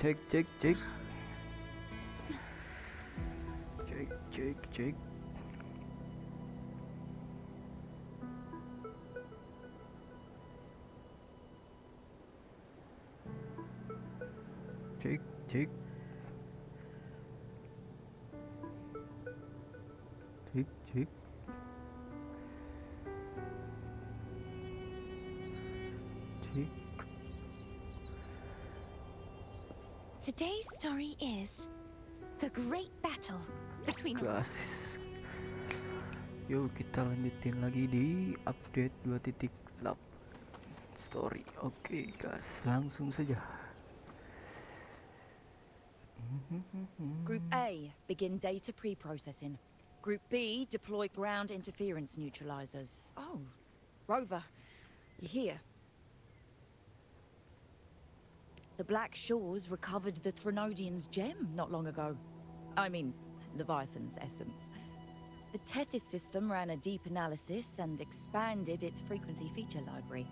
Cek cek cek. Cek cek cek. Cek cek. Cek cek. Cek. Today's story is the great battle between Gas. Yuk kita lanjutin lagi di update 2.8 story. Oke guys, langsung saja. Group A, begin data pre-processing. Group B, deploy ground interference neutralizers. Oh, Rover, you're here. The Black Shores recovered the Threnodian's gem not long ago. I mean, Leviathan's essence. The Tethys system ran a deep analysis and expanded its frequency feature library.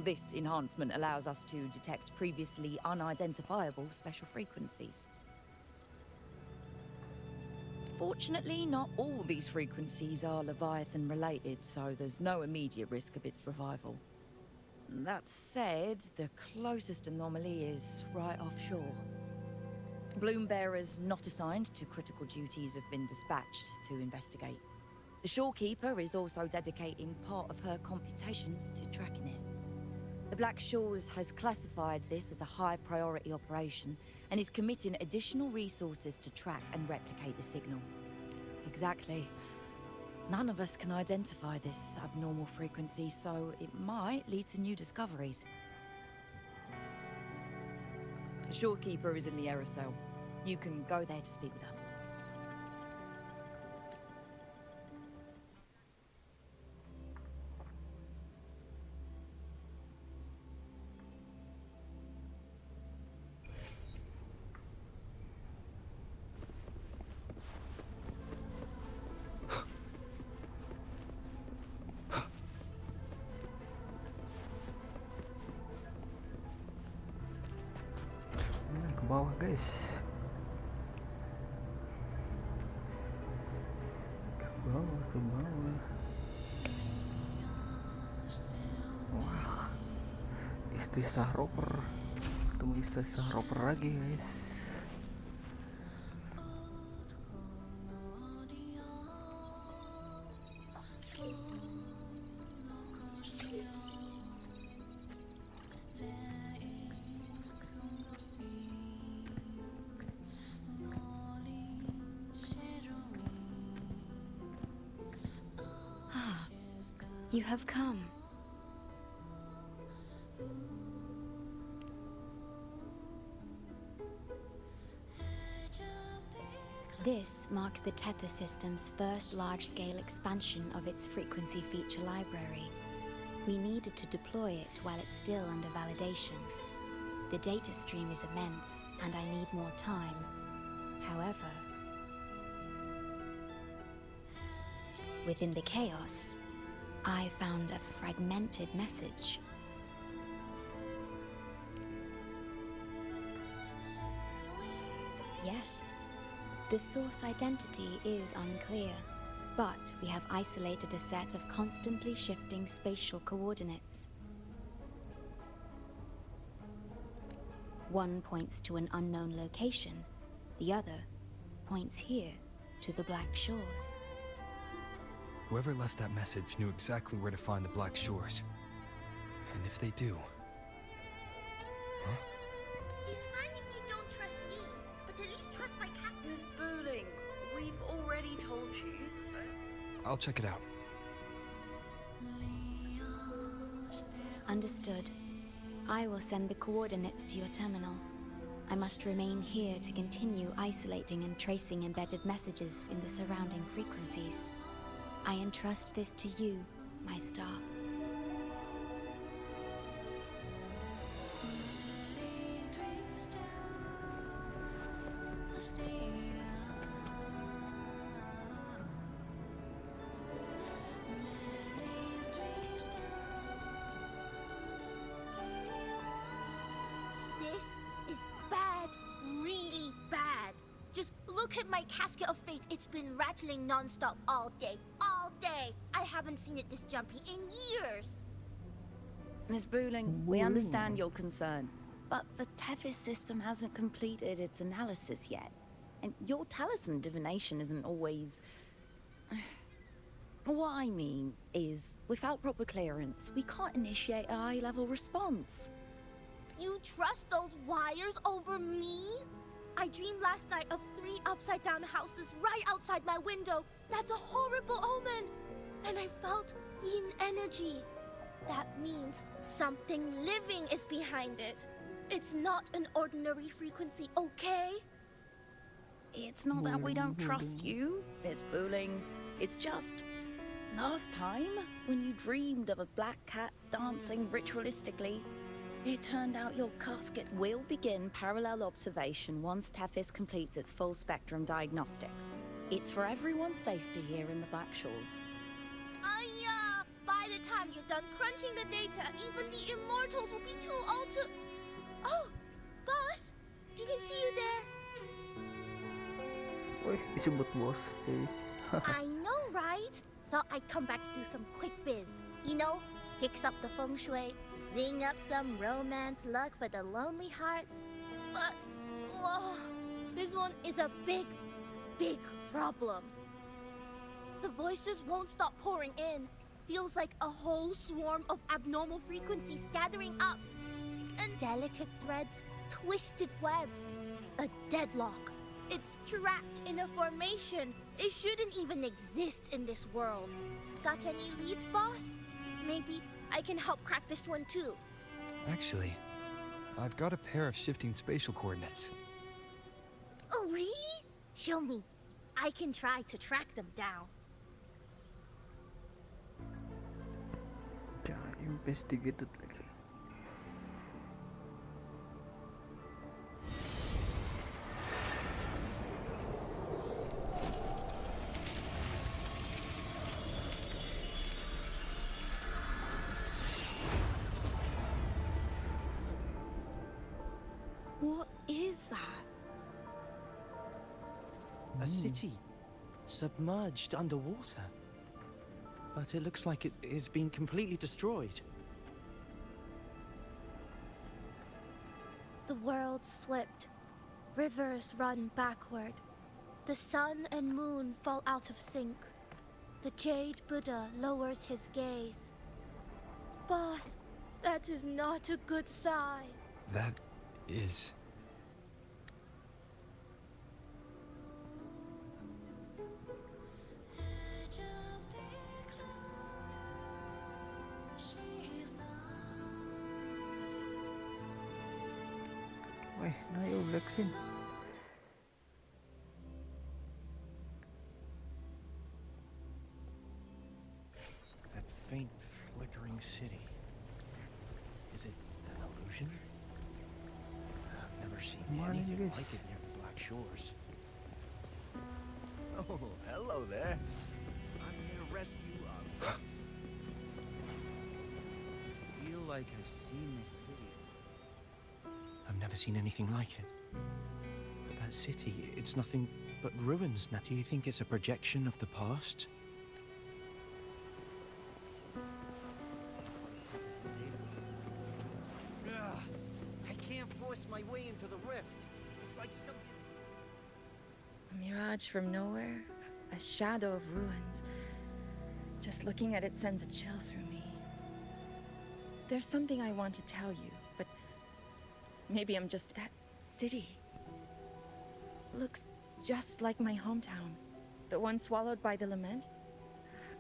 This enhancement allows us to detect previously unidentifiable special frequencies. Fortunately, not all these frequencies are Leviathan-related, so there's no immediate risk of its revival. That said, the closest anomaly is right offshore. Bloom bearers not assigned to critical duties have been dispatched to investigate. The shorekeeper is also dedicating part of her computations to tracking it. The Black Shores has classified this as a high-priority operation and is committing additional resources to track and replicate the signal. Exactly. None of us can identify this abnormal frequency, so it might lead to new discoveries. The shorekeeper is in the error cell. You can go there to speak with her. Ke bawah guys. Ke bawah. Wah. Istisah roper. Ketemu istisah roper lagi guys. You have come. This marks the Tethys system's first large-scale expansion of its frequency feature library. We needed to deploy it while it's still under validation. The data stream is immense, and I need more time. However, within the chaos, I found a fragmented message. Yes, the source identity is unclear, but we have isolated a set of constantly shifting spatial coordinates. One points to an unknown location, the other points here to the Black Shores. Whoever left that message knew exactly where to find the Black Shores. And if they do... Huh? It's fine if you don't trust me, but at least trust my captain. Miss Bowling, we've already told you, so... I'll check it out. Understood. I will send the coordinates to your terminal. I must remain here to continue isolating and tracing embedded messages in the surrounding frequencies. I entrust this to you, my star. This is bad. Look at my casket of fate. It's been rattling non-stop all day. All day. I haven't seen it this jumpy in years. Miss Booling, we understand your concern, but the Tethys system hasn't completed its analysis yet. And your talisman divination isn't always... What I mean is, without proper clearance, we can't initiate a high-level response. You trust those wires over me? I dreamed last night of 3 upside-down houses right outside my window. That's a horrible omen. And I felt yin energy. That means something living is behind it. It's not an ordinary frequency, okay? It's not that we don't trust you, Miss Booling. It's just... last time, when you dreamed of a black cat dancing ritualistically, it turned out your casket will begin parallel observation once Tethys completes its full spectrum diagnostics. It's for everyone's safety here in the Black Shores. By the time you're done crunching the data, even the immortals will be too old to... Oh, boss! Didn't see you there. Wih, disebut bos jadi. I know, right? Thought I'd come back to do some quick biz. You know, fix up the feng shui, zing up some romance luck for the lonely hearts. But, whoa, this one is a big, big problem. The voices won't stop pouring in. Feels like a whole swarm of abnormal frequencies gathering up. And delicate threads, twisted webs. A deadlock. It's trapped in a formation. It shouldn't even exist in this world. Got any leads, boss? Maybe I can help crack this one too. Actually, I've got a pair of shifting spatial coordinates. Oh, really? Show me. I can try to track them down. Ya, investigated lagi. What is that? A city, submerged underwater. But it looks like it's been completely destroyed. The world's flipped. Rivers run backward. The sun and moon fall out of sync. The Jade Buddha lowers his gaze. Boss, that is not a good sign. That is... Wih, nah yuk Blacksin. That faint, flickering city. Is it an illusion? I've never seen Morning, anything guys. like it near the Black Shores. Oh, hello there. I'm here to rescue I feel like I've seen this city. I've never seen anything like it. That city, it's nothing but ruins now. Do you think it's a projection of the past? I can't force my way into the rift. It's like something's... A mirage from nowhere, a shadow of ruins. Just looking at it sends a chill through me. There's something I want to tell you, but maybe I'm just that city. Looks just like my hometown, the one swallowed by the lament.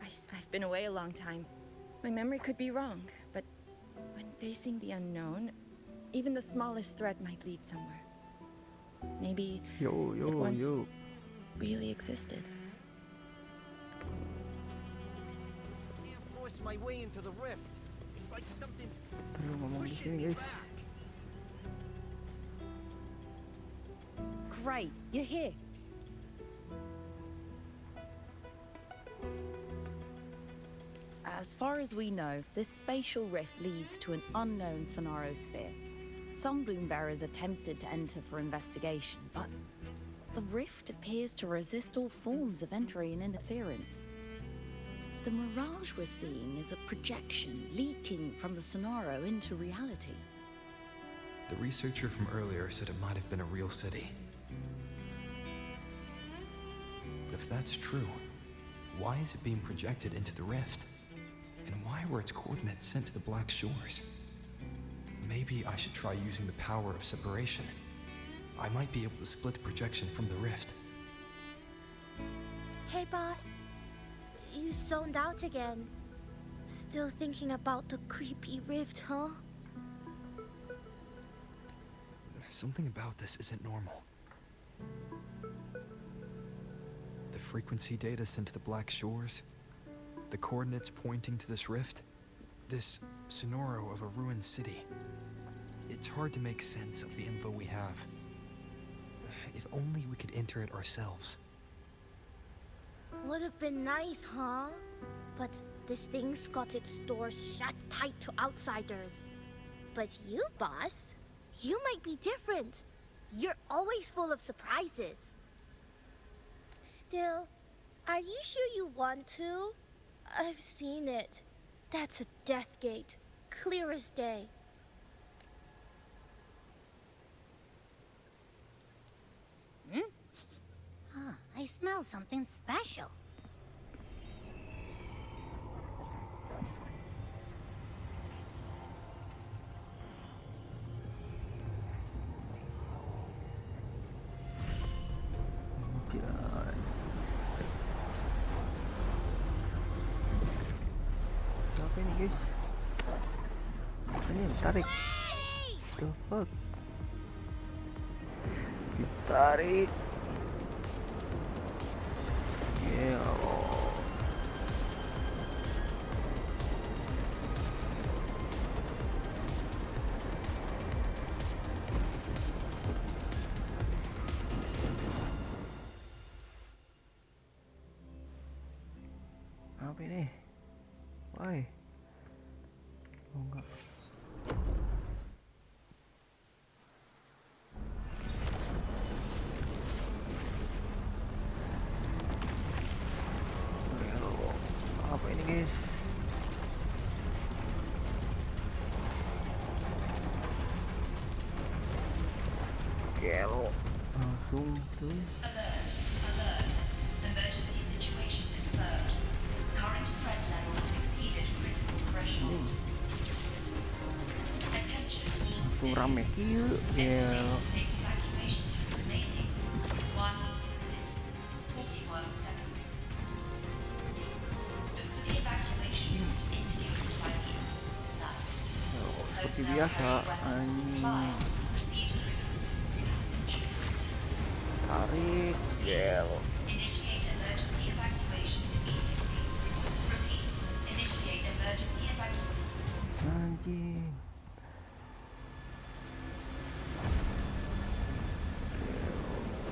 I've been away a long time. My memory could be wrong, but when facing the unknown, even the smallest thread might lead somewhere. Maybe Yo, it yo, once yo. really existed. I can't force my way into the rift. It's like something's Ayo ngomong di pushing sini me guys. back. Great, you're here. As far as we know, this spatial rift leads to an unknown sonorosphere. Some bloom bearers attempted to enter for investigation, but the The rift appears to resist all forms of entry and interference. The mirage we're seeing is a projection leaking from the Sonaro into reality. The researcher from earlier said it might have been a real city. But if that's true, why is it being projected into the rift? And why were its coordinates sent to the Black Shores? Maybe I should try using the power of separation. I might be able to split the projection from the rift. Hey, boss. You zoned out again. Still thinking about the creepy rift, huh? Something about this isn't normal. The frequency data sent to the Black Shores, the coordinates pointing to this rift, this Sonaro of a ruined city. It's hard to make sense of the info we have. If only we could enter it ourselves. Would have been nice, huh? But this thing's got its doors shut tight to outsiders. But you, boss, you might be different. You're always full of surprises. Still, are you sure you want to? I've seen it. That's a death gate, clear as day. I smell something special. Siapa ini guys? Ini tarik. The fuck? Ditarik. Yeah. Apa ini? Why? Oh enggak. Apa ini guys? Gelo. Langsung tuh. Alert, alert. Emergency situation confirmed. Current threat level has exceeded critical threshold. Attention all Langsung rame. civilians. Iya. Estimated safe evacuation time remaining. 1 minute, 41 seconds. Look for the evacuation route indicated by the light. Seperti Personnel biasa, carrying weapons or supplies proceed through the passage. tarik. Gelo. Initiate emergency evacuation immediately. Repeat. Initiate emergency evacuation. Anjing.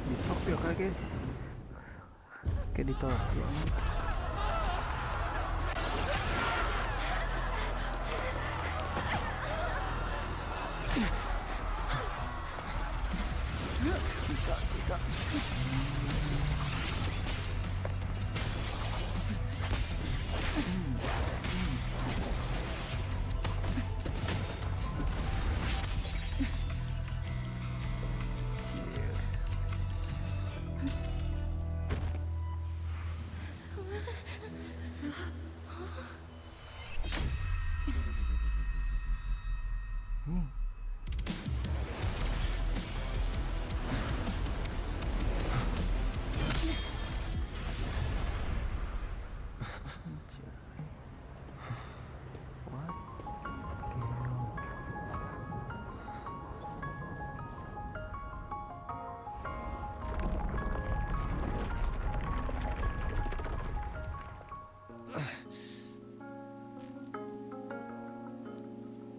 Di Tokyo kah guys? Kayak di Tokyo. Bisa.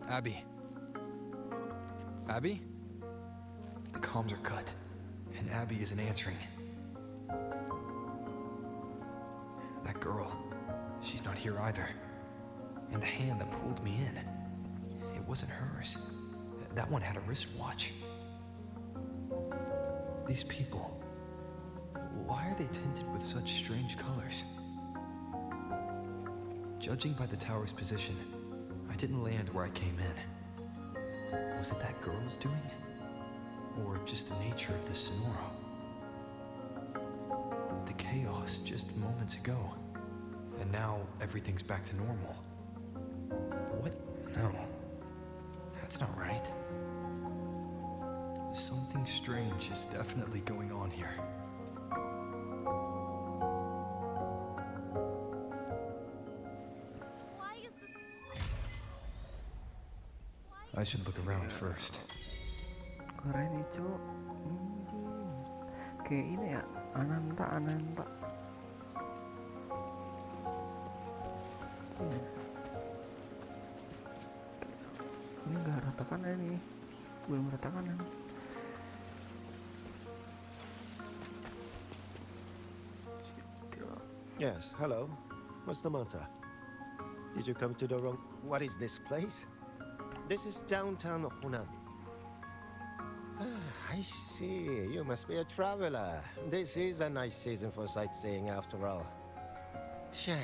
Abby? Abby? The comms are cut, and Abby isn't answering. That girl, she's not here either. And the hand that pulled me in, it wasn't hers. That one had a wristwatch. These people, they tinted with such strange colors? Judging by the tower's position, I didn't land where I came in. Was it that girl's doing? Or just the nature of the Sonoro? The chaos just moments ago, and now everything's back to normal. What? No. That's not right. Something strange is definitely going on here. I should look around first. Keren nih cok. Kayak ini ya, Ananta. Ini nggak rata kanan nih, belum rata kanan. Yes, hello. What's the matter? Did you come to the wrong... What is this place? This is downtown Honami. Ah, I see. You must be a traveler. This is a nice season for sightseeing after all. Shame,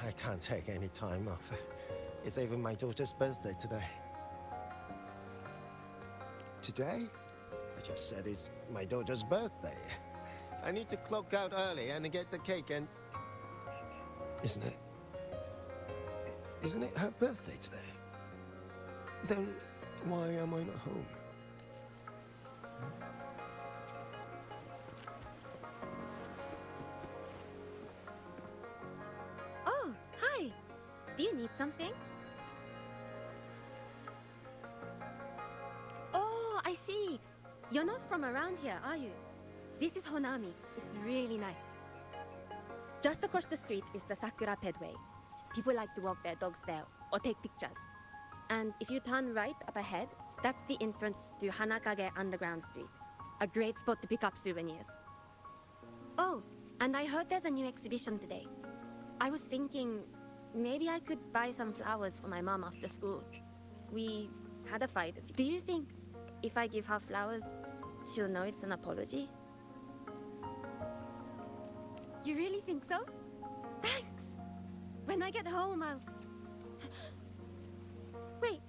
I can't take any time off. It's even my daughter's birthday today. Today? I just said it's my daughter's birthday. I need to clock out early and get the cake and... Isn't it her birthday today? Then why am I not home? Oh, hi. Do you need something? Oh, I see. You're not from around here, are you? This is Honami. It's really nice. Just across the street is the Sakura Pedway. People like to walk their dogs there or take pictures. And if you turn right up ahead, that's the entrance to Hanakage Underground Street. A great spot to pick up souvenirs. Oh, and I heard there's a new exhibition today. I was thinking maybe I could buy some flowers for my mom after school. We had a fight. Do you think if I give her flowers, she'll know it's an apology? You really think so? Thanks! When I get home, I'll... Wait,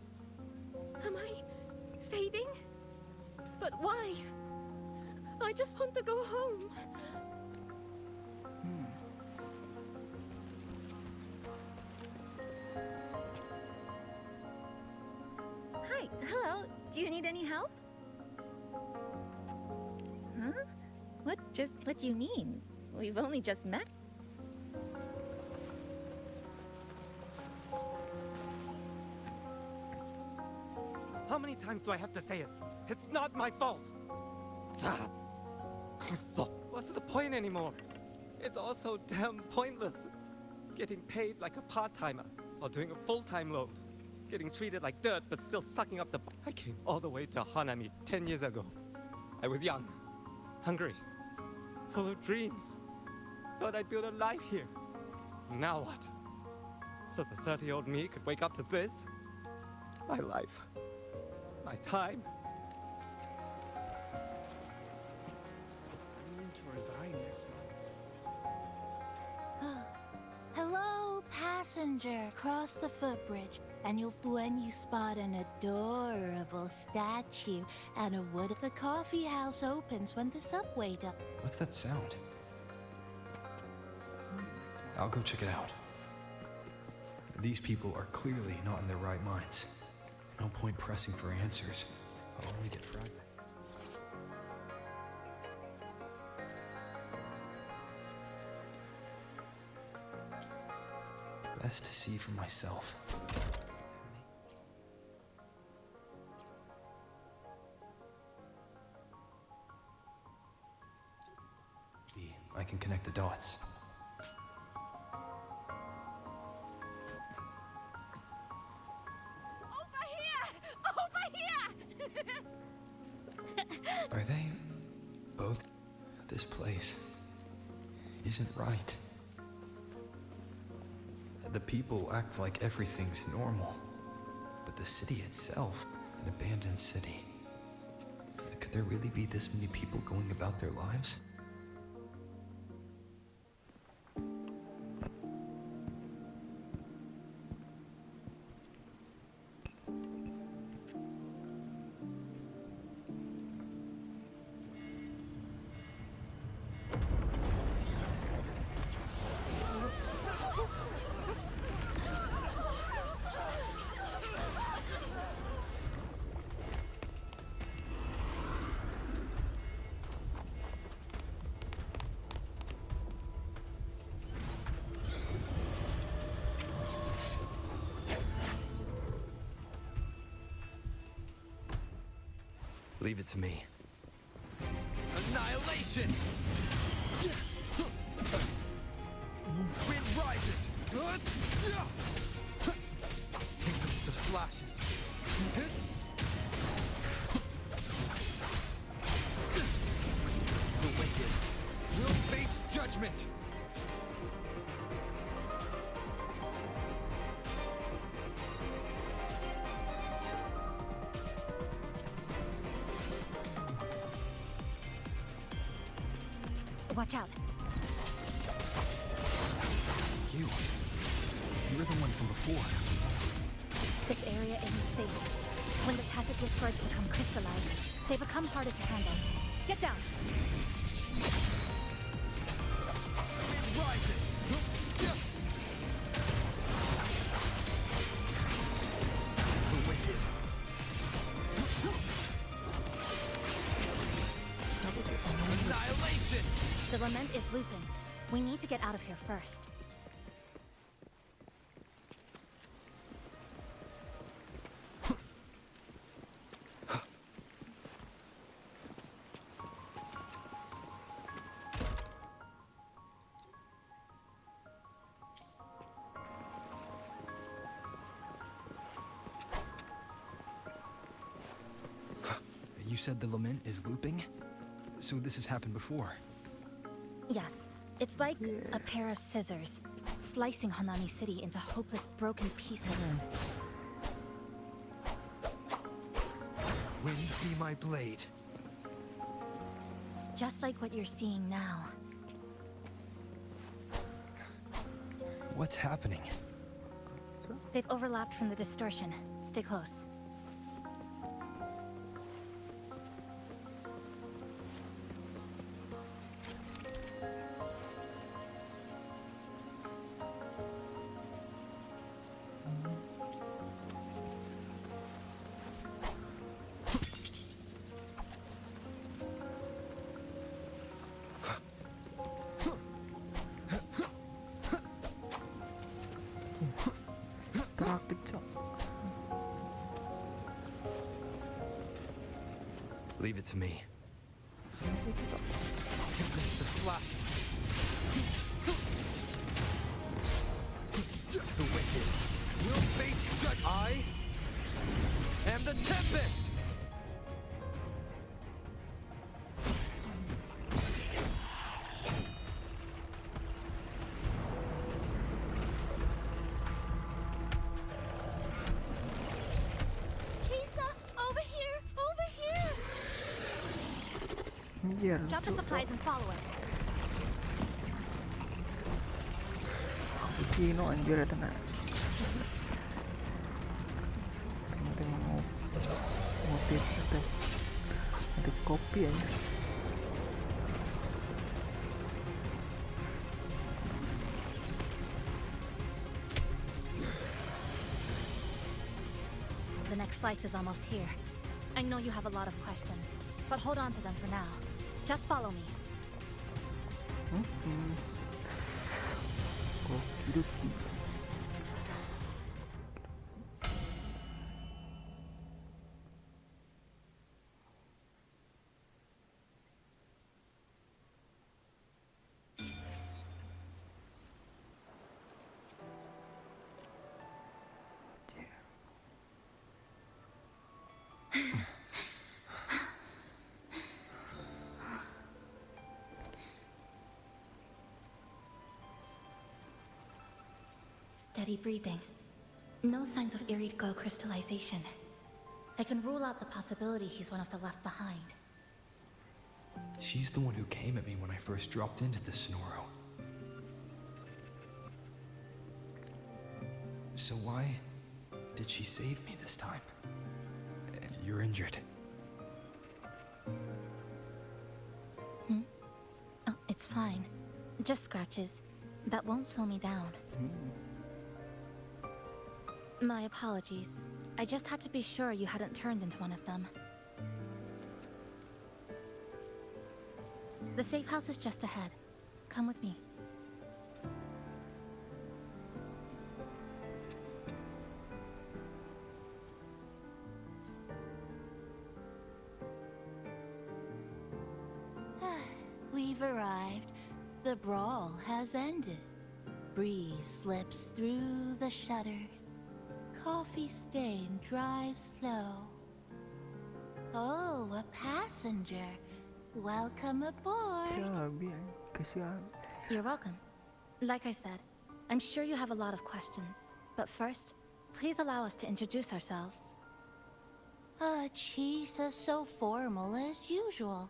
am I fading? But why? I just want to go home. Hi, hello. Do you need any help? Huh? What do you mean? We've only just met. How many times do I have to say it? It's not my fault! What's the point anymore? It's all so damn pointless. Getting paid like a part-timer, or doing a full-time load. Getting treated like dirt, but still sucking up the... I came all the way to Hanami 10 years ago. I was young, hungry, full of dreams. Thought I'd build a life here. Now what? So the 30-year-old me could wake up to this? My life. My time. I'm going to resign next month. Hello, passenger. Cross the footbridge, and when you spot an adorable statue and a wood. The coffee house opens when the subway does. What's that sound? I'll go check it out. These people are clearly not in their right minds. No point pressing for answers. I'll only get fragments. Best to see for myself. See, I can connect the dots. Are they both? This place isn't right. The people act like everything's normal, but the city itself, an abandoned city. Could there really be this many people going about their lives? Leave it to me. Annihilation! Wind rises! Tempest of slashes! The wicked will face judgment! Watch out. You're the one from before. This area isn't safe. When the tacit discords become crystallized, they become harder to handle. Get down! Wind rises! The wicked. Annihilation! The lament is looping. We need to get out of here first. You said the lament is looping? So this has happened before? Yes. It's like a pair of scissors, slicing Hanami City into hopeless broken pieces. Wind be my blade. Just like what you're seeing now. What's happening? They've overlapped from the distortion. Stay close. Leave it to me. Tempest of slashes. The wicked will face judgment. I am the Tempest! Drop the supplies and follow it. Cino anjir ya tenang. Motif kopi aja. The next slice is almost here. I know you have a lot of questions, but hold on to them for now. Just follow me. Okidoki. Steady breathing. No signs of iridical crystallization. I can rule out the possibility he's one of the left behind. She's the one who came at me when I first dropped into the Sonoro. So why did she save me this time? You're injured. Oh, it's fine. Just scratches. That won't slow me down. My apologies. I just had to be sure you hadn't turned into one of them. The safe house is just ahead. Come with me. we've arrived. The brawl has ended. Breeze slips through the shutters. Coffee stain dries slow. Oh, a passenger. Welcome aboard. Sabi, kasihan. You're welcome. Like I said, I'm sure you have a lot of questions. But first, please allow us to introduce ourselves. Chisa so formal as usual.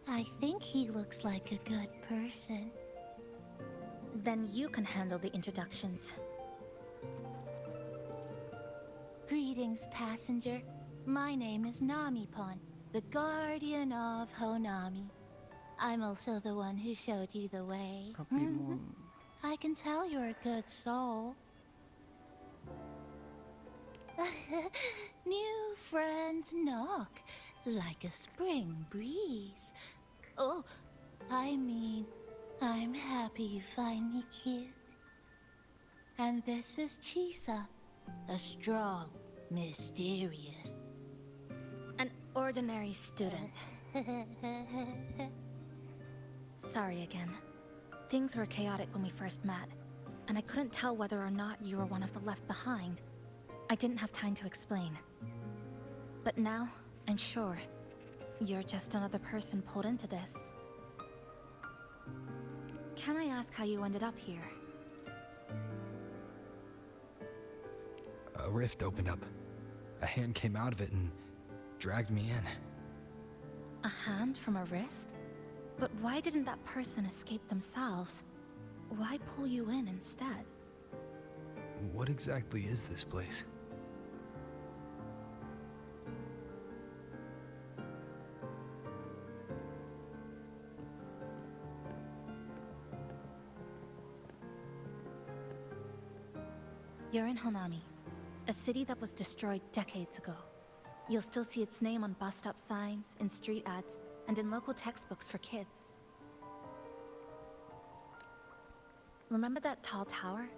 I think he looks like a good person. Then you can handle the introductions. Greetings, passenger. My name is Namipon, the guardian of Honami. I'm also the one who showed you the way. I can tell you're a good soul. New friends knock like a spring breeze. Oh, I mean, I'm happy you find me cute. And this is Chisa, a strong, mysterious, an ordinary student. Sorry again. Things were chaotic when we first met, and I couldn't tell whether or not you were one of the left behind. I didn't have time to explain. But now, I'm sure, you're just another person pulled into this. Can I ask how you ended up here? A rift opened up. A hand came out of it and dragged me in. A hand from a rift? But why didn't that person escape themselves? Why pull you in instead? What exactly is this place? You're in Honami, a city that was destroyed decades ago. You'll still see its name on bus stop signs, in street ads, and in local textbooks for kids. Remember that tall tower?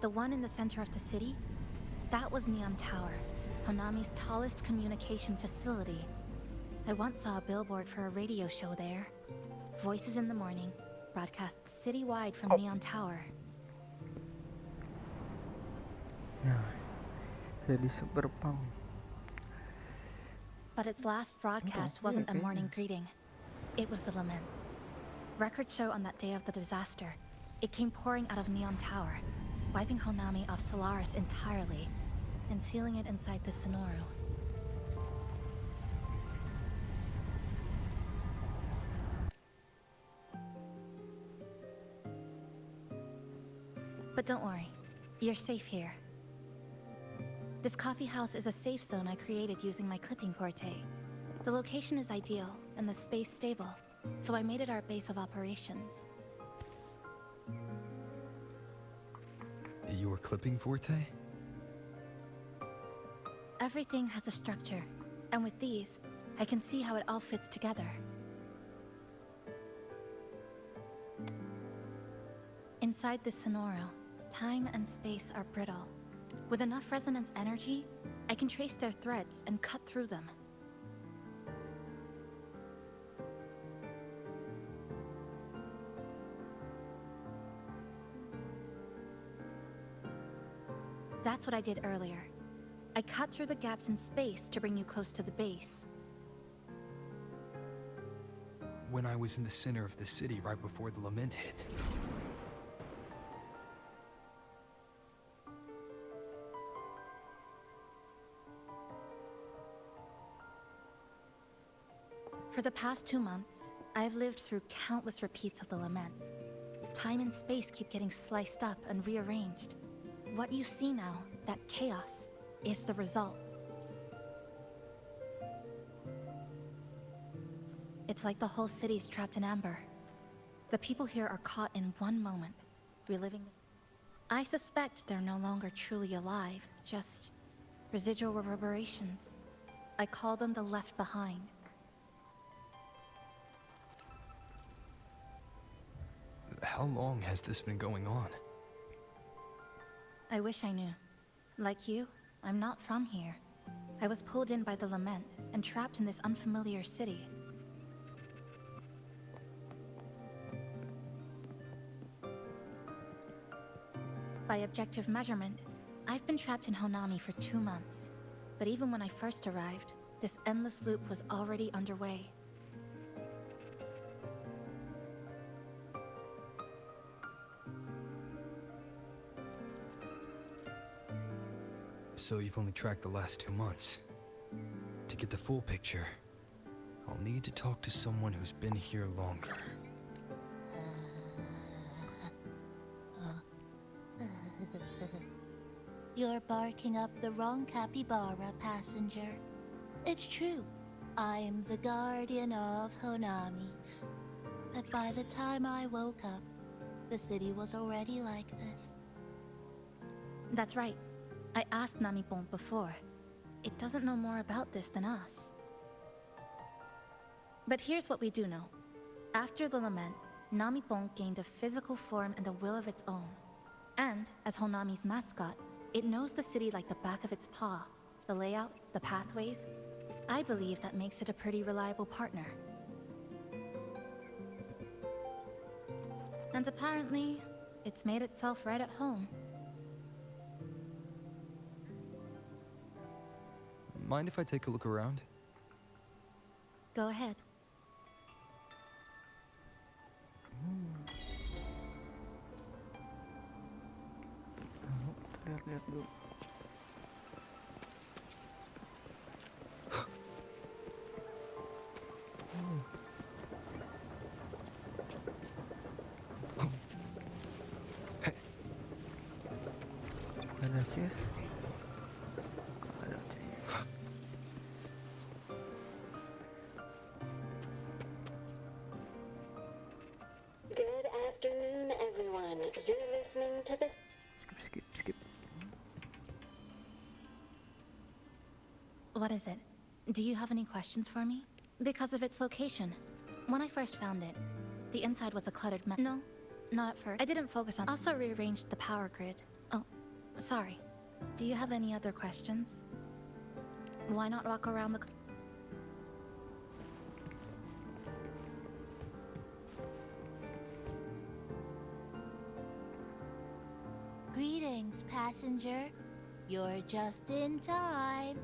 The one in the center of the city? That was Neon Tower, Honami's tallest communication facility. I once saw a billboard for a radio show there. Voices in the morning, broadcast citywide from Neon Tower. Ya, jadi super pang. But its last broadcast wasn't a morning greeting. It was the lament. Records show on that day of the disaster, it came pouring out of Neon Tower, wiping Honami off Solaris entirely, and sealing it inside the Sonoru. But don't worry, you're safe here. This coffee house is a safe zone I created using my clipping porte. The location is ideal, and the space stable, so I made it our base of operations. Your clipping forte? Everything has a structure, and with these, I can see how it all fits together. Inside this Sonoru, time and space are brittle. With enough resonance energy, I can trace their threads and cut through them. That's what I did earlier. I cut through the gaps in space to bring you close to the base. When I was in the center of the city right before the lament hit. For the past 2 months, I've lived through countless repeats of the lament. Time and space keep getting sliced up and rearranged. What you see now, that chaos, is the result. It's like the whole city's trapped in amber. The people here are caught in one moment, reliving. I suspect they're no longer truly alive, just residual reverberations. I call them the left behind. How long has this been going on? I wish I knew. Like you, I'm not from here. I was pulled in by the lament and trapped in this unfamiliar city. By objective measurement, I've been trapped in Honami for 2 months. But even when I first arrived, this endless loop was already underway. So you've only tracked the last 2 months. To get the full picture, I'll need to talk to someone who's been here longer. You're barking up the wrong capybara, passenger. It's true. I'm the guardian of Honami. But by the time I woke up, the city was already like this. That's right. I asked Namipon before. It doesn't know more about this than us. But here's what we do know. After the lament, Namipon gained a physical form and a will of its own. And, as Honami's mascot, it knows the city like the back of its paw. The layout, the pathways. I believe that makes it a pretty reliable partner. And apparently, it's made itself right at home. Mind if I take a look around? Go ahead. Lihat-lihat dulu. Ada chest. Ada chest. Good afternoon, everyone. You're listening to the... Skip. What is it? Do you have any questions for me? Because of its location. When I first found it, the inside was a cluttered mess. No, not at first. I didn't focus on. Also rearranged the power grid. Oh, sorry. Do you have any other questions? Why not walk around the... Greetings, passenger. You're just in time.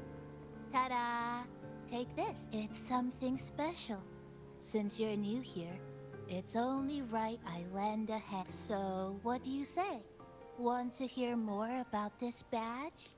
Ta-da! Take this. It's something special. Since you're new here, it's only right I lend a hand. So, what do you say? Want to hear more about this badge?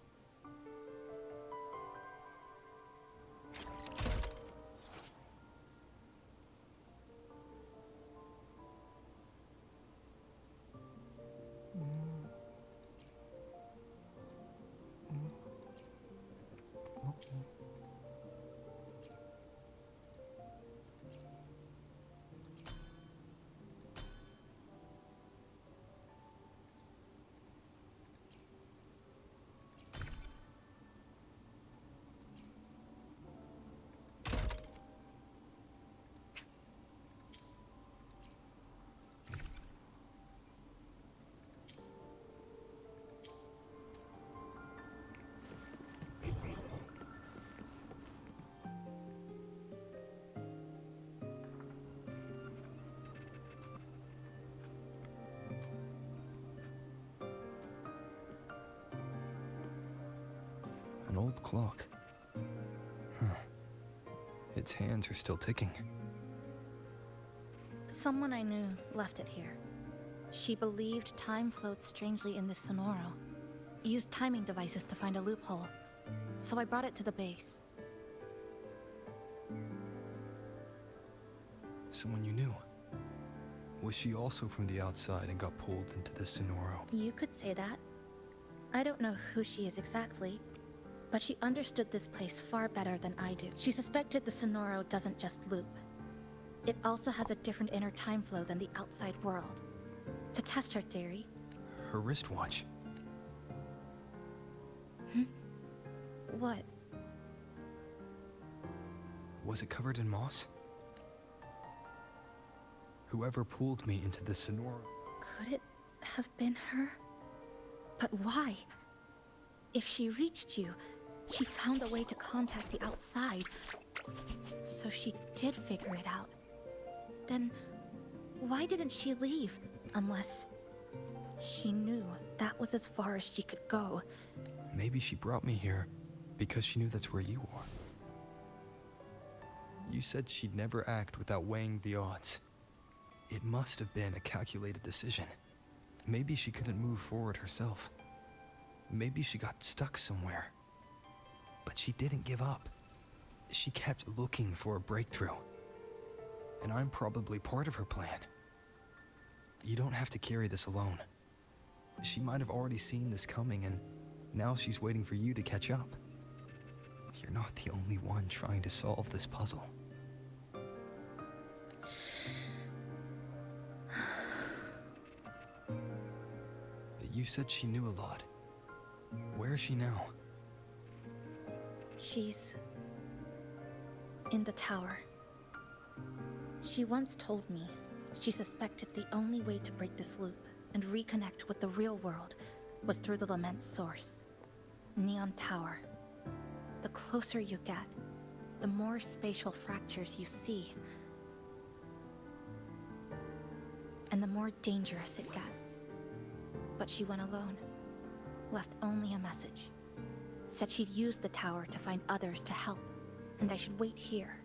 An old clock. Huh. Its hands are still ticking. Someone I knew left it here. She believed time flowed strangely in this Sonoro. Used timing devices to find a loophole. So I brought it to the base. Someone you knew. Was she also from the outside and got pulled into the Sonoro? You could say that. I don't know who she is exactly, but she understood this place far better than I do. She suspected the Sonoro doesn't just loop. It also has a different inner time flow than the outside world. To test her theory... Her wristwatch. What? Was it covered in moss? Whoever pulled me into the Sonoro... Could it have been her? But why? If she reached you, she found a way to contact the outside. So she did figure it out. Then, why didn't she leave? Unless she knew. that was as far as she could go. Maybe she brought me here because she knew that's where you are. You said she'd never act without weighing the odds. It must have been a calculated decision. Maybe she couldn't move forward herself. Maybe she got stuck somewhere. But she didn't give up. She kept looking for a breakthrough. And I'm probably part of her plan. You don't have to carry this alone. She might have already seen this coming, and now she's waiting for you to catch up. You're not the only one trying to solve this puzzle. You said she knew a lot. Where is she now? She's in the tower. She once told me she suspected the only way to break this loop and reconnect with the real world was through the Lament's source, Neon Tower. The closer you get, the more spatial fractures you see, and the more dangerous it gets. But she went alone, left only a message. Said she'd use the tower to find others to help, and I should wait here.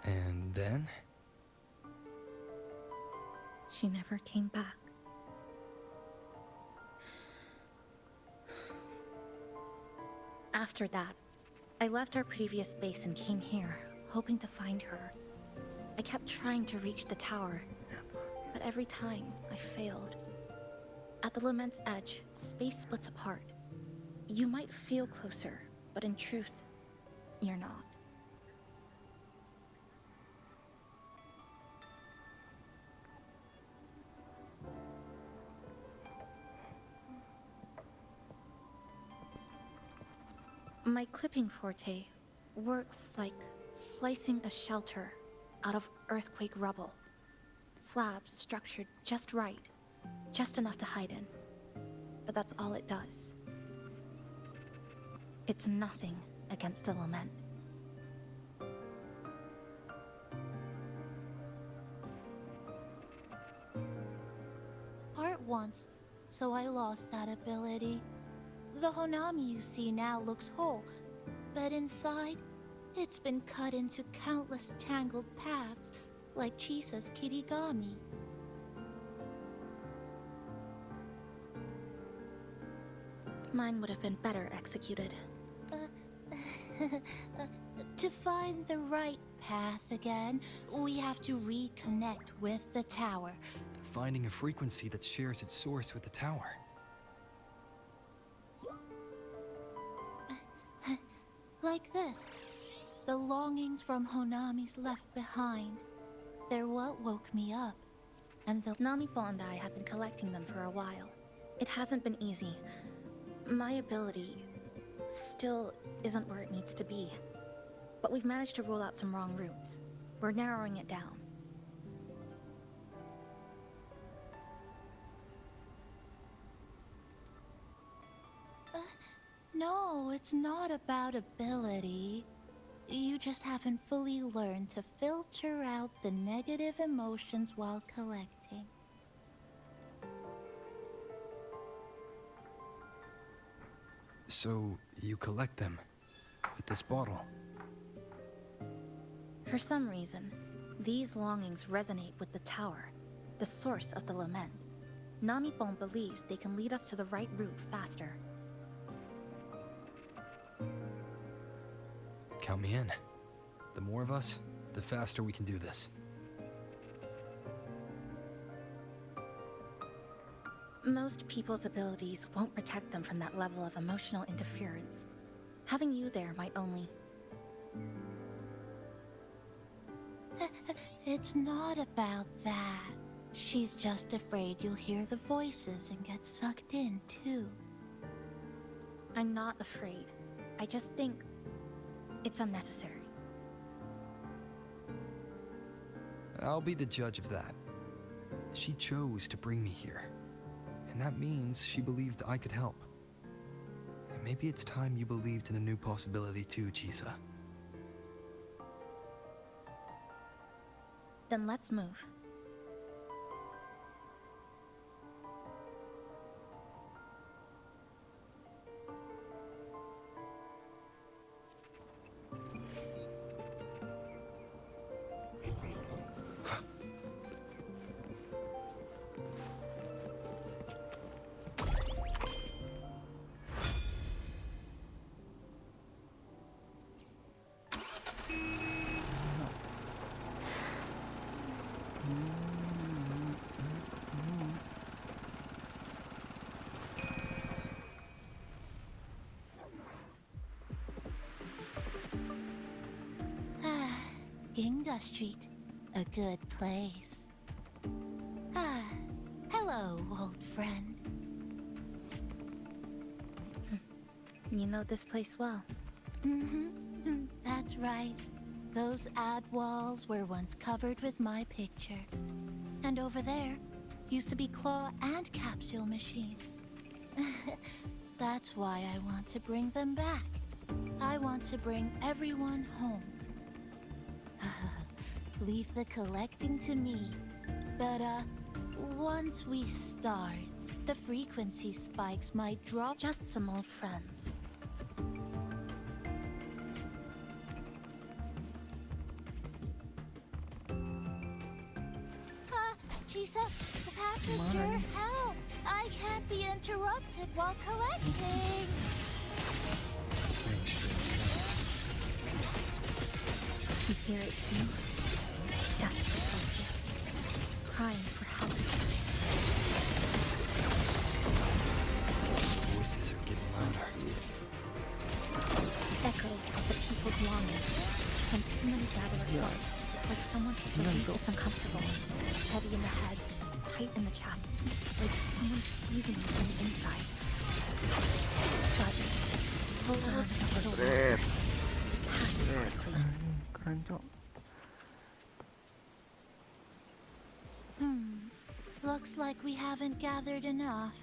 And then? She never came back. After that, I left our previous base and came here, hoping to find her. I kept trying to reach the tower, but every time I failed. At the Lament's edge, space splits apart. You might feel closer, but in truth, you're not. My clipping forte works like slicing a shelter out of earthquake rubble. Slabs structured just right, just enough to hide in. But that's all it does. It's nothing against the Lament. Art once, so I lost that ability. The Honami you see now looks whole, but inside, it's been cut into countless tangled paths, like Chisa's kirigami. Mine would have been better executed. To find the right path again, we have to reconnect with the tower. Finding a frequency that shares its source with the tower. Like this. The longings from Honami's left behind. They're what woke me up. And the Namipo and I had been collecting them for a while. It hasn't been easy. My ability still isn't where it needs to be. But we've managed to rule out some wrong routes. We're narrowing it down. No, it's not about ability. You just haven't fully learned to filter out the negative emotions while collecting. So, you collect them with this bottle? For some reason, these longings resonate with the tower, the source of the lament. Namipon believes they can lead us to the right route faster. Count me in. The more of us, the faster we can do this. Most people's abilities won't protect them from that level of emotional interference. Having you there might only... It's not about that. She's just afraid you'll hear the voices and get sucked in, too. I'm not afraid. I just think it's unnecessary. I'll be the judge of that. She chose to bring me here. And that means she believed I could help. And Maybe it's time you believed in a new possibility too, Chisa. Then let's move. Ginga Street, a good place. Ah, hello, old friend. You know this place well. Mm-hmm. That's right. Those ad walls were once covered with my picture. And over there used to be claw and capsule machines. That's why I want to bring them back. I want to bring everyone home. Leave the collecting to me. But, once we start, the frequency spikes might drop. Just some old friends. Chisa, the passenger, help! I can't be interrupted while collecting. You hear it too? Desperate voices, crying for help. Voices are getting louder. Echoes of the people's longing. When too many gather at once, like someone hits a beat, it's uncomfortable. Heavy in the head, tight in the chest, like someone squeezing you from the inside. But hold on a little while. It passes quickly. Keren, Cok. Looks like we haven't gathered enough.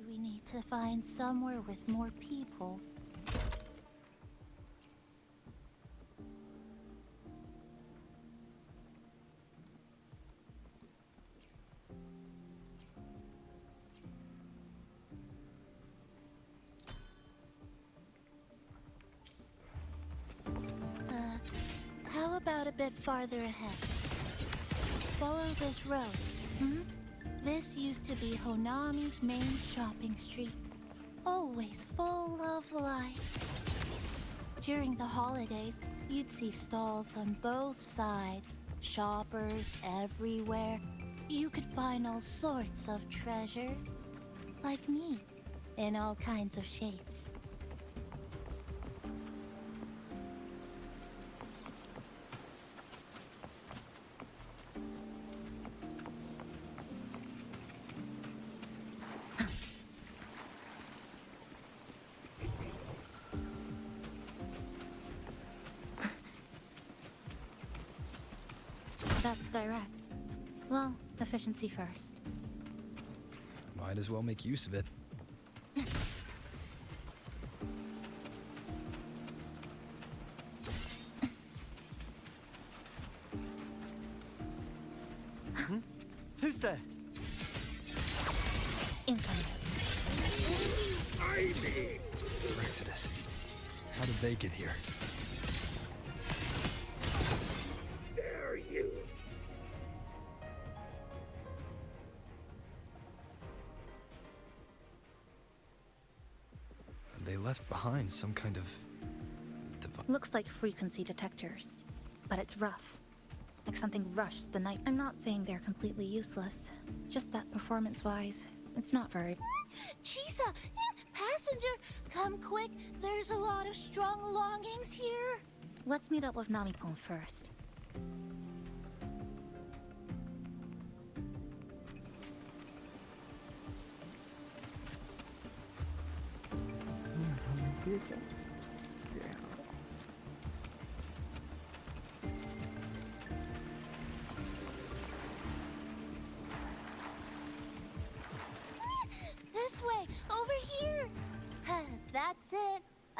We need to find somewhere with more people. How about a bit farther ahead? Follow this road. This used to be Honami's main shopping street. Always full of life. During the holidays, you'd see stalls on both sides. Shoppers everywhere. You could find all sorts of treasures. Like me, in all kinds of shapes. That's direct. Well, efficiency first. Might as well make use of it. Who's there? Incoming. Exodus. How did they get here? Dare you? They left behind some kind of Looks like frequency detectors, but it's rough. Like something rushed the night. I'm not saying they're completely useless, just that performance-wise, it's not very... Chisa! Passenger! Come quick! There's a lot of strong longings here! Let's meet up with Namipon first.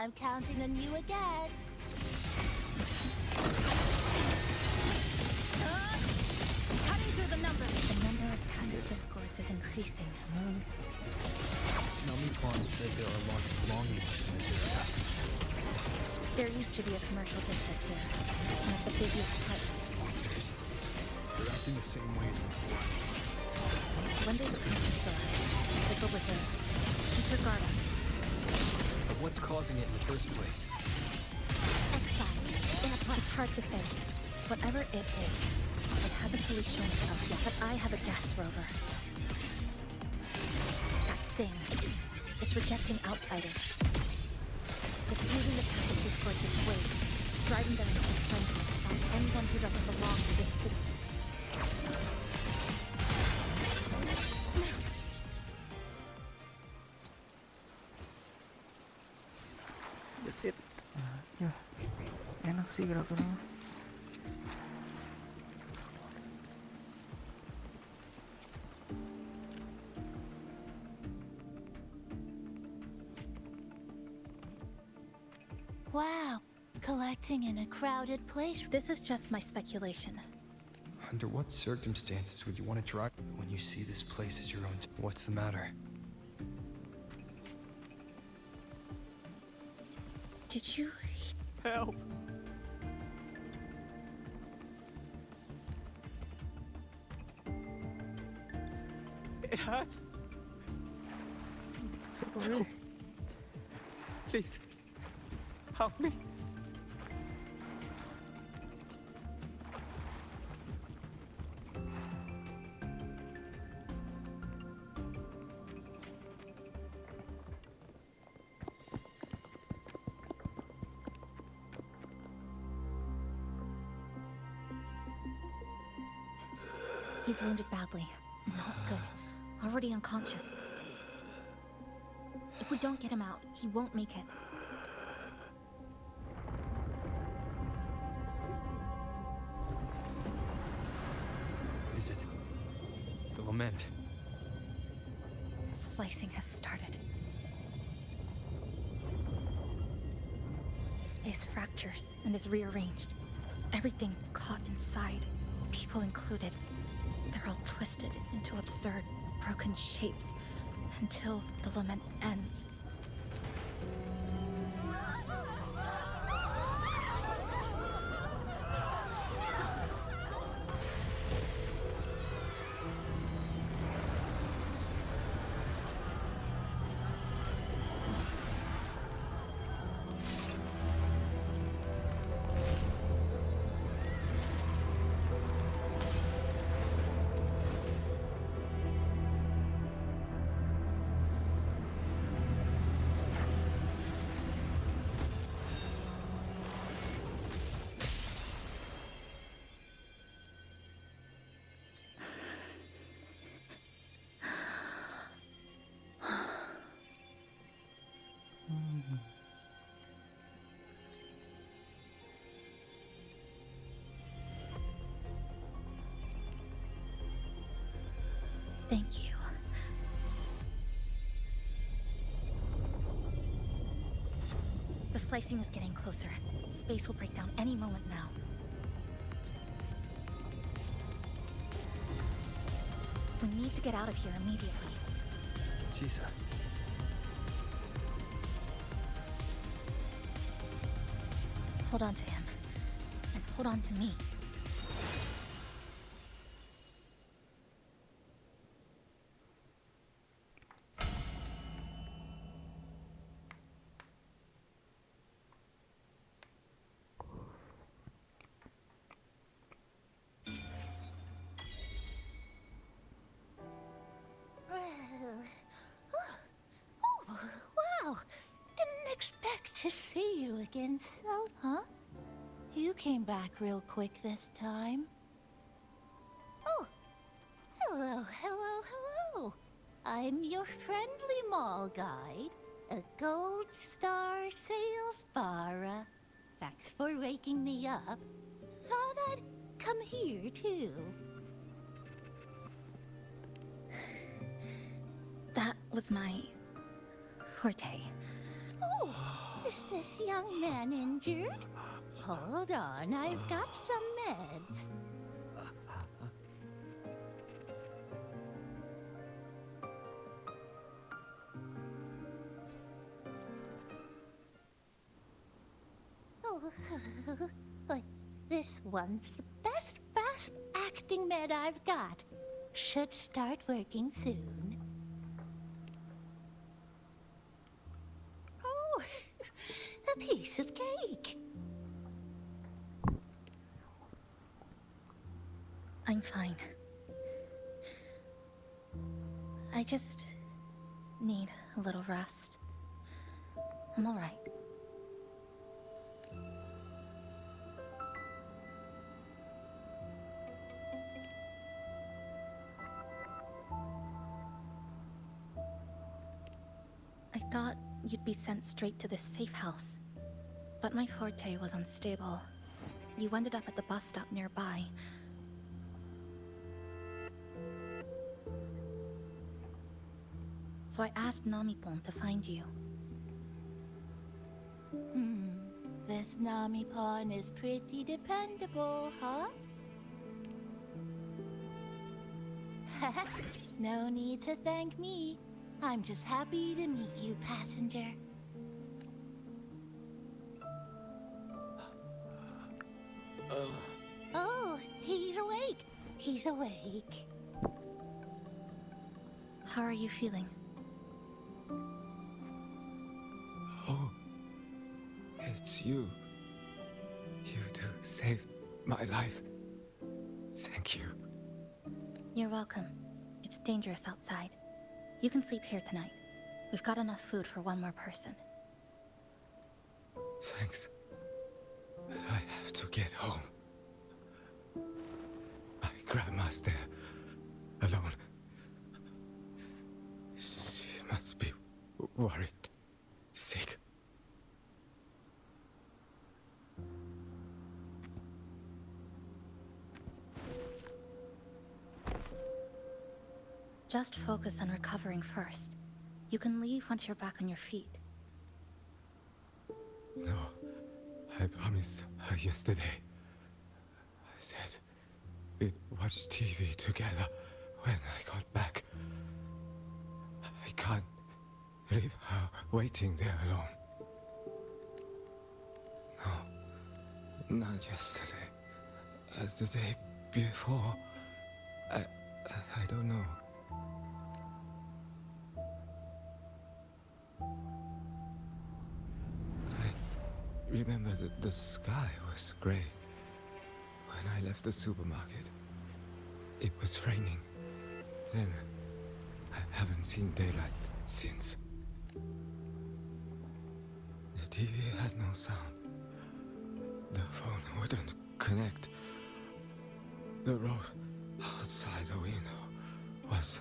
I'm counting on you again. Cutting through the numbers. The number of tacit discords is increasing. Namipon said there are lots of longings in this area. There used to be a commercial district here, one of the busiest parts. These monsters. They're acting the same way as before. When they become crystallized, they go berserk. Keep your guard up. But what's causing it in the first place? Exiles. In a plot. It's hard to say. Whatever it is, it hasn't fully shown itself yet, but I have a gas rover. That thing. It's rejecting outsiders. It's using the passive discords as waves, driving them into a frenzy to stop anyone who doesn't belong to this city. That's it. Ya, enak sih gerakannya. Wow, collecting in a crowded place. This is just my speculation. Under what circumstances would you want to drive when you see this place as your own? What's the matter? Did you... Help! It hurts. Help. Please, help me. He's wounded badly. Not good. Already unconscious. If we don't get him out, he won't make it. Is it? The lament. Slicing has started. Space fractures and is rearranged. Everything caught inside, people included. They're all twisted into absurd, broken shapes until the lament ends. Thank you. The slicing is getting closer. Space will break down any moment now. We need to get out of here immediately. Chisa. Hold on to him. And hold on to me. Wow! Didn't expect to see you again, so... Huh? You came back real quick this time. Oh! Hello, hello, hello! I'm your friendly mall guide, a gold star sales barra. Thanks for waking me up. Thought I'd come here, too. That was my forte. Oh, Is this young man injured? Hold on, I've got some meds. But this one's the best acting med I've got. Should start working soon. Oh, a piece of cake. I'm fine. I just need a little rest. I'm all right. I thought you'd be sent straight to the safe house, but my forte was unstable. You ended up at the bus stop nearby. So I asked Namipon to find you. This Namipon is pretty dependable, huh? No need to thank me. I'm just happy to meet you, passenger. Oh, he's awake. He's awake. How are you feeling? Oh, it's you. You two saved my life. Thank you. You're welcome. It's dangerous outside. You can sleep here tonight. We've got enough food for one more person. Thanks. I have to get home. My grandma's there, alone. She must be worried, sick. Just focus on recovering first. You can leave once you're back on your feet. No, I promised her yesterday. I said we'd watch TV together when I got back. I can't leave her waiting there alone. No, not yesterday. The day before. I don't know. Remember that the sky was gray. When I left the supermarket, it was raining. Then, I haven't seen daylight since. The TV had no sound. The phone wouldn't connect. The road outside the window was...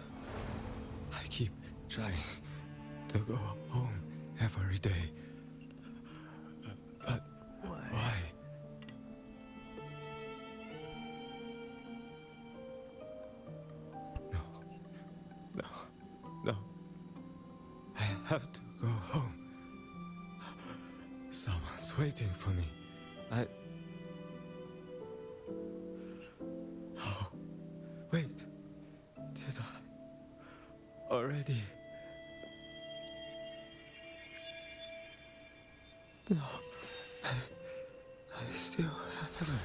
I keep trying to go home every day. But why? No. I have to go home. Someone's waiting for me. Oh, wait. Did I already? No. I still haven't.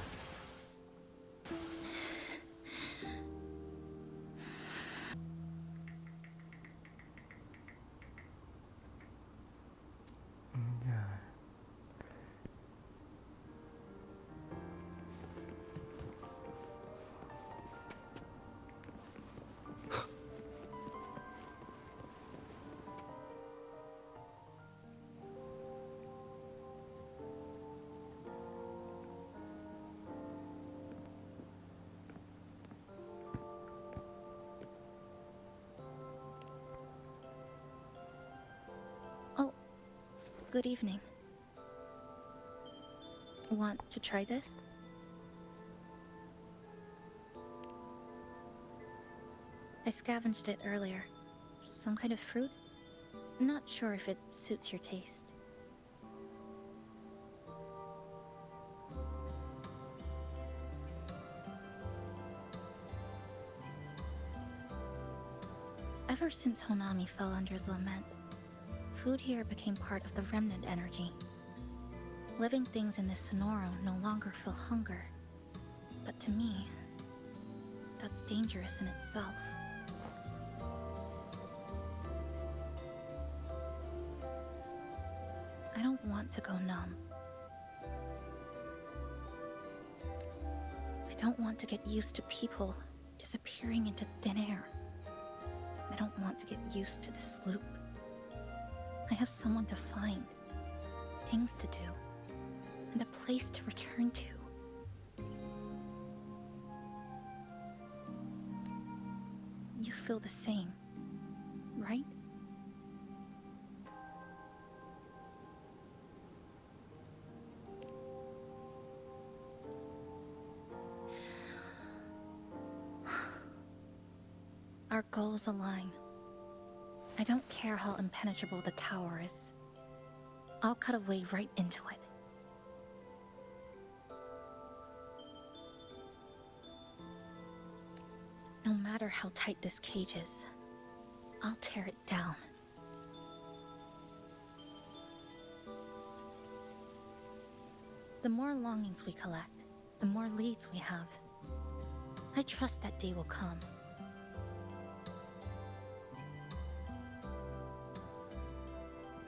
Good evening. Want to try this? I scavenged it earlier. Some kind of fruit? Not sure if it suits your taste. Ever since Honami fell under the lament, food here became part of the remnant energy. Living things in this Sonoro no longer feel hunger. But to me, that's dangerous in itself. I don't want to go numb. I don't want to get used to people disappearing into thin air. I don't want to get used to this loop. I have someone to find, things to do, and a place to return to. You feel the same, right? Our goals align. I don't care how impenetrable the tower is. I'll cut a way right into it. No matter how tight this cage is, I'll tear it down. The more longings we collect, the more leads we have. I trust that day will come.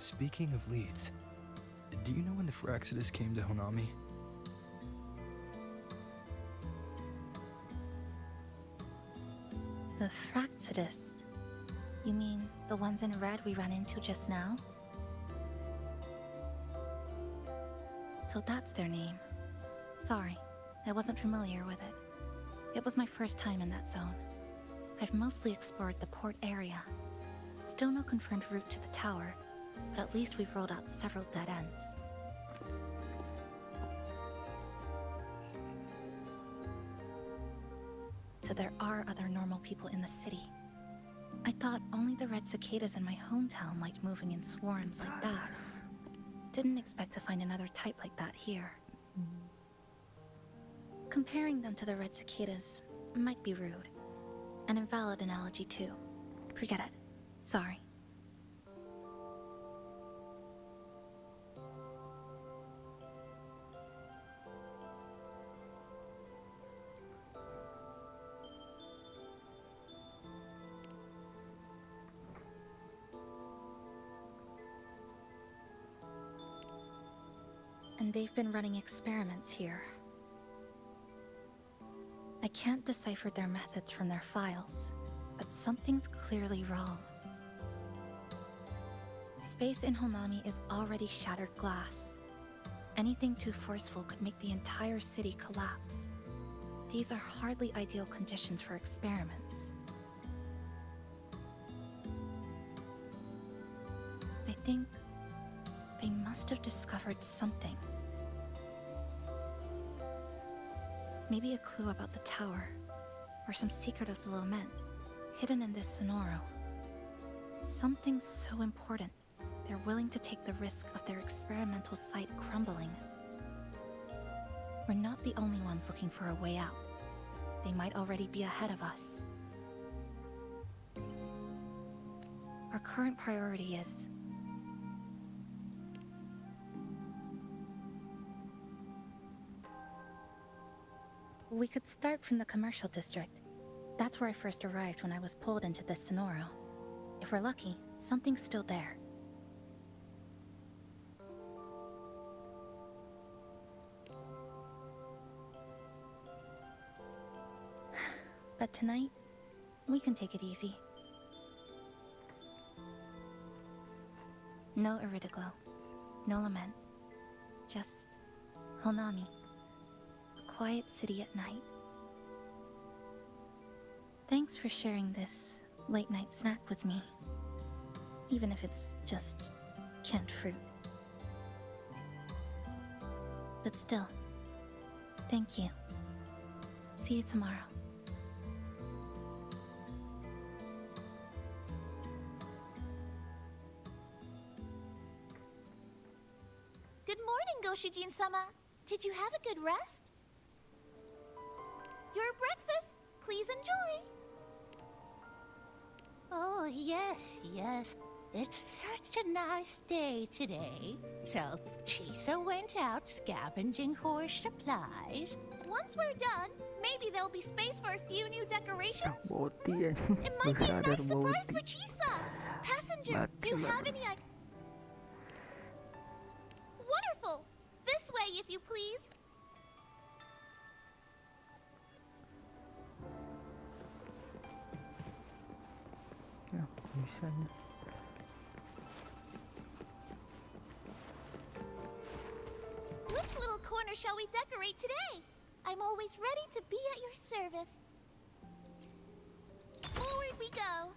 Speaking of leads, do you know when the Fraxidus came to Honami? The Fraxidus? You mean the ones in red we ran into just now? So that's their name. Sorry, I wasn't familiar with it. It was my first time in that zone. I've mostly explored the port area. Still no confirmed route to the tower, but at least we've rolled out several dead ends. So there are other normal people in the city. I thought only the red cicadas in my hometown liked moving in swarms like that. Didn't expect to find another type like that here. Comparing them to the red cicadas might be rude. An invalid analogy too. Forget it. Sorry. And they've been running experiments here. I can't decipher their methods from their files, but something's clearly wrong. Space in Honami is already shattered glass. Anything too forceful could make the entire city collapse. These are hardly ideal conditions for experiments. I think they must have discovered something. Maybe a clue about the tower, or some secret of the lament, hidden in this Sonoro. Something so important, they're willing to take the risk of their experimental site crumbling. We're not the only ones looking for a way out. They might already be ahead of us. Our current priority is we could start from the commercial district. That's where I first arrived when I was pulled into this Sonoro. If we're lucky, something's still there. But tonight, we can take it easy. No Iridoglow, no lament, just Honami. Quiet city at night. Thanks for sharing this late night snack with me, even if it's just canned fruit. But still, thank you. See you tomorrow. Good morning, Goshijin-sama. Did you have a good rest? Your breakfast, please enjoy. Oh, yes. It's such a nice day today. So, Chisa went out scavenging for supplies. Once we're done, maybe there'll be space for a few new decorations. Boti ya. It might be a Sadar nice surprise Boti. for Chisa. Passenger, do you have any Wonderful! This way, if you please. Ya, bisa nih. Which little corner shall we decorate today? I'm always ready to be at your service. Forward we go.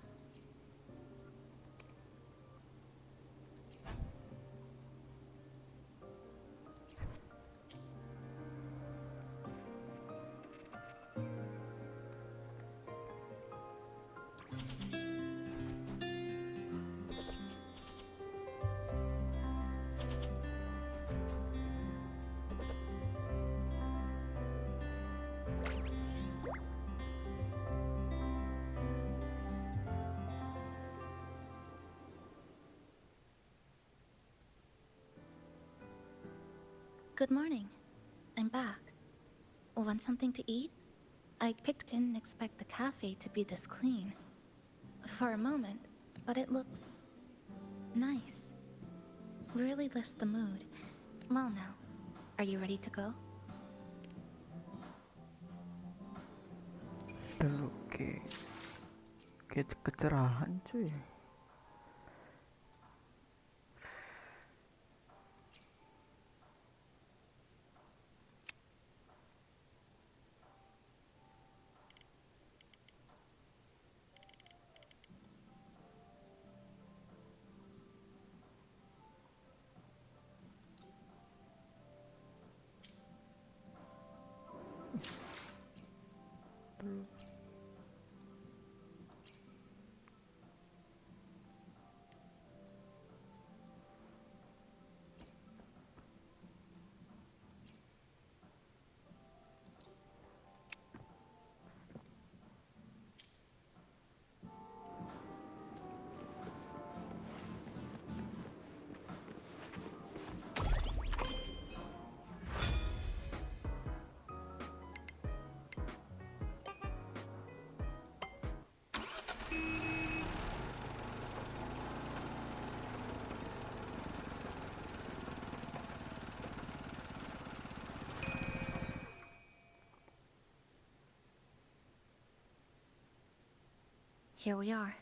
Good morning. I'm back. Want something to eat? Didn't expect the cafe to be this clean. For a moment, but it looks nice. Really lifts the mood. Well now, are you ready to go? Oke. Kecerahan cuy. Here we are.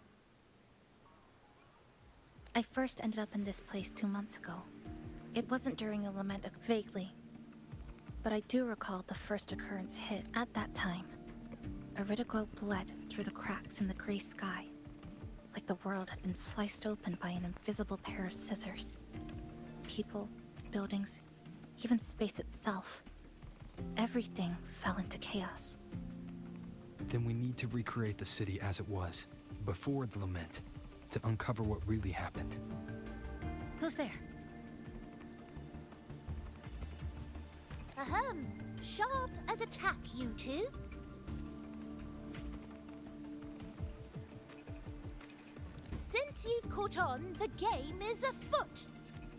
I first ended up in this place 2 months ago. It wasn't during a lament vaguely, but I do recall the first occurrence hit. At that time, Iridoglow bled through the cracks in the gray sky, like the world had been sliced open by an invisible pair of scissors. People, buildings, even space itself. Everything fell into chaos. Then we need to recreate the city as it was, before the lament, to uncover what really happened. Who's there? Ahem. Sharp as a tack, you two. Since you've caught on, the game is afoot.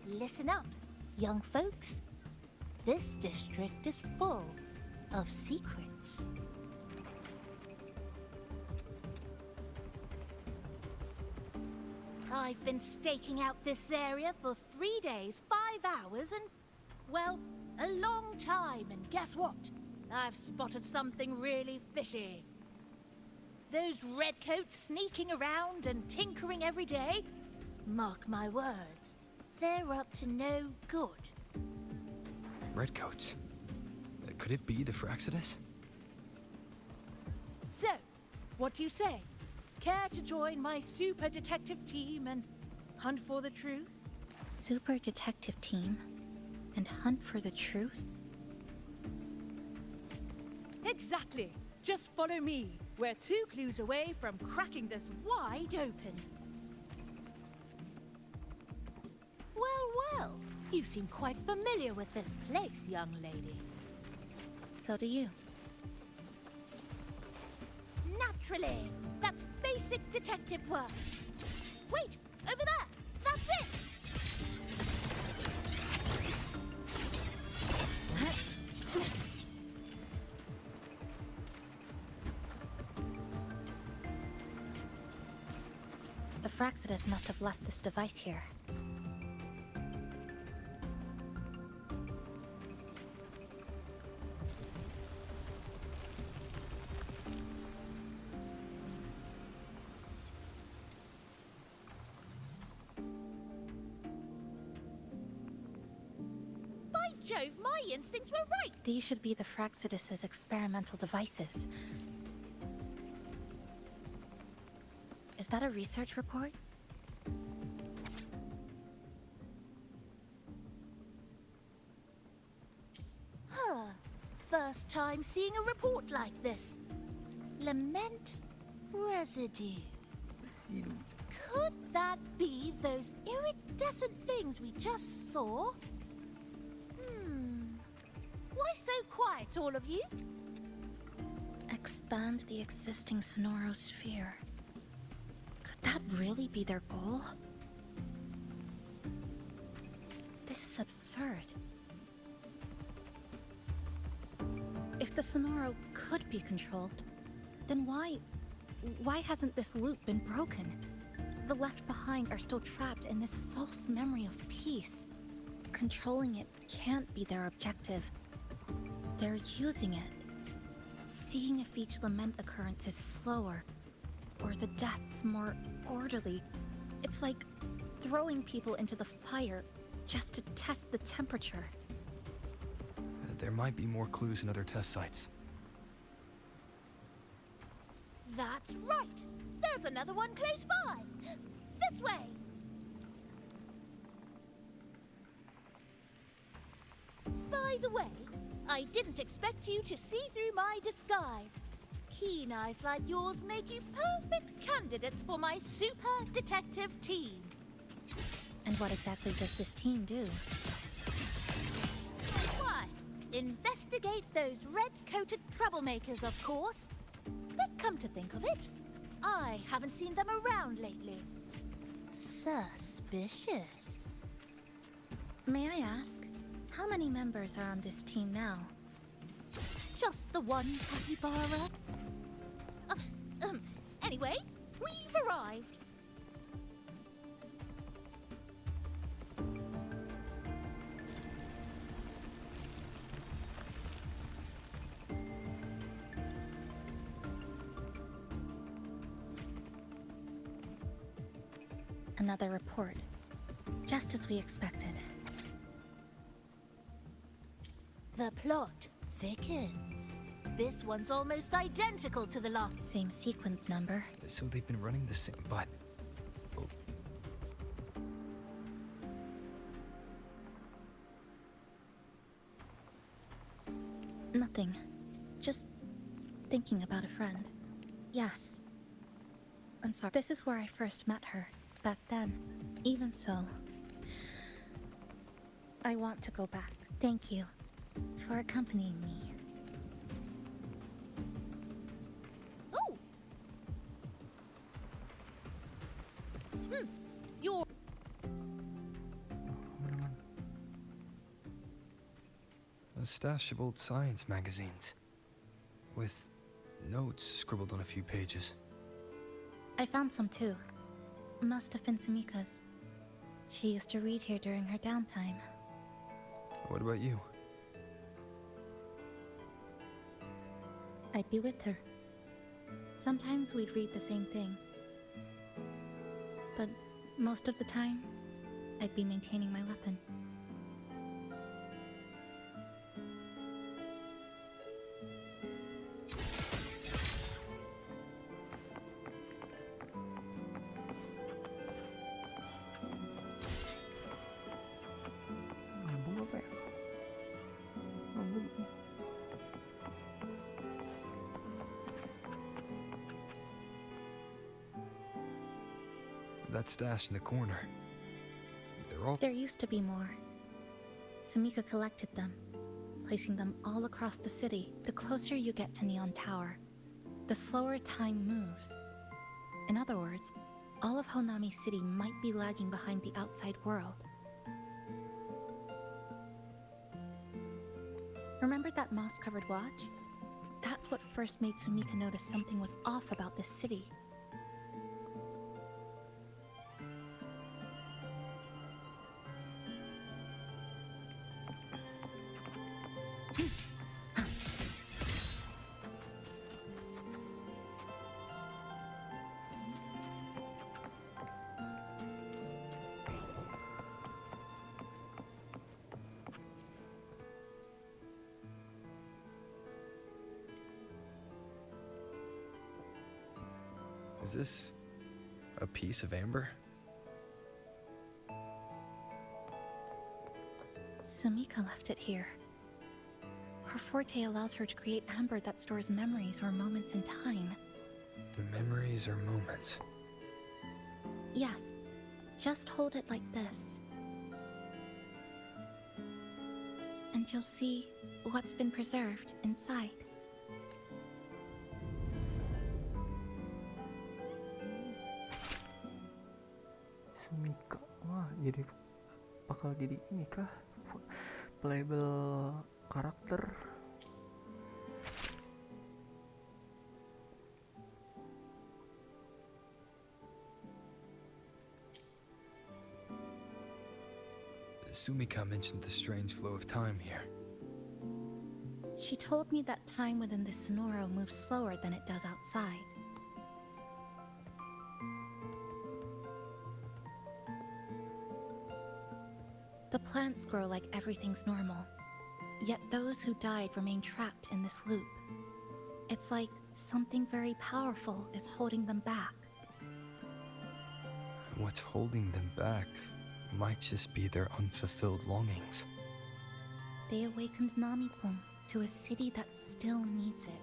Listen up, young folks. This district is full of secrets. I've been staking out this area for 3 days, 5 hours, and, well, a long time. And guess what? I've spotted something really fishy. Those redcoats sneaking around and tinkering every day, mark my words, they're up to no good. Redcoats? Could it be the Fraxidus? So, what do you say? Care to join my super detective team and hunt for the truth? Super detective team? And hunt for the truth? Exactly. Just follow me. We're 2 clues away from cracking this wide open. Well, well. You seem quite familiar with this place, young lady. So do you. Naturally. That's basic detective work. Wait! Over there! That's it! The Fraxidus must have left this device here. By Jove, my instincts were right! These should be the Fraxidus's experimental devices. Is that a research report? Huh. First time seeing a report like this. Lament residue. Could that be those iridescent things we just saw? Why so quiet, all of you? Expand the existing Sonoro sphere. Could that really be their goal? This is absurd. If the Sonoro could be controlled, then why hasn't this loop been broken? The left behind are still trapped in this false memory of peace. Controlling it can't be their objective. They're using it. Seeing if each lament occurrence is slower, or the deaths more orderly. It's like throwing people into the fire just to test the temperature. There might be more clues in other test sites. That's right! There's another one close by! This way! By the way, I didn't expect you to see through my disguise. Keen eyes like yours make you perfect candidates for my super detective team. And what exactly does this team do? Why, investigate those red-coated troublemakers, of course. But come to think of it, I haven't seen them around lately. Suspicious. May I ask, how many members are on this team now? Just the one, Capybara. Anyway, we've arrived. Another report. Just as we expected. The plot thickens. This one's almost identical to the last. Same sequence number. So they've been running the same, but... Oh. Nothing. Just thinking about a friend. Yes. I'm sorry. This is where I first met her, back then. Even so, I want to go back. Thank you for accompanying me. Oh! You're... A stash of old science magazines. With notes scribbled on a few pages. I found some too. Must have been Sumika's. She used to read here during her downtime. What about you? I'd be with her. Sometimes we'd read the same thing. But most of the time, I'd be maintaining my weapon. That stash in the corner. They're all... There used to be more. Sumika collected them, placing them all across the city. The closer you get to Neon Tower, the slower time moves. In other words, all of Honami City might be lagging behind the outside world. Remember that moss-covered watch? That's what first made Sumika notice something was off about this city. Is this a piece of amber? Sumika left it here. Her forte allows her to create amber that stores memories or moments in time. Memories or moments? Yes, just hold it like this. And you'll see what's been preserved inside. Sumika. Wah, jadi bakal jadi ini kah? Playable karakter. Sumika mentioned the strange flow of time here. She told me that time within the Sonoro moves slower than it does outside. The plants grow like everything's normal, yet those who died remain trapped in this loop. It's like something very powerful is holding them back. What's holding them back might just be their unfulfilled longings. They awakened Namipon to a city that still needs it.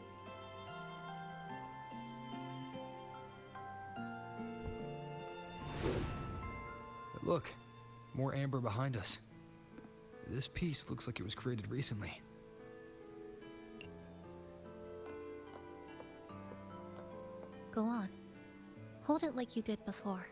Look, more amber behind us. This piece looks like it was created recently. Go on. Hold it like you did before.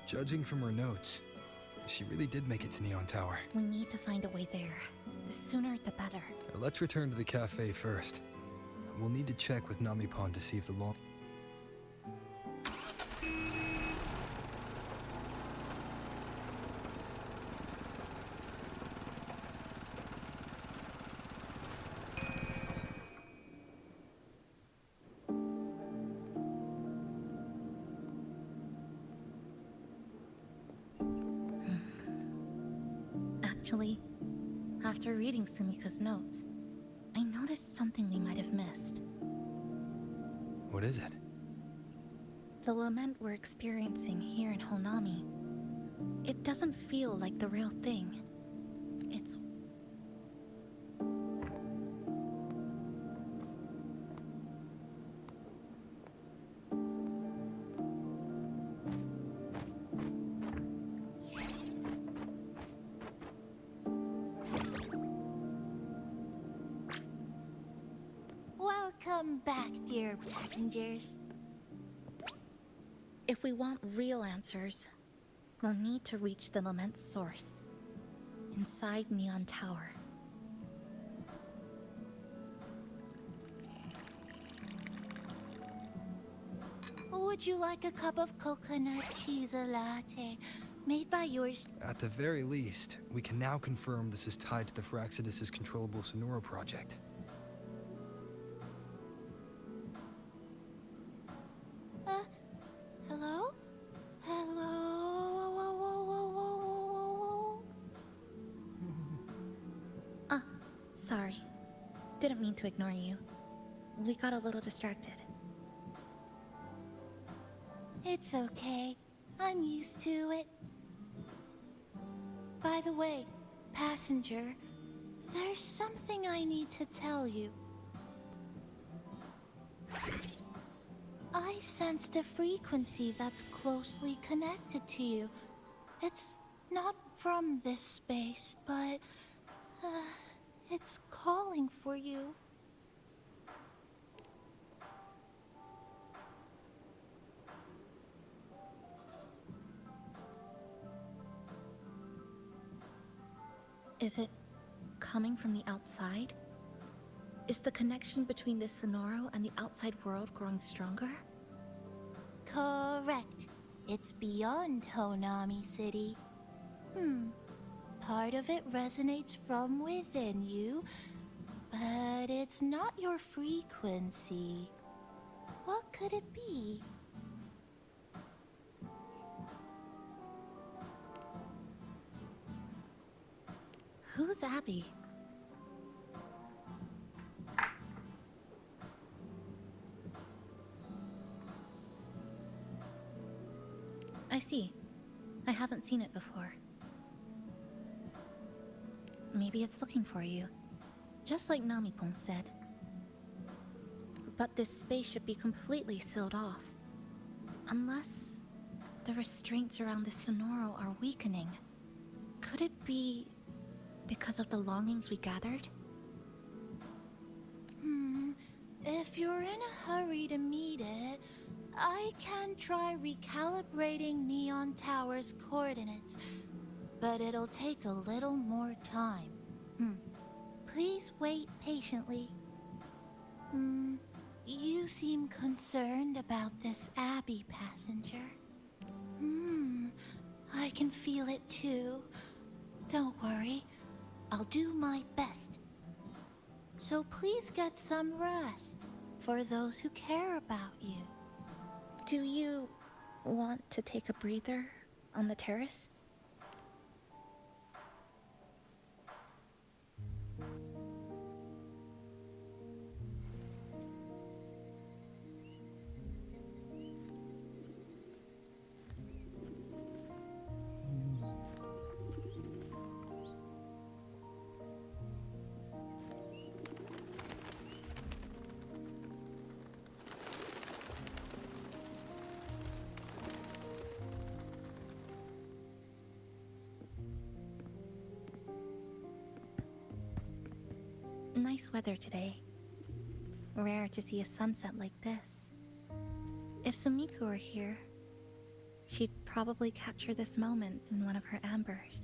Judging from her notes, she really did make it to Neon Tower. We need to find a way there. The sooner, the better. Let's return to the cafe first. We'll need to check with Namipon to see if the law... Actually, after reading Sumika's notes, I noticed something we might have missed. What is it? The lament we're experiencing here in Honami. It doesn't feel like the real thing. It's... Welcome back, dear passengers. If we want real answers, we'll need to reach the lament's source. Inside Neon Tower. Would you like a cup of coconut cheese latte made by yours? At the very least, we can now confirm this is tied to the Fraxidus' controllable Sonoro project. Hello? Hello? Sorry. Didn't mean to ignore you. We got a little distracted. It's okay. I'm used to it. By the way, passenger, there's something I need to tell you. I sensed a frequency that's closely connected to you. It's not from this space, but it's calling for you. Is it coming from the outside? Is the connection between this Sonoro and the outside world growing stronger? Correct. It's beyond Honami City. Part of it resonates from within you, but it's not your frequency. What could it be? Who's Abby? I see. I haven't seen it before. Maybe it's looking for you, just like Namipon said. But this space should be completely sealed off. Unless the restraints around this Sonoro are weakening. Could it be because of the longings we gathered? If you're in a hurry to meet it, I can try recalibrating Neon Tower's coordinates, but it'll take a little more time. Please wait patiently. You seem concerned about this Abby passenger. I can feel it too. Don't worry, I'll do my best. So please get some rest for those who care about you. Do you want to take a breather on the terrace? Nice weather today. Rare to see a sunset like this. If Sumiko were here, she'd probably capture this moment in one of her ambers.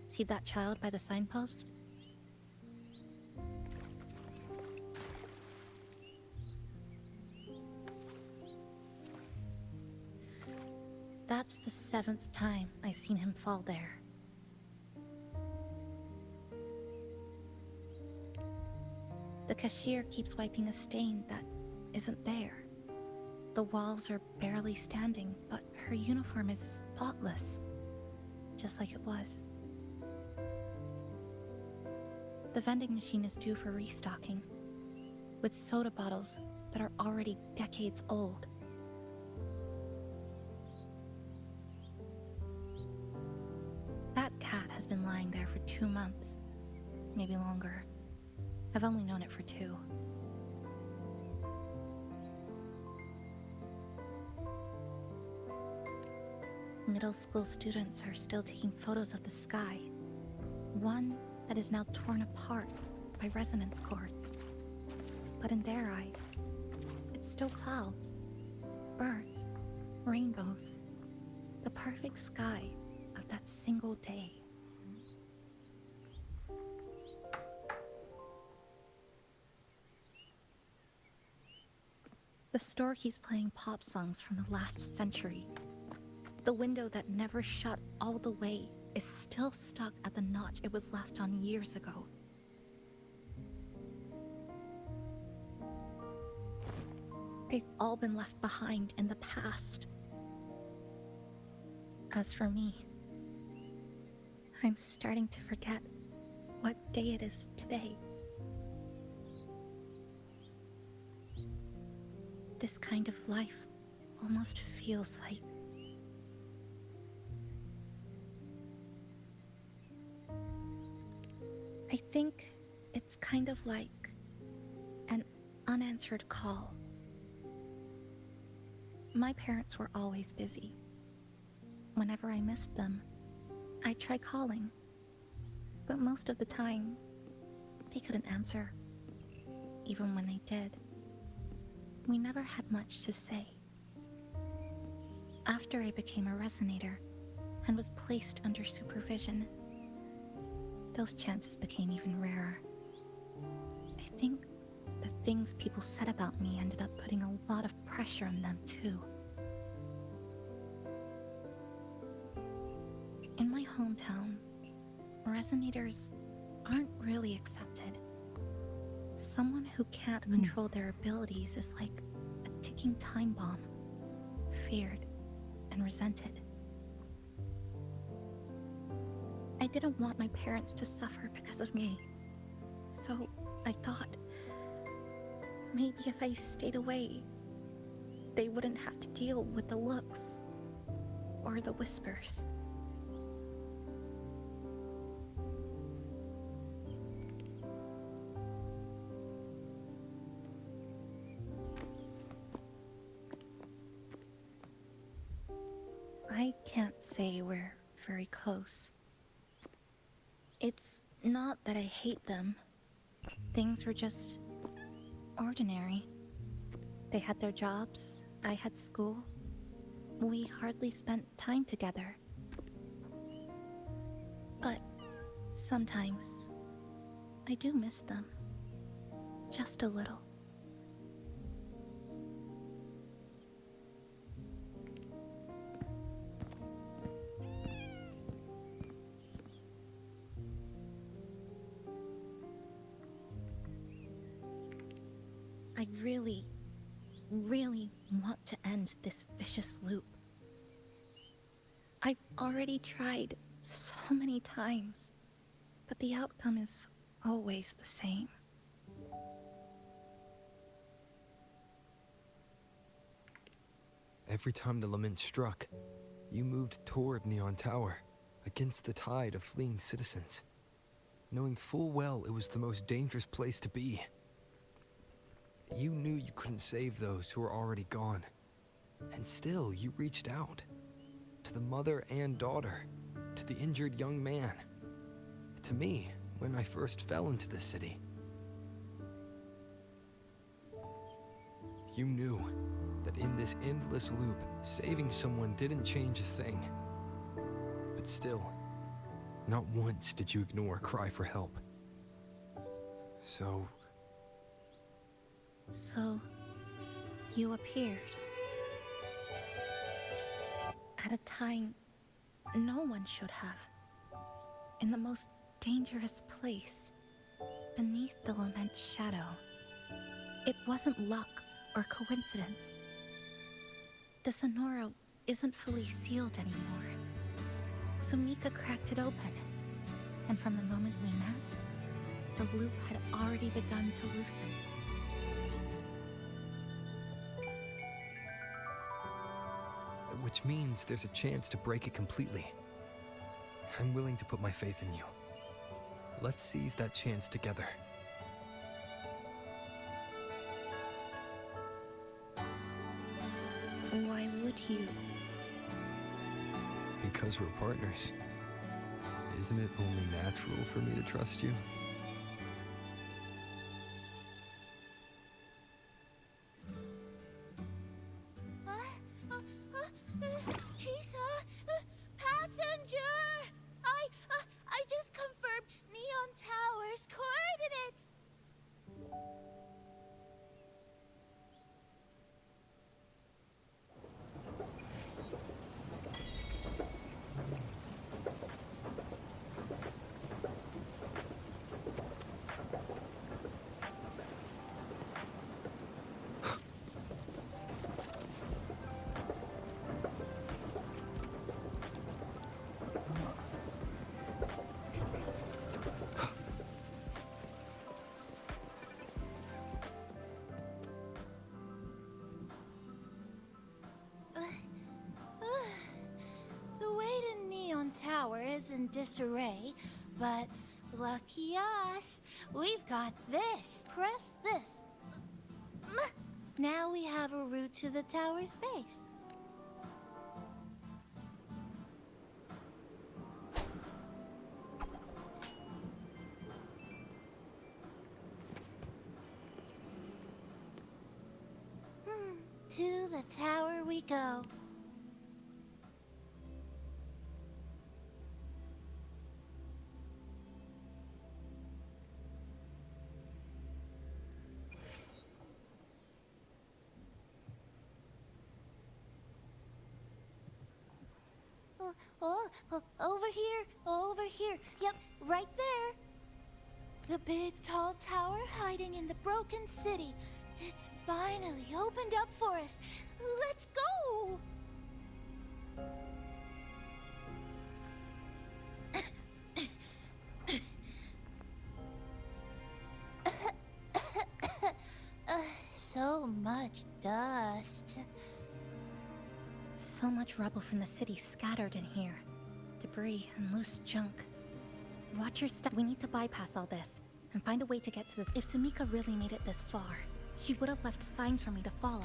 See that child by the signpost? That's the 7th time I've seen him fall there. The cashier keeps wiping a stain that isn't there. The walls are barely standing, but her uniform is spotless, just like it was. The vending machine is due for restocking, with soda bottles that are already decades old. That cat has been lying there for 2 months, maybe longer. I've only known it for 2. Middle school students are still taking photos of the sky. One that is now torn apart by resonance cords. But in their eye, it's still clouds, birds, rainbows, the perfect sky of that single day. The store keeps playing pop songs from the last century. The window that never shut all the way is still stuck at the notch it was left on years ago. They've all been left behind in the past. As for me, I'm starting to forget what day it is today. This kind of life almost feels like I think it's kind of like an unanswered call. My parents were always busy. Whenever I missed them, I'd try calling. But most of the time, they couldn't answer. Even when they did, we never had much to say. After I became a resonator and was placed under supervision, those chances became even rarer. I think the things people said about me ended up putting a lot of pressure on them too. In my hometown, resonators aren't really accepted. Someone who can't control their abilities is like a ticking time bomb, feared and resented. I didn't want my parents to suffer because of me, so I thought maybe if I stayed away, they wouldn't have to deal with the looks or the whispers. I can't say we're very close. It's not that I hate them. Things were just ordinary. They had their jobs, I had school. We hardly spent time together. But sometimes I do miss them. Just a little. I really want to end this vicious loop. I've already tried so many times, but the outcome is always the same. Every time the lament struck, you moved toward Neon Tower, against the tide of fleeing citizens, knowing full well it was the most dangerous place to be. You knew you couldn't save those who were already gone, and still you reached out. To the mother and daughter, to the injured young man, to me when I first fell into the city. You knew that in this endless loop, saving someone didn't change a thing. But still, not once did you ignore a cry for help. So, you appeared. At a time no one should have. In the most dangerous place, beneath the lament's shadow. It wasn't luck or coincidence. The Sonoro isn't fully sealed anymore. Sumika cracked it open, and from the moment we met, the loop had already begun to loosen. which means there's a chance to break it completely. I'm willing to put my faith in you. Let's seize that chance together. Why would you? Because we're partners. Isn't it only natural for me to trust you? Chisa, passenger! I just confirmed Neon Tower's coordinates. The way to Neon Tower is in disarray, but Lucky us. We've got this. Press this. Now we have a route to the tower's base. To the tower we go. Over here. Yep, right there. The big tall tower hiding in the broken city. It's finally opened up for us. Let's go! So much dust. So much rubble from the city scattered in here. Debris and loose junk. Watch your step. We need to bypass all this and find a way to get to the... If Sumika really made it this far, she would have left signs for me to follow.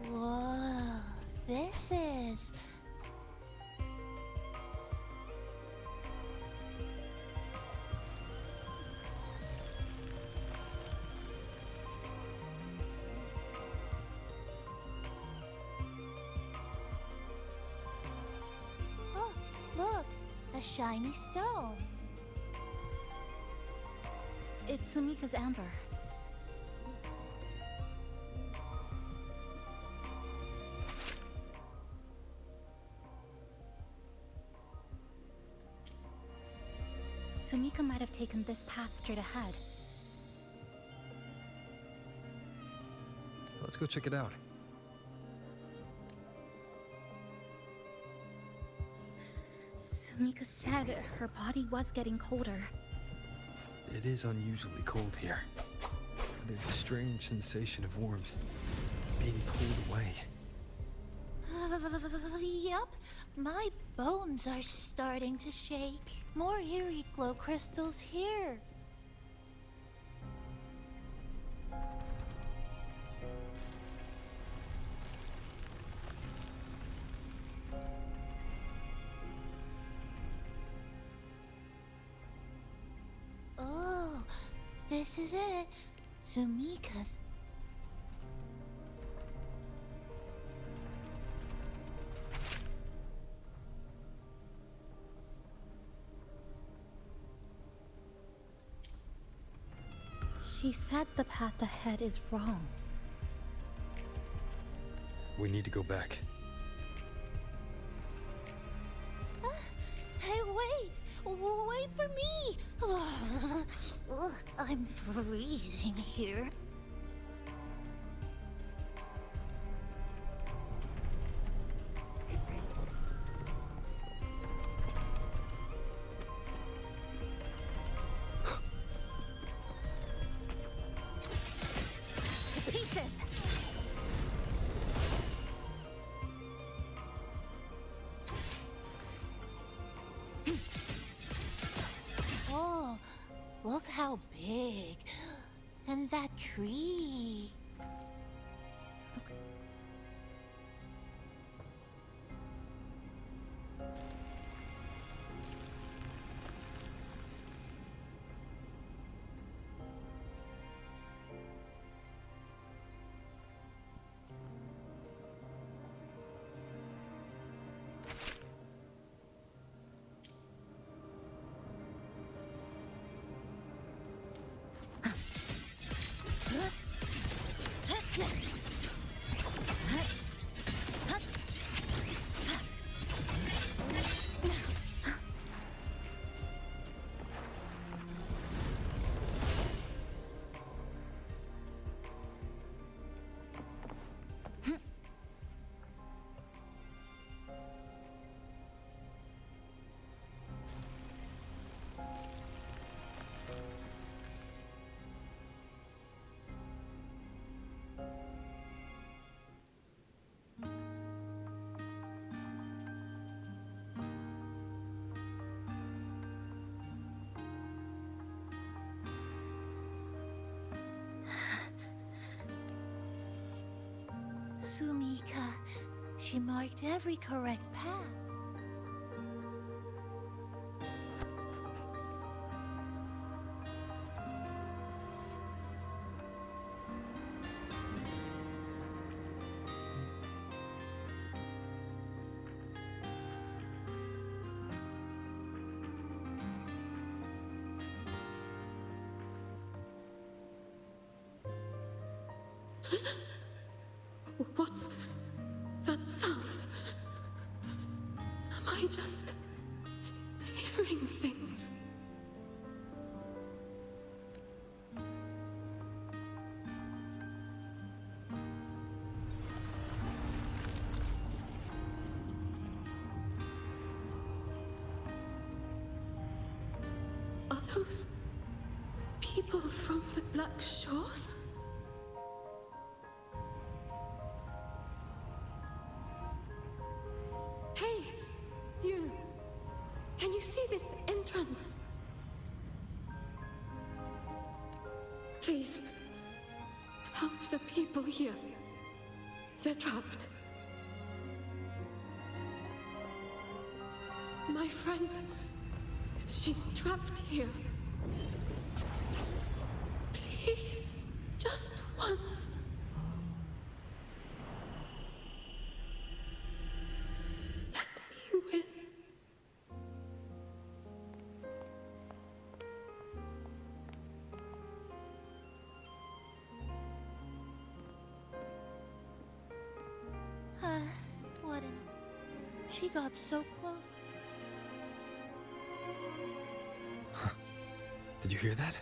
Whoa, this is... Oh, look, a shiny stone. It's Sumika's amber. Sumika might have taken this path straight ahead. Let's go check it out. Sumika said her body was getting colder. It is unusually cold here. There's a strange sensation of warmth, being pulled away. Yup, my bones are starting to shake. More eerie glow crystals here. Oh, this is it. Sumika's. She said the path ahead is wrong. We need to go back. Hey, wait! Wait for me! I'm freezing here. To pieces! Oh, look how big. And that tree. Mika. She marked every correct path. What's that sound? Am I just hearing things? Are those people from the Black Shores? Hey, you! Can you see this entrance? Please, help the people here. They're trapped. My friend, she's trapped here. Please, just once. You win. What an... She got so close. Did you hear that?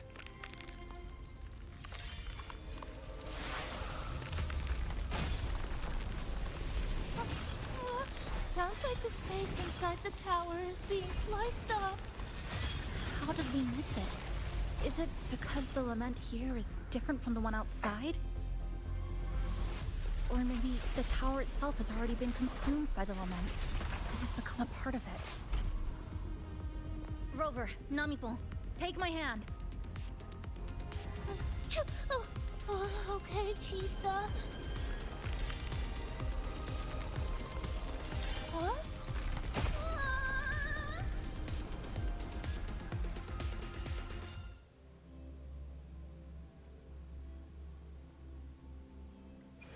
Sounds like the space inside the tower is being sliced up. How did we miss it? Is it because the lament here is different from the one outside? Or maybe the tower itself has already been consumed by the lament. It has become a part of it. Rover, Namipon, take my hand. Okay, Kisa. Huh?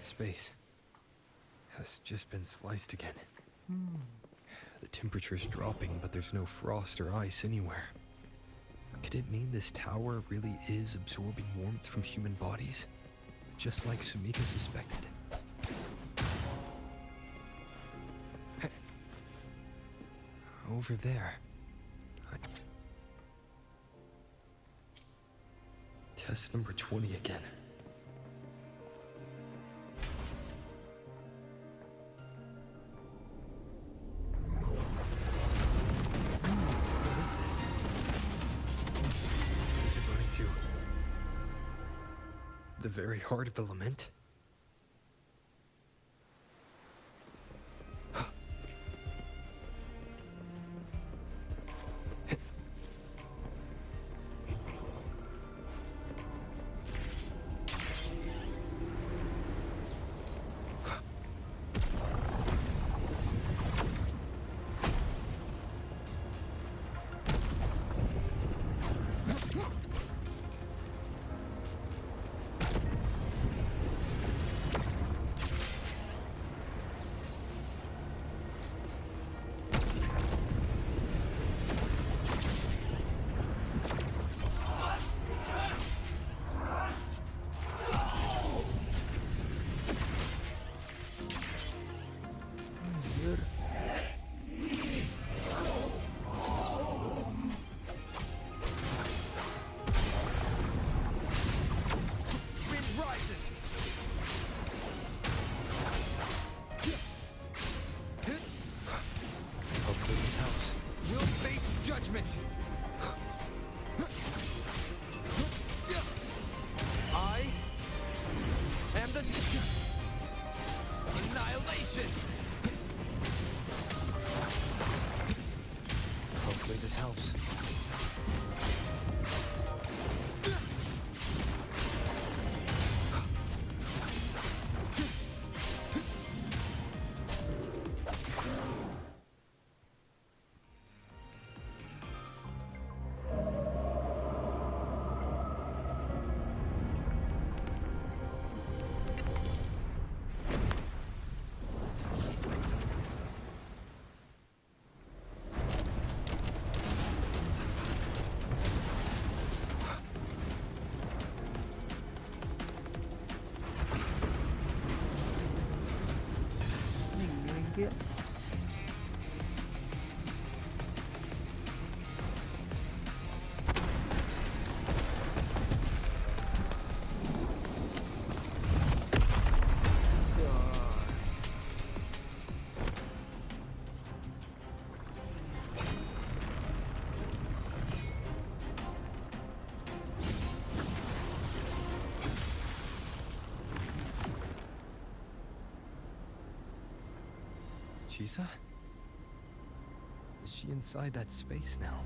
Space has just been sliced again. The temperature's dropping, but there's no frost or ice anywhere. Could it mean this tower really is absorbing warmth from human bodies? Just like Sumika suspected? Hey. Over there. Test number 20 again. What is this? Is it running to the very heart of the lament? I am the annihilation. Hopefully this helps. lagi ya. Chisa? Is she inside that space now?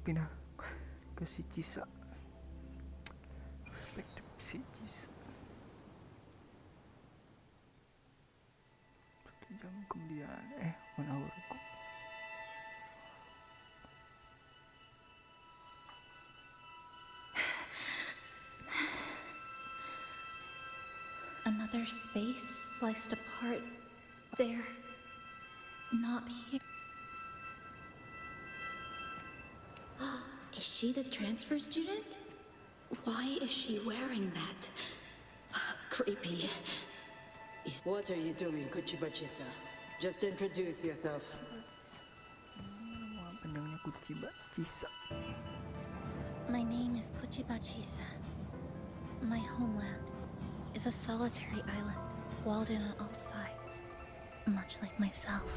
Pindah ke si Chisa. Perspektif si Chisa. 1 jam kemudian, 1 hour ago. Another space sliced apart. There. Not here. Is she the transfer student? Why is she wearing that? Creepy. What are you doing, Kuchiba-chisa? Just introduce yourself. Nama panjangnya Kuchiba Chisa. My name is Kuchiba Chisa. My homeland is a solitary island, walled in on all sides, much like myself.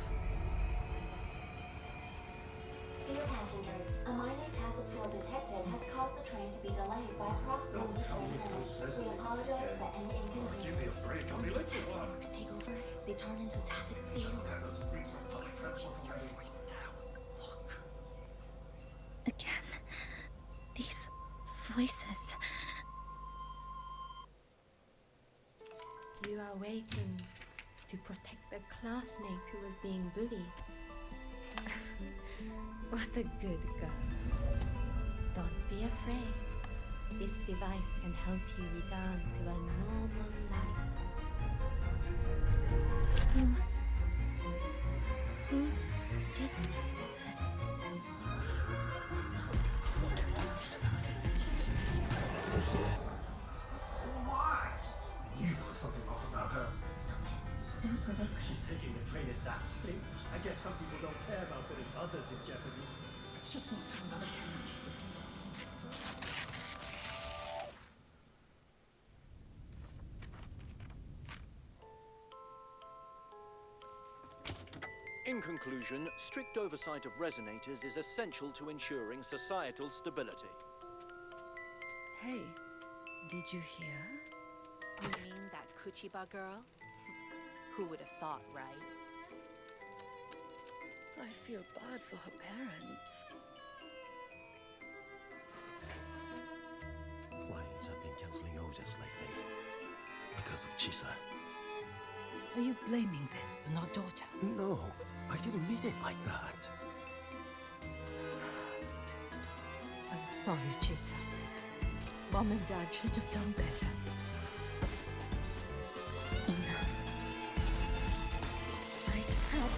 Dear passengers, a minor task field detected has caused the train to be delayed by approximately 30 minutes. We apologize for any inconvenience. Give me a break, When tacit marks take over, they turn into tacit feelings. Again, these voices. You are awakened to protect the classmate who was being bullied. What a good girl. Don't be afraid. This device can help you return to a normal life. Who did this? Why? You know something off about her. Stop it. She's taking the train at that speed. I guess some people don't care about putting others in jeopardy. Let's just move to another campus. In conclusion, strict oversight of resonators is essential to ensuring societal stability. Hey, did you hear? You mean that Kuchiba girl? Who would have thought, right? I feel bad for her parents. Clients have been cancelling orders lately because of Chisa. Are you blaming this on our daughter? No, I didn't mean it like that. sorry, Chisa. Mom and Dad should have done better. Enough. I've had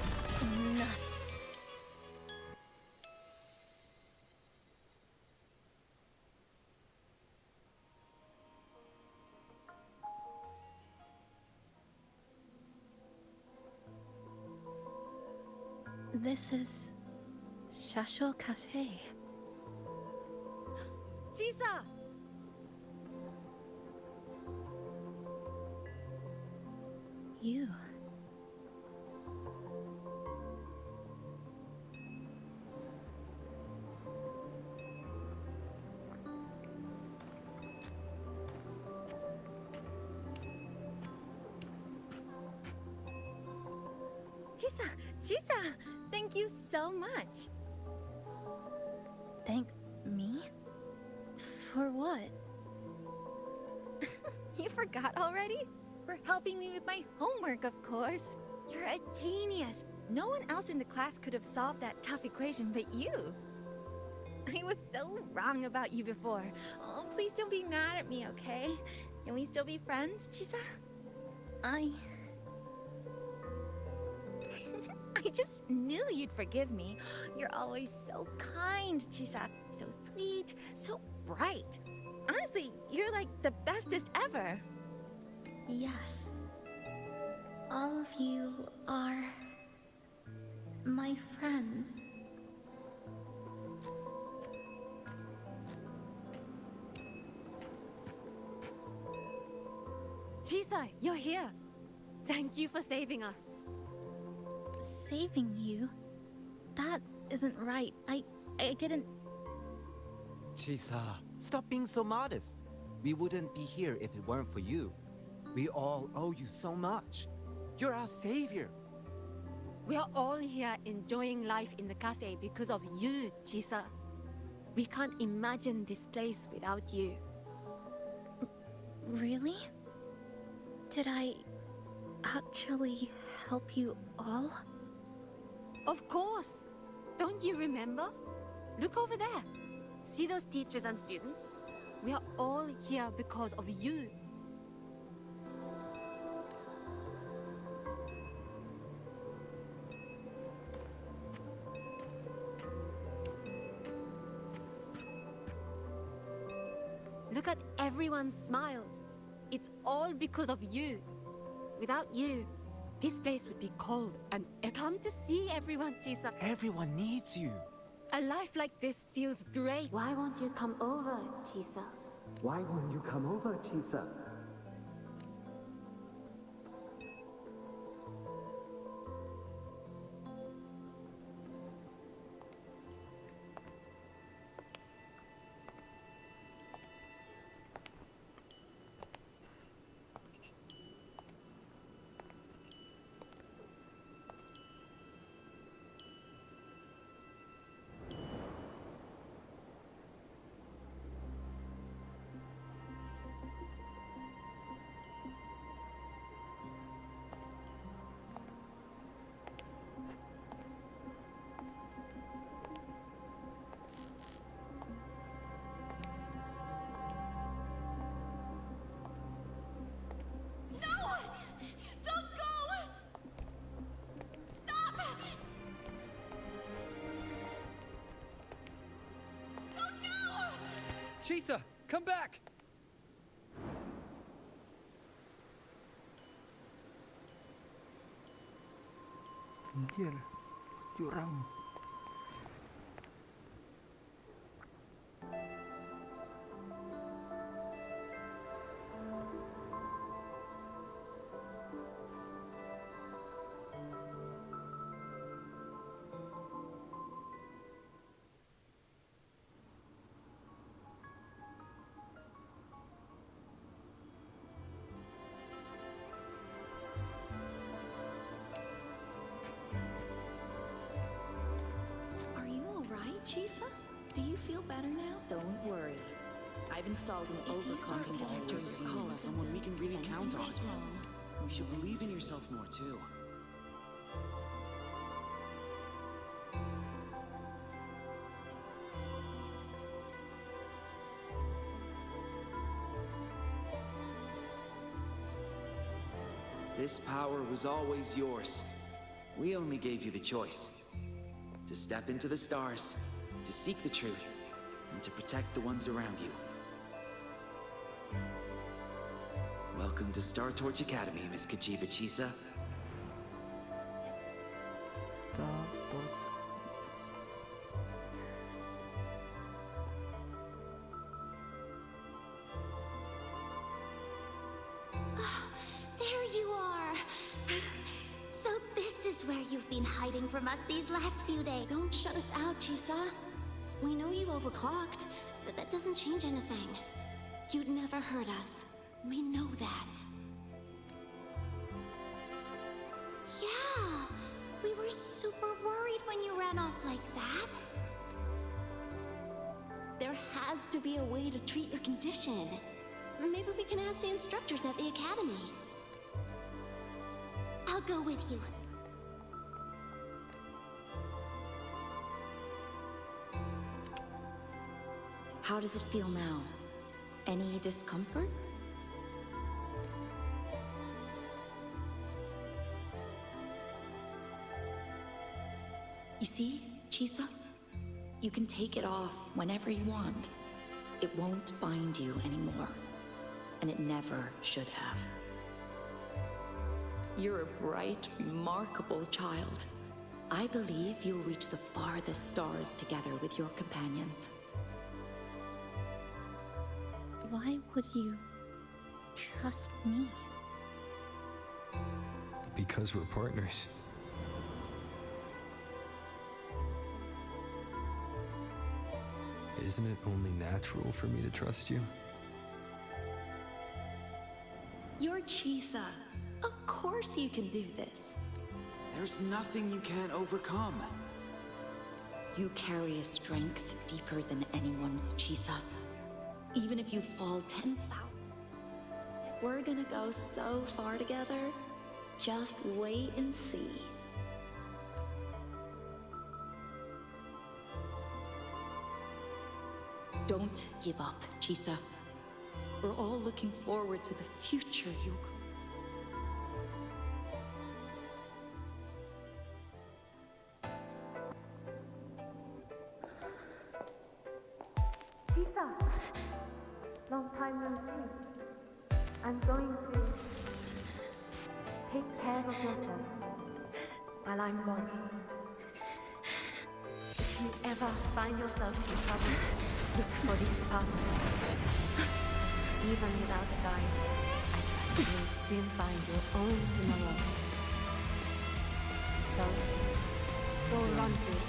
enough. This is Shasho Cafe. Chisa! You. Chisa! Thank you so much. Thank me? For what? You forgot already? For helping me with my homework, of course. You're a genius. No one else in the class could have solved that tough equation but you. I was so wrong about you before. Oh, please don't be mad at me, okay? Can we still be friends, Chisa? I just knew you'd forgive me. You're always so kind, Chisa. So sweet, so bright. Honestly, you're like the bestest ever. Yes. All of you are my friends. Chisa, you're here. Thank you for saving us. Saving you? That isn't right. I didn't... Chisa, stop being so modest. We wouldn't be here if it weren't for you. We all owe you so much. You're our savior. We are all here enjoying life in the cafe because of you, Chisa. We can't imagine this place without you. Really? Did I actually help you all? Of course! Don't you remember? Look over there. See those teachers and students? We are all here because of you. Look at everyone's smiles. It's all because of you. Without you, this place would be cold and come to see everyone, Chisa. Everyone needs you. A life like this feels great. Why won't you come over, Chisa? Why won't you come over, Chisa? Chisa, come back! Anjir, curang. Chisa? Do you feel better now? Don't worry. I've installed an overclocking detector in your collar. Someone we can really count on. You should believe in yourself more too. This power was always yours. We only gave you the choice. To step into the stars, to seek the truth, and to protect the ones around you. Welcome to Star Torch Academy, Miss Kachiba Chisa. There you are. So this is where you've been hiding from us these last few days. Don't shut us out, Chisa. We know you overclocked, but that doesn't change anything. You'd never hurt us. We know that. Yeah, we were super worried when you ran off like that. There has to be a way to treat your condition. Maybe we can ask the instructors at the academy. I'll go with you. How does it feel now? Any discomfort? You see, Chisa? You can take it off whenever you want. It won't bind you anymore. And it never should have. You're a bright, remarkable child. I believe you'll reach the farthest stars together with your companions. Why would you trust me? Because we're partners. Isn't it only natural for me to trust you? You're Chisa. Of course you can do this. There's nothing you can't overcome. You carry a strength deeper than anyone's, Chisa. Even if you fall 10,000. We're gonna go so far together. Just wait and see. Don't give up, Chisa. We're all looking forward to the future you... Chisa! Long time no see. I'm going to take care of yourself while I'm gone. If you ever find yourself in trouble, look for these passes. Even without a guide, I trust you'll still find your own tomorrow. So, go run to it.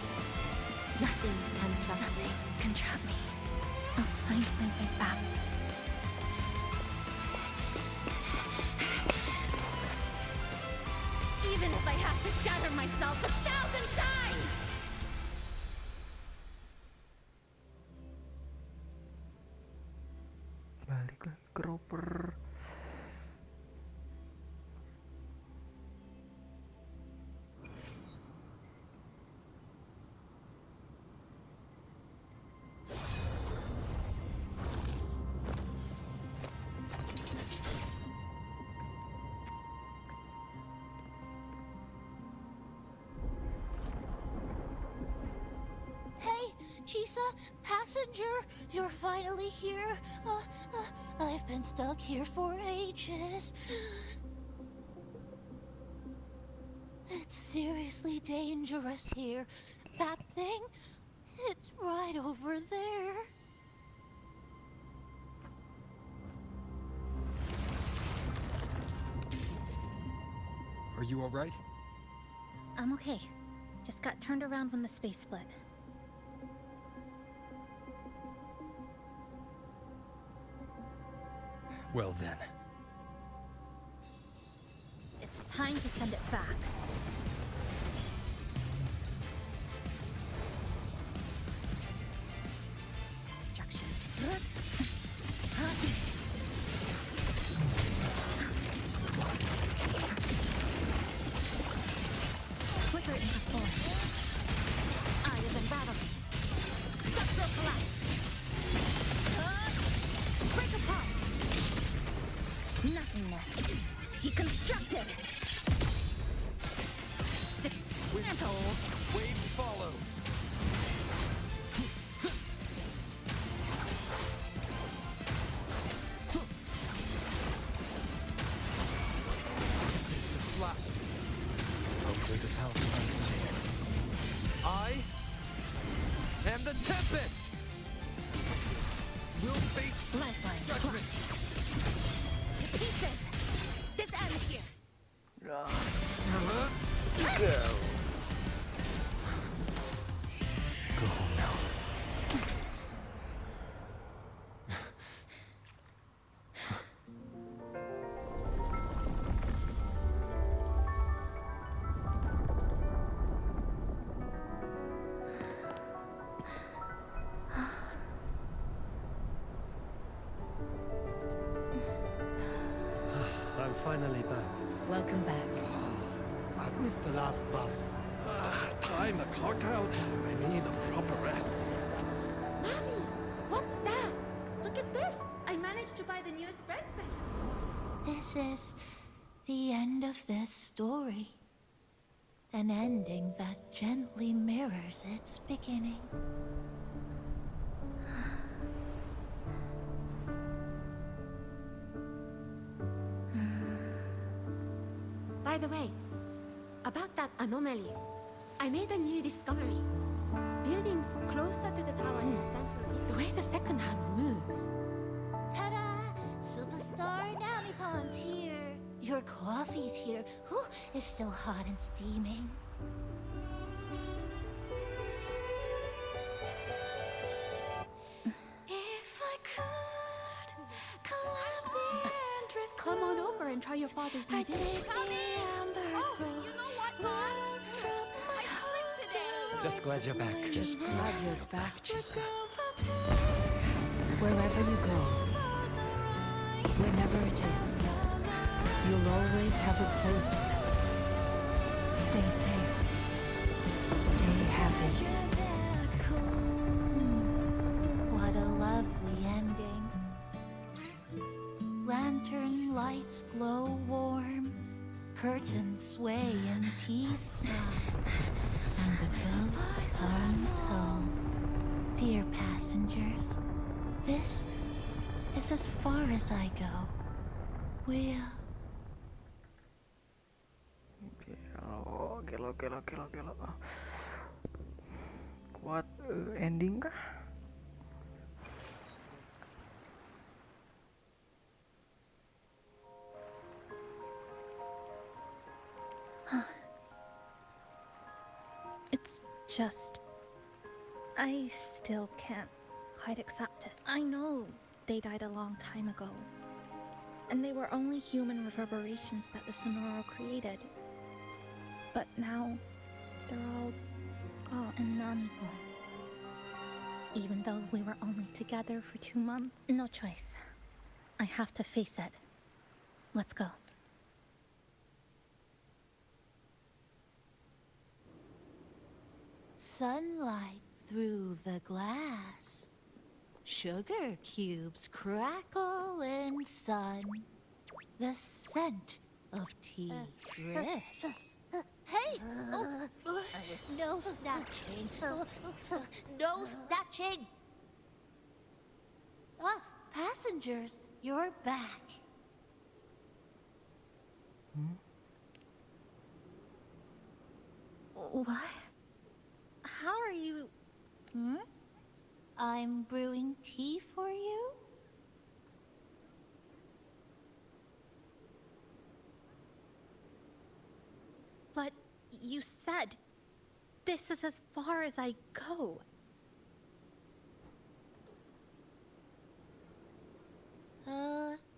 Nothing can trap you. Nothing can trap me. I'll find my way back. Even if I have to shatter myself 1,000 times! Balik lagi ke Roper. Chisa, passenger, you're finally here. I've been stuck here for ages. It's seriously dangerous here. That thing, it's right over there. Are you all right? I'm okay. Just got turned around when the space split. Well then. It's time to send it back. Destruction. Flicker into form. Eye of unraveling. Structural collapse. Break apart. Nothingness. Deconstructed. am the Tempest! We'll face Lifeline. judgment! To pieces! This ends here! Go. Go home now. I'm finally back. Welcome back. I missed the last bus. Time to clock out. I need a proper rest. Mommy, what's that? Look at this. I managed to buy the newest bread special. This is the end of this story. An ending that gently mirrors its beginning. By the way, about that anomaly, I made a new discovery. Buildings closer to the tower in the center, the way the second hand moves. Ta-da! Superstar Namipon's here. Your coffee's here. Whew, it's still hot and steaming. If I could climb the endless Come on over and try your father's new dish. Just glad you're back. Just glad you're back, Chisa. Wherever you go, whenever it is, you'll always have a place with us. Stay safe. Stay happy. What a lovely ending. Lantern lights glow warm. Curtains sway in tea sun. And the boat comes home. Dear passengers, this is as far as I go. We'll... Gelo. Kuat ending kah? It's just... I still can't quite accept it. I know they died a long time ago. And they were only human reverberations that the Sonoro created. But now, they're all gone and Namipo. Even though we were only together for 2 months. No choice. I have to face it. Let's go. Sunlight through the glass. Sugar cubes crackle in sun. The scent of tea drifts. Hey! No snatching. No snatching! Ah, passengers, you're back. What? How are you... I'm brewing tea for you? But you said this is as far as I go.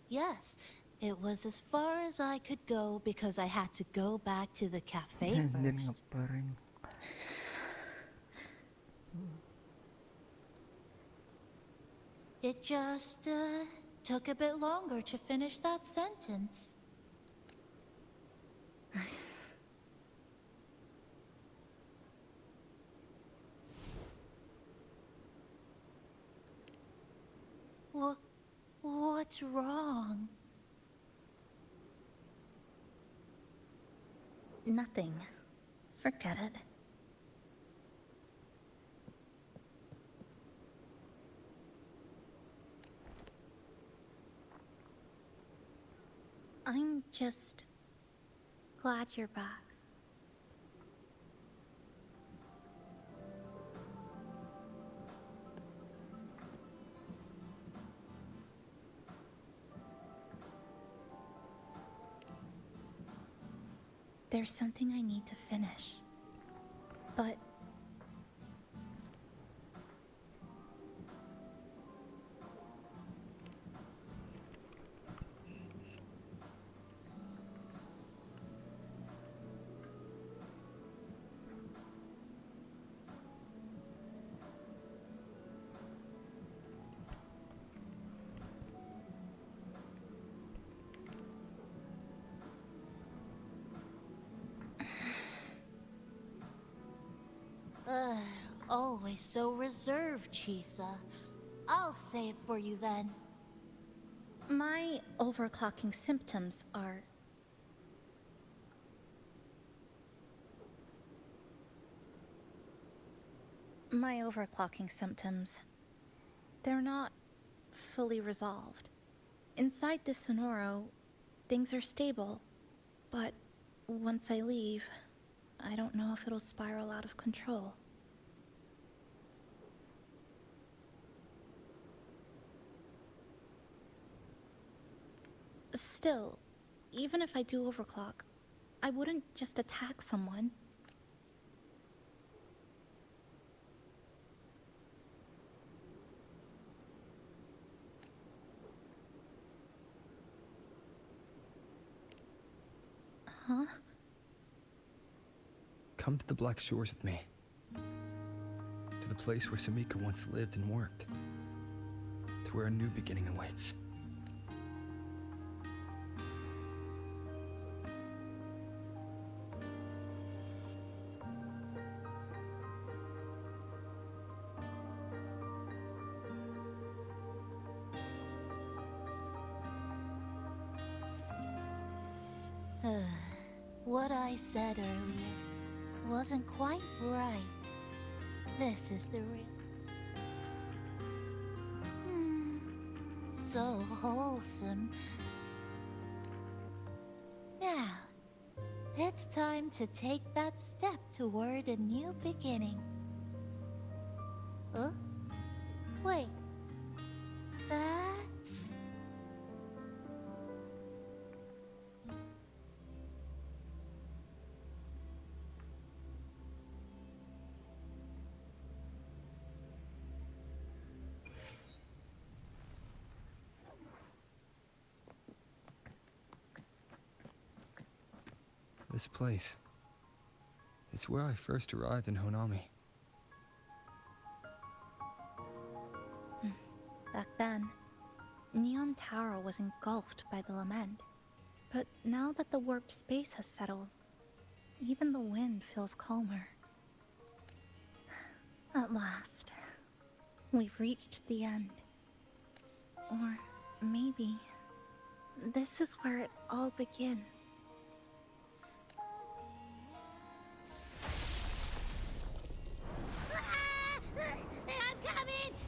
Yes. It was as far as I could go because I had to go back to the cafe Dan first. ngeparing. It just, took a bit longer to finish that sentence. What's wrong? Nothing. Forget it. I'm just glad you're back. ' There's something I need to finish. But always so reserved, Chisa. I'll say it for you then. my overclocking symptoms are... My overclocking symptoms, they're not fully resolved. Inside this Sonoro, things are stable, but once I leave, I don't know if it'll spiral out of control. Still, even if I do overclock, I wouldn't just attack someone. Huh? Come to the Black Shores with me. To the place where Samika once lived and worked. To where a new beginning awaits. What I said earlier wasn't quite right. This is the real... so wholesome. Now, it's time to take that step toward a new beginning. Huh? Wait. That's... This place. It's where I first arrived in Honami. Back then, Neon Tower was engulfed by the lament. But now that the warped space has settled, even the wind feels calmer. At last, we've reached the end. Or maybe this is where it all begins.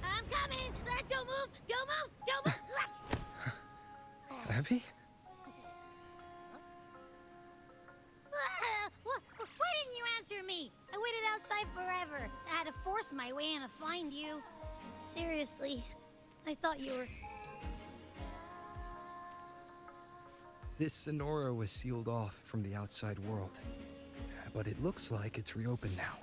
I'm coming! Don't move! Don't move! Don't move! Abby? Why didn't you answer me? I waited outside forever. I had to force my way in to find you. Seriously, I thought you were... This Sonora was sealed off from the outside world. But it looks like it's reopened now.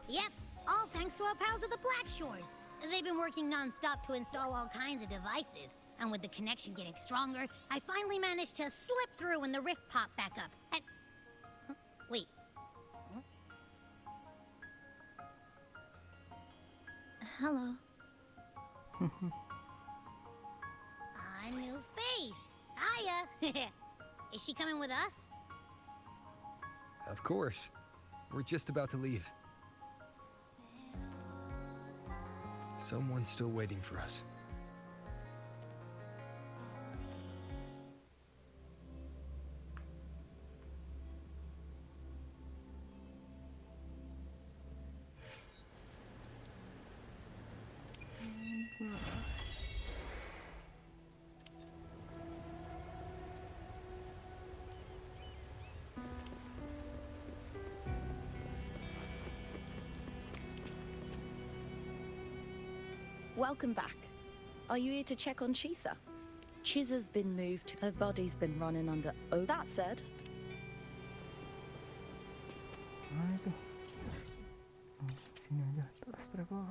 Yep, all thanks to our pals at the Black Shores. They've been working non-stop to install all kinds of devices. And with the connection getting stronger, I finally managed to slip through when the rift popped back up. And... Huh? Wait. Huh? Hello. A new face. Hiya. Is she coming with us? Of course. We're just about to leave. Someone's still waiting for us. Welcome back. Are you here to check on Chisa? Chisa's been moved. Her body's been running under. Oh, that said. Mana itu? Oh, sini aja terus travel.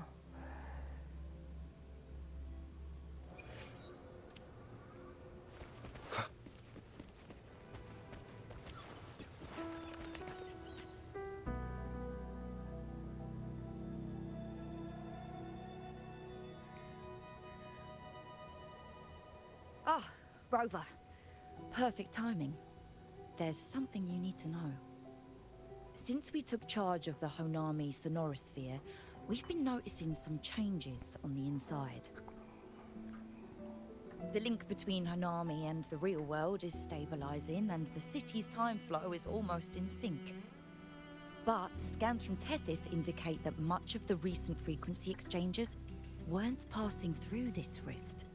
Ah, Rover. Perfect timing. There's something you need to know. Since we took charge of the Honami sonorosphere, we've been noticing some changes on the inside. The link between Honami and the real world is stabilizing, and the city's time flow is almost in sync. But scans from Tethys indicate that much of the recent frequency exchanges weren't passing through this rift.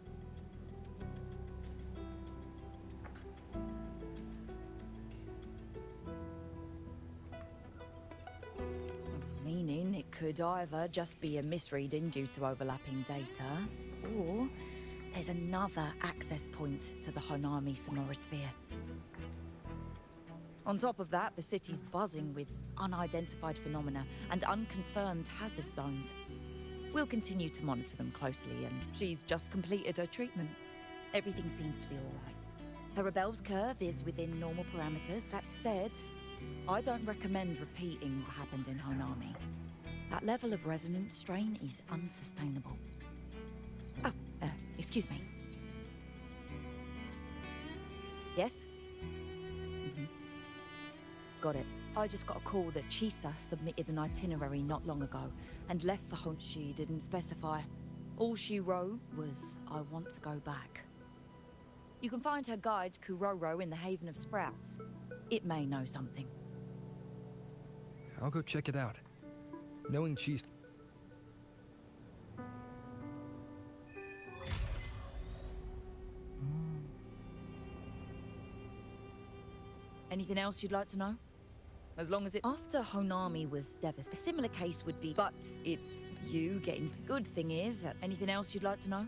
Meaning it could either just be a misreading due to overlapping data, or there's another access point to the Honami sonorosphere. On top of that, the city's buzzing with unidentified phenomena and unconfirmed hazard zones. We'll continue to monitor them closely, and she's just completed her treatment. Everything seems to be all right. Her rebel's curve is within normal parameters. That said, I don't recommend repeating what happened in Honami. That level of resonance strain is unsustainable. Oh, excuse me. Yes? Got it. I just got a call that Chisa submitted an itinerary not long ago and left for home. She didn't specify. All she wrote was, "I want to go back." You can find her guide, Kuroro, in the Haven of Sprouts. It may know something. I'll go check it out. Knowing Cheese. Anything else you'd like to know? As long as it... After Honami was devastated, a similar case would be... But it's you getting... Good thing is, anything else you'd like to know?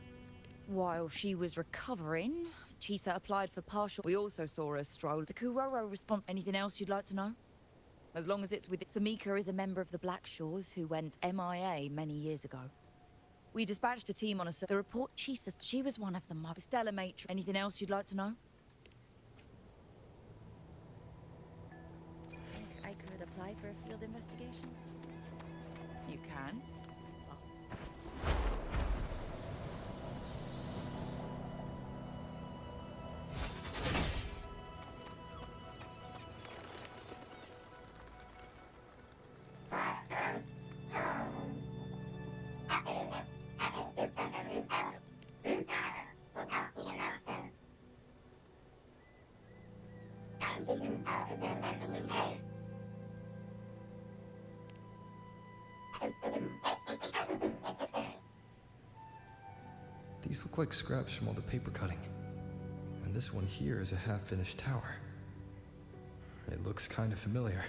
While she was recovering, Chisa applied for partial... We also saw her stroll. The Kuroro response... Anything else you'd like to know? As long as it's with... Samika is a member of the Black Shores who went MIA many years ago. We dispatched a team on a... The report Chisa... She was one of the mob... The Stellar Matrix... Anything else you'd like to know? I could apply for a field investigation. You can, but... These look like scraps from all the paper cutting. And this one here is a half-finished tower. It looks kind of familiar.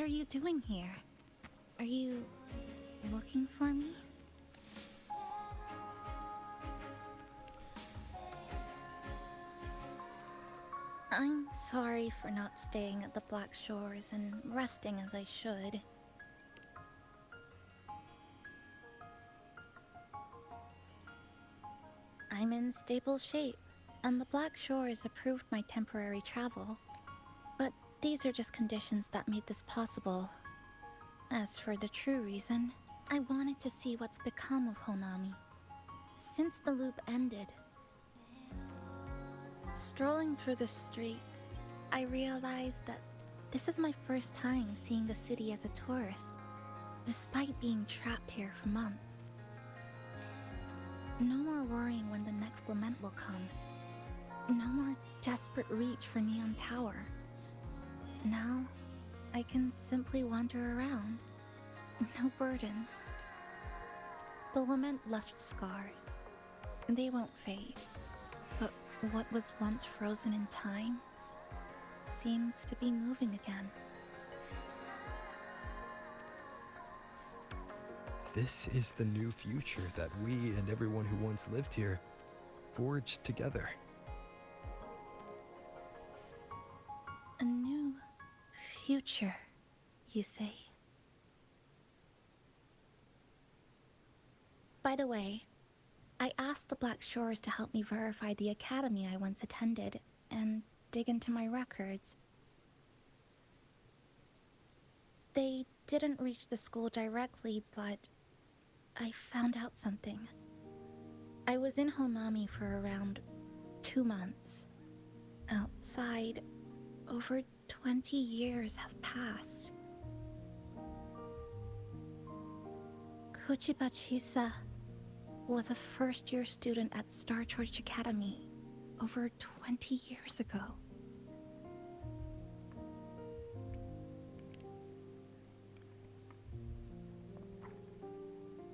are you doing here? Are you looking for me? I'm sorry for not staying at the Black Shores and resting as I should. I'm in stable shape, and the Black Shores approved my temporary travel. But these are just conditions that made this possible. As for the true reason, I wanted to see what's become of Honami. Since the loop ended, strolling through the streets, I realized that this is my first time seeing the city as a tourist, despite being trapped here for months. No more worrying when the next lament will come. No more desperate reach for Neon Tower. Now, I can simply wander around. No burdens. The lament left scars. They won't fade. But what was once frozen in time seems to be moving again. This is the new future that we and everyone who once lived here forged together. A new future, you say? By the way, I asked the Black Shores to help me verify the academy I once attended and dig into my records. They didn't reach the school directly, but I found out something. I was in Honami for around 2 months. Outside, over 20 years have passed. Kuchiba Chisa was a first-year student at Star Torch Academy over 20 years ago.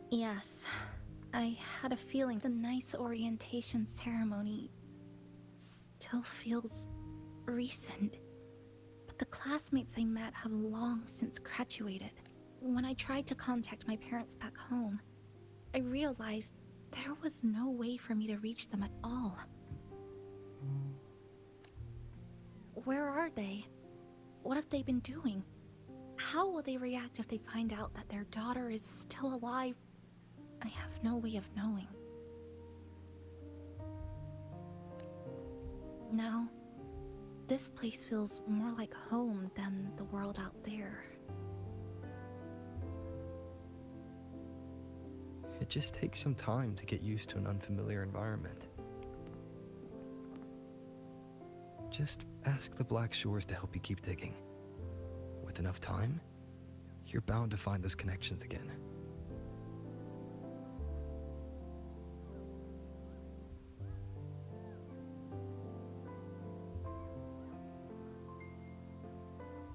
Yes, I had a feeling the nice orientation ceremony still feels recent. But the classmates I met have long since graduated. When I tried to contact my parents back home, I realized there was no way for me to reach them at all. Where are they? What have they been doing? How will they react if they find out that their daughter is still alive? I have no way of knowing. Now, this place feels more like home than the world out there. It just takes some time to get used to an unfamiliar environment. Just ask the Black Shores to help you keep digging. With enough time, you're bound to find those connections again.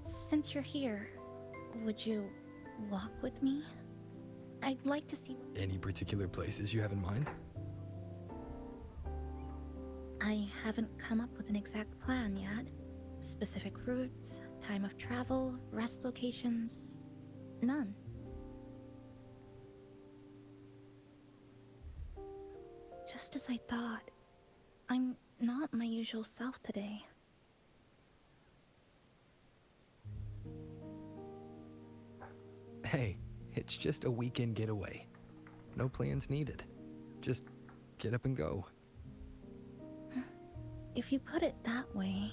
Since you're here, would you walk with me? I'd like to see... Any particular places you have in mind? I haven't come up with an exact plan yet. Specific routes, time of travel, rest locations... none. Just as I thought, I'm not my usual self today. Hey, it's just a weekend getaway. No plans needed. Just get up and go. If you put it that way...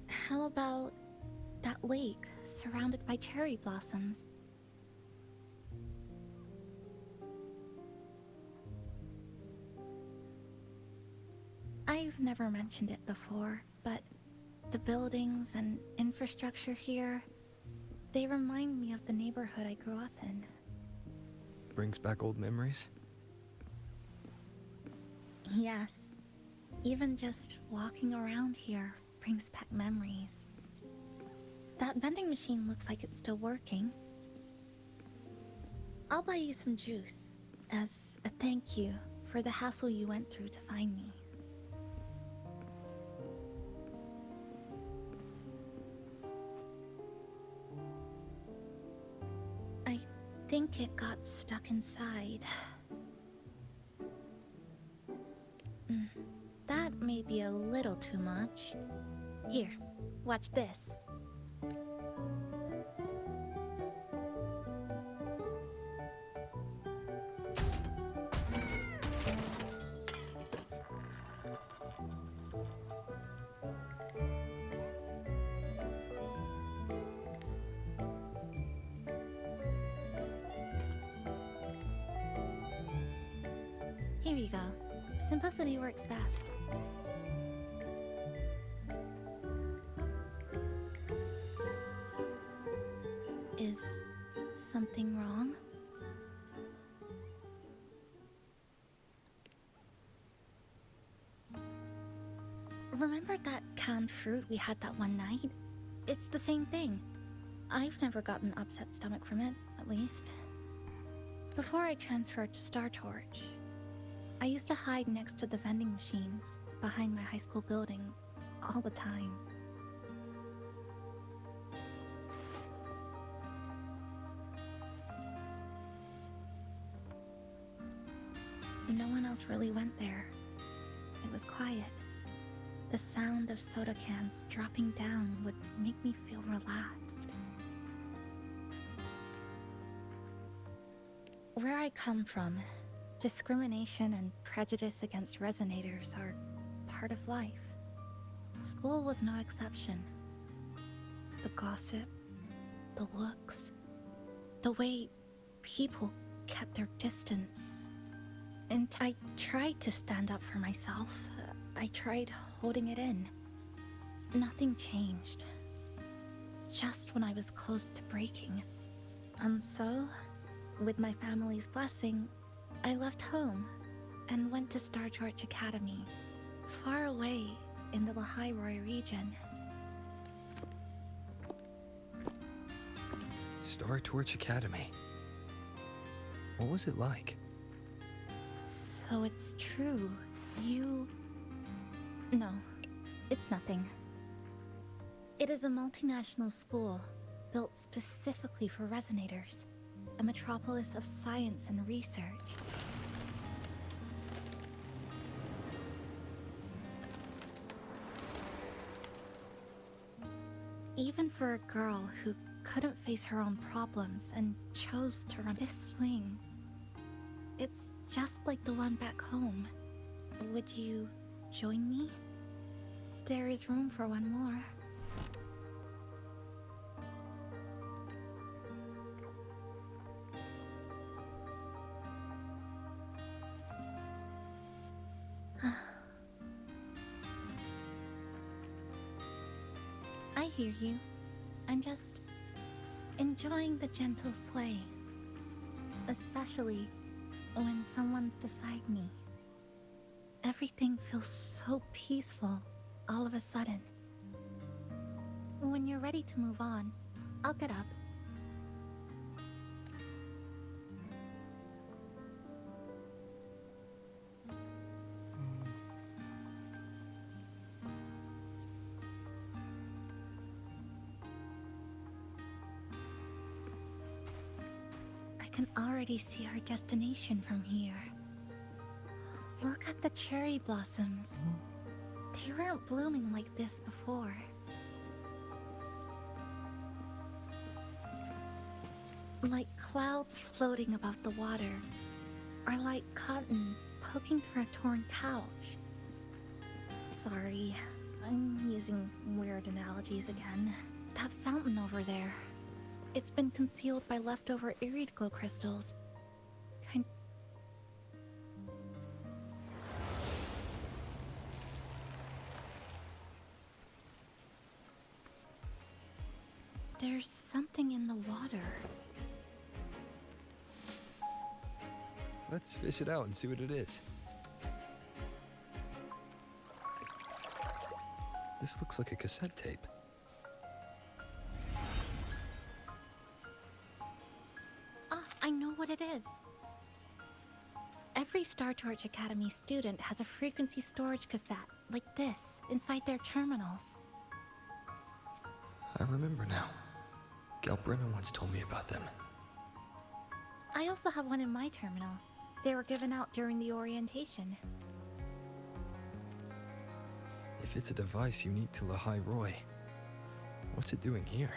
How about that lake surrounded by cherry blossoms? I've never mentioned it before, but the buildings and infrastructure here, they remind me of the neighborhood I grew up in. Brings back old memories? Yes. Even just walking around here brings back memories. That vending machine looks like it's still working. I'll buy you some juice as a thank you for the hassle you went through to find me. I think it got stuck inside. That may be a little too much. Here, watch this. Here you go. Simplicity works best. Is something wrong? Remember that canned fruit we had that one night? It's the same thing. I've never gotten upset stomach from it, at least. Before I transferred to Star Torch, I used to hide next to the vending machines behind my high school building all the time. No one else really went there. It was quiet. The sound of soda cans dropping down would make me feel relaxed. Where I come from, discrimination and prejudice against resonators are part of life. School was no exception. The gossip, the looks, the way people kept their distance. And I tried to stand up for myself. I tried holding it in. Nothing changed. Just when I was close to breaking. And so, with my family's blessing, I left home and went to Star Torch Academy, far away in the Lahairoi region. Star Torch Academy. What was it like? So it's true. You... No, it's nothing. It is a multinational school built specifically for resonators. A metropolis of science and research. Even for a girl who couldn't face her own problems and chose to run this swing, it's just like the one back home. Would you join me? There is room for one more. I hear you. I'm just enjoying the gentle sway. Especially when someone's beside me. Everything feels so peaceful all of a sudden. When you're ready to move on, I'll get up. I can already see our destination from here. Look at the cherry blossoms. They weren't blooming like this before. Like clouds floating above the water, or like cotton poking through a torn couch. Sorry, I'm using weird analogies again. That fountain over there, it's been concealed by leftover irid glow crystals. There's something in the water. Let's fish it out and see what it is. This looks like a cassette tape. Ah, I know what it is. Every Star Torch Academy student has a frequency storage cassette, like this, inside their terminals. I remember now. Galbrina once told me about them. I also have one in my terminal. They were given out during the orientation. If it's a device unique to Lahai Roy, what's it doing here?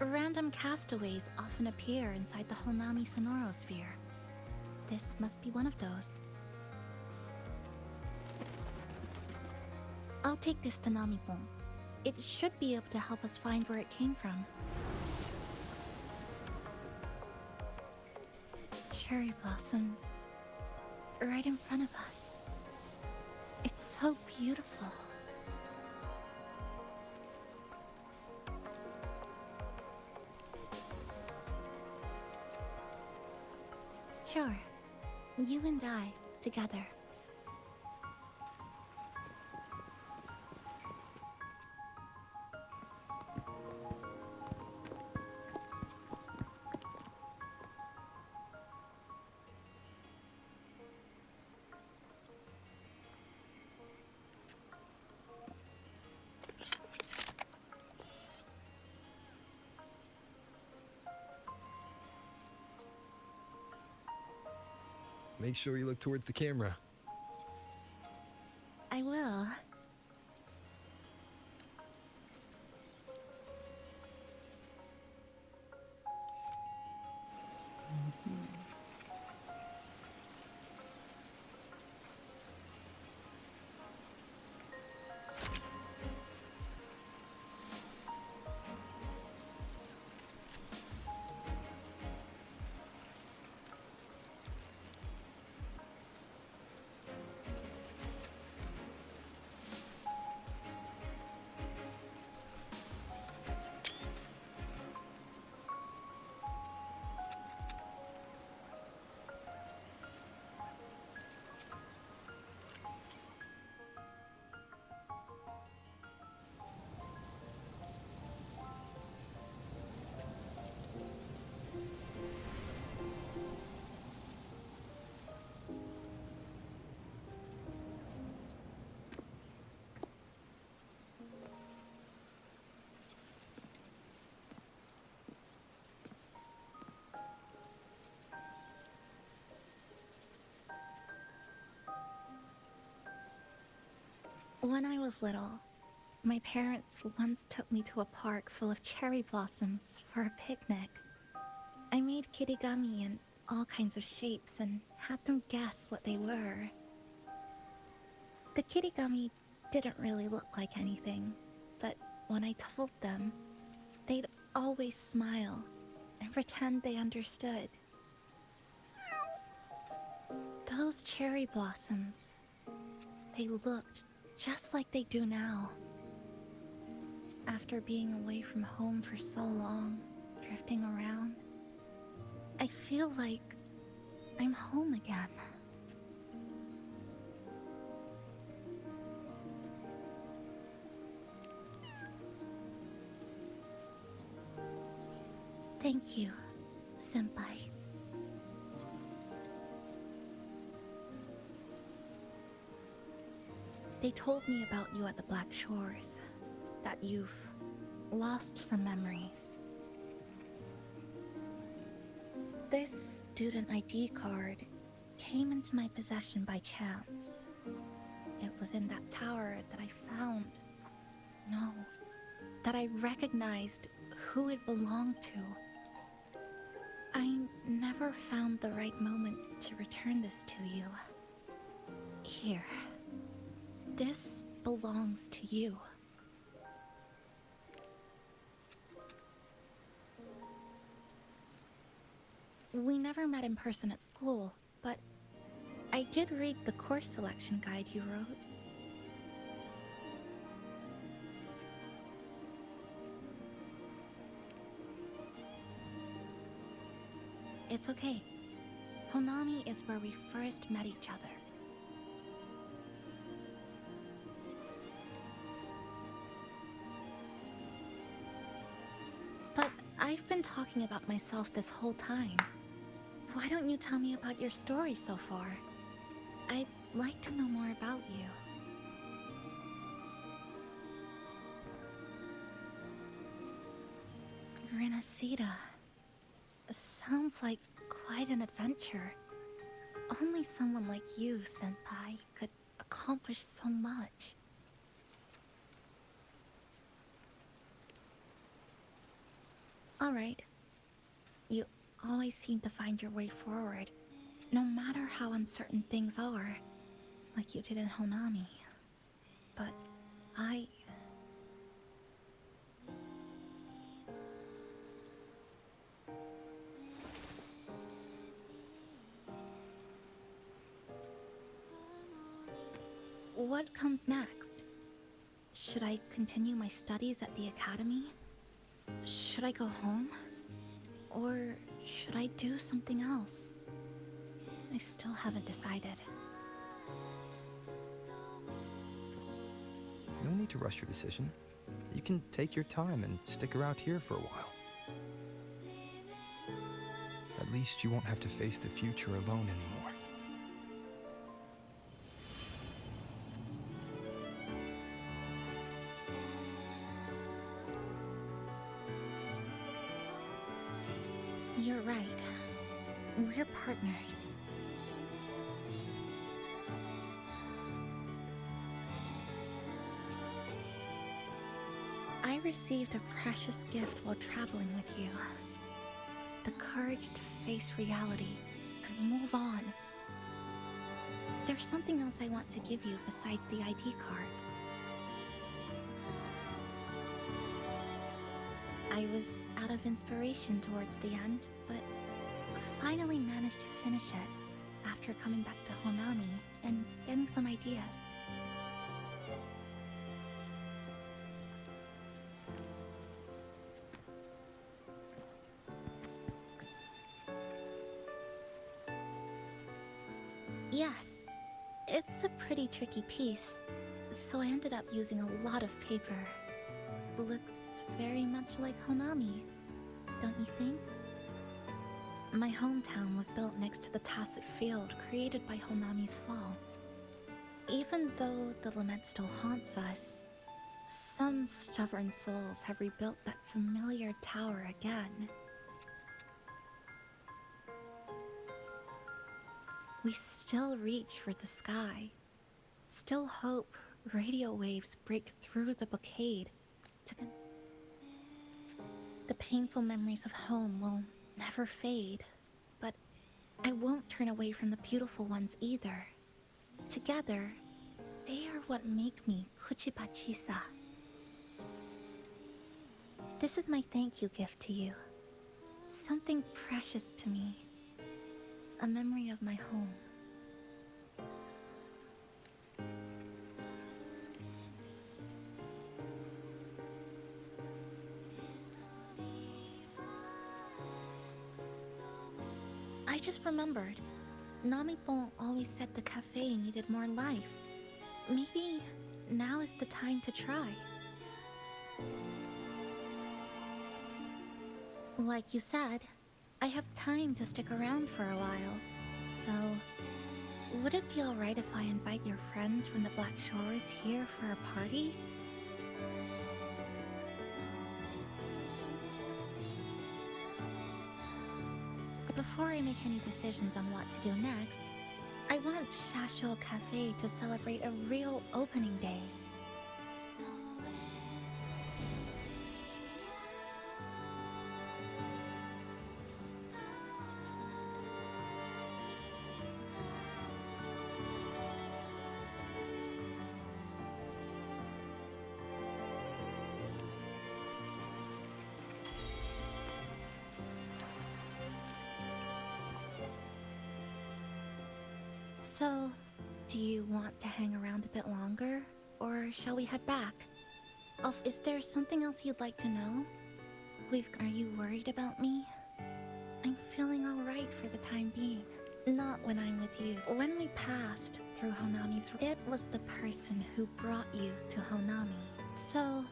Random castaways often appear inside the Honami sonorosphere. This must be one of those. I'll take this to Namipon. It should be able to help us find where it came from. Cherry blossoms. Right in front of us. It's so beautiful. Sure. You and I, together. Make sure you look towards the camera. I will. When I was little, my parents once took me to a park full of cherry blossoms for a picnic. I made kirigami in all kinds of shapes and had them guess what they were. The kirigami didn't really look like anything, but when I told them, they'd always smile and pretend they understood. Those cherry blossoms, they looked just like they do now. After being away from home for so long, drifting around, I feel like I'm home again. Thank you, Senpai. They told me about you at the Black Shores, that you've lost some memories. This student ID card came into my possession by chance. It was in that tower that I found. No, that I recognized who it belonged to. I never found the right moment to return this to you. Here. This belongs to you. We never met in person at school, but I did read the course selection guide you wrote. It's okay. Honami is where we first met each other. But I've been talking about myself this whole time. Why don't you tell me about your story so far? I'd like to know more about you. Renacida. Sounds like quite an adventure. Only someone like you, Senpai, could accomplish so much. Alright. You always seem to find your way forward, no matter how uncertain things are, like you did in Honami. But I... What comes next? Should I continue my studies at the academy? Should I go home? Or should I do something else? I still haven't decided. No need to rush your decision. You can take your time and stick around here for a while. At least you won't have to face the future alone anymore. You're right. We're partners. I received a precious gift while traveling with you. The courage to face reality and move on. There's something else I want to give you besides the ID card. I was out of inspiration towards the end, but finally managed to finish it after coming back to Honami and getting some ideas. Yes, it's a pretty tricky piece, so I ended up using a lot of paper. Looks very much like Honami, don't you think? My hometown was built next to the tacit field created by Honami's fall. Even though the lament still haunts us, some stubborn souls have rebuilt that familiar tower again. We still reach for the sky, still hope radio waves break through the blockade. The painful memories of home will never fade, but I won't turn away from the beautiful ones either. Together, they are what make me Kuchiba Chisa. This is my thank you gift to you. Something precious to me. A memory of my home. I just remembered. Namipon always said the cafe needed more life. Maybe now is the time to try. Like you said, I have time to stick around for a while. So, would it be alright if I invite your friends from the Black Shores here for a party? Before I make any decisions on what to do next, I want Shasho Cafe to celebrate a real opening day. So, do you want to hang around a bit longer, or shall we head back? Is there something else you'd like to know? Are you worried about me? I'm feeling alright for the time being. Not when I'm with you. When we passed through Honami's... It was the person who brought you to Honami. So,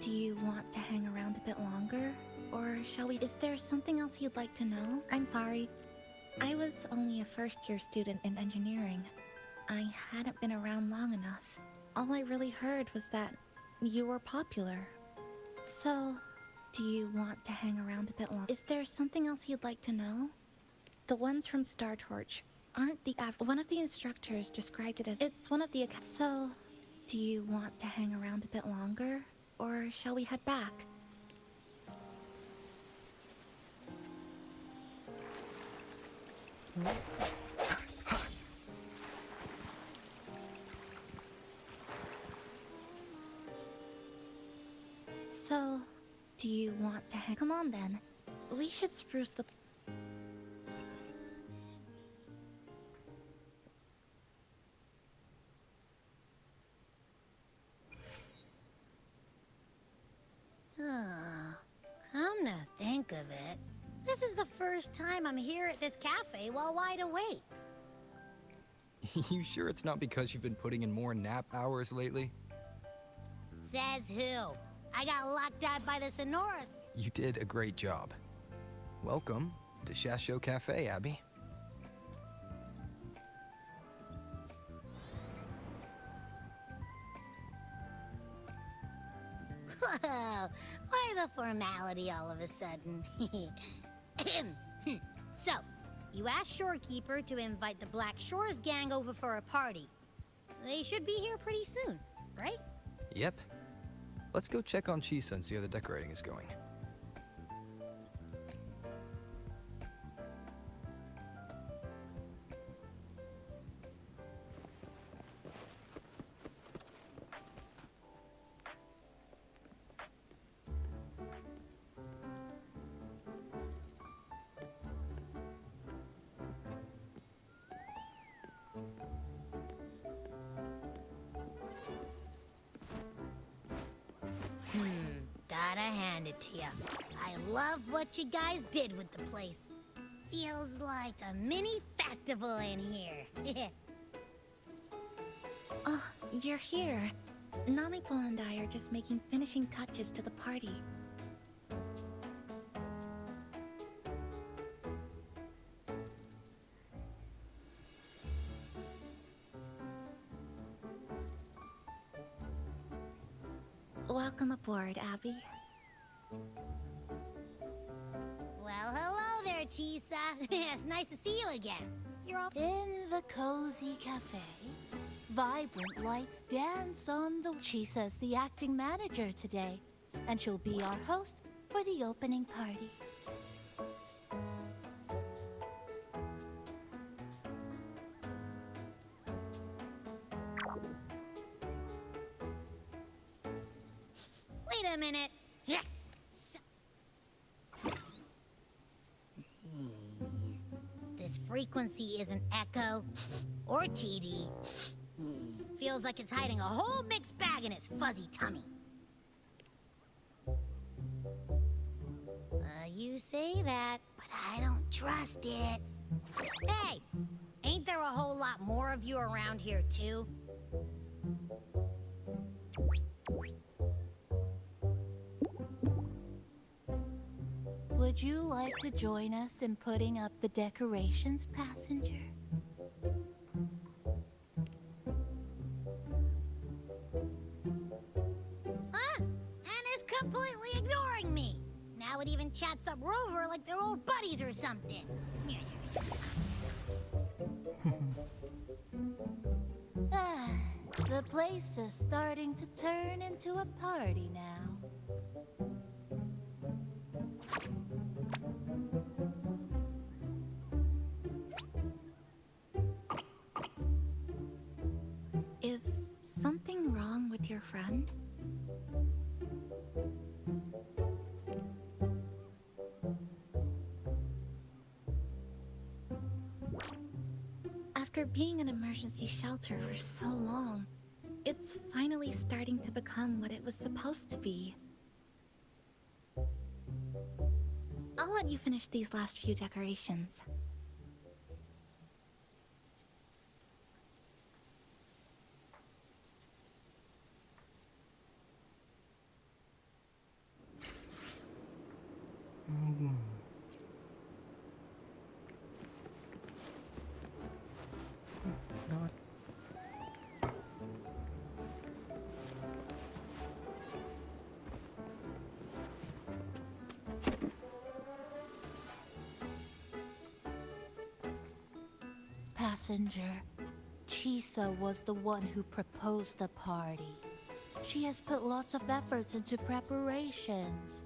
do you want to hang around a bit longer, or shall we... Is there something else you'd like to know? I'm sorry. I was only a first-year student in engineering. I hadn't been around long enough. All I really heard was that you were popular. So, do you want to hang around a bit longer? Is there something else you'd like to know? The ones from Star Torch aren't the one of the instructors described it as it's one of the so, do you want to hang around a bit longer? Or shall we head back? So, do you want to hang? Come on then. We should spruce the... Oh, come to think of it, this is the first time I'm here at this cafe while wide awake. You sure it's not because you've been putting in more nap hours lately? Says who? I got locked out by the Sonoras. You did a great job. Welcome to Shasho Cafe, Abby. Whoa, why the formality all of a sudden? So, you asked Shorekeeper to invite the Black Shores gang over for a party. They should be here pretty soon, right? Yep. Let's go check on Chisa and see how the decorating is going. Gotta hand it to ya. I love what you guys did with the place. Feels like a mini festival in here. Oh, you're here. Namiko and I are just making finishing touches to the party. Welcome aboard, Abby. Well, hello there, Chisa. It's nice to see you again. You're all In the cozy cafe, vibrant lights dance on the... Chisa's the acting manager today, and she'll be our host for the opening party. Wait a minute. This frequency isn't echo or TD. Feels like it's hiding a whole mixed bag in its fuzzy tummy. You say that, but I don't trust it. Hey, ain't there a whole lot more of you around here too? Would you like to join us in putting up the decorations, passenger? And is completely ignoring me. Now it even chats up Rover like they're old buddies or something. The place is starting to turn into a party now. Is something wrong with your friend? After being an emergency shelter for so long, it's finally starting to become what it was supposed to be. I'll let you finish these last few decorations. passenger. Chisa was the one who proposed the party. She has put lots of efforts into preparations.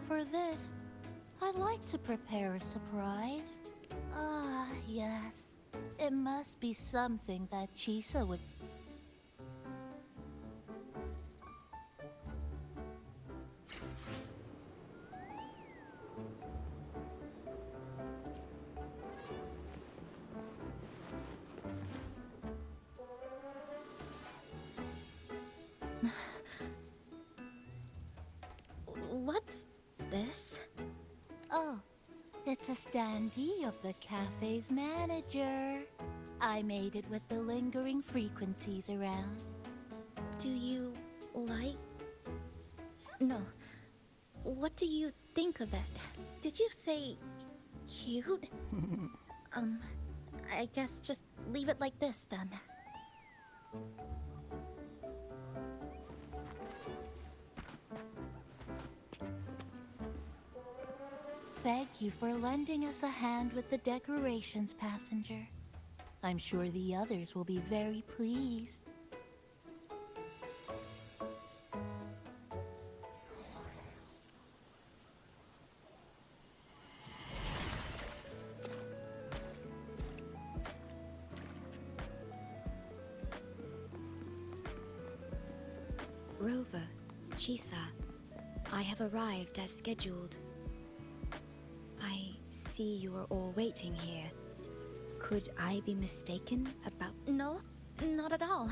For this, I'd like to prepare a surprise. Ah, yes. It must be something that Chisa would... What's this? Oh, it's a standee of the cafe's manager. I made it with the lingering frequencies around. Do you like... No. What do you think of it? Did you say cute? I guess just leave it like this then. Thank you for lending us a hand with the decorations, passenger. I'm sure the others will be very pleased. Rover, Chisa, I have arrived as scheduled. I see you are all waiting here. Could I be mistaken about... No, not at all.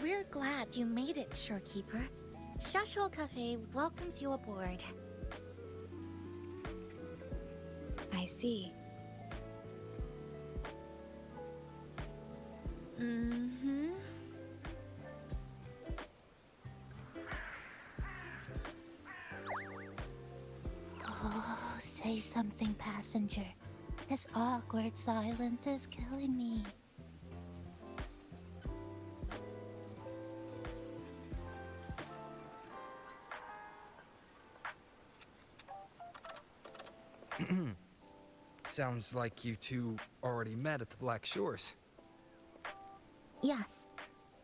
We're glad you made it, Shorekeeper. Shasho Cafe welcomes you aboard. I see. Mm-hmm. Oh, say something, passenger. This awkward silence is killing me. Sounds like you two already met at the Black Shores. Yes.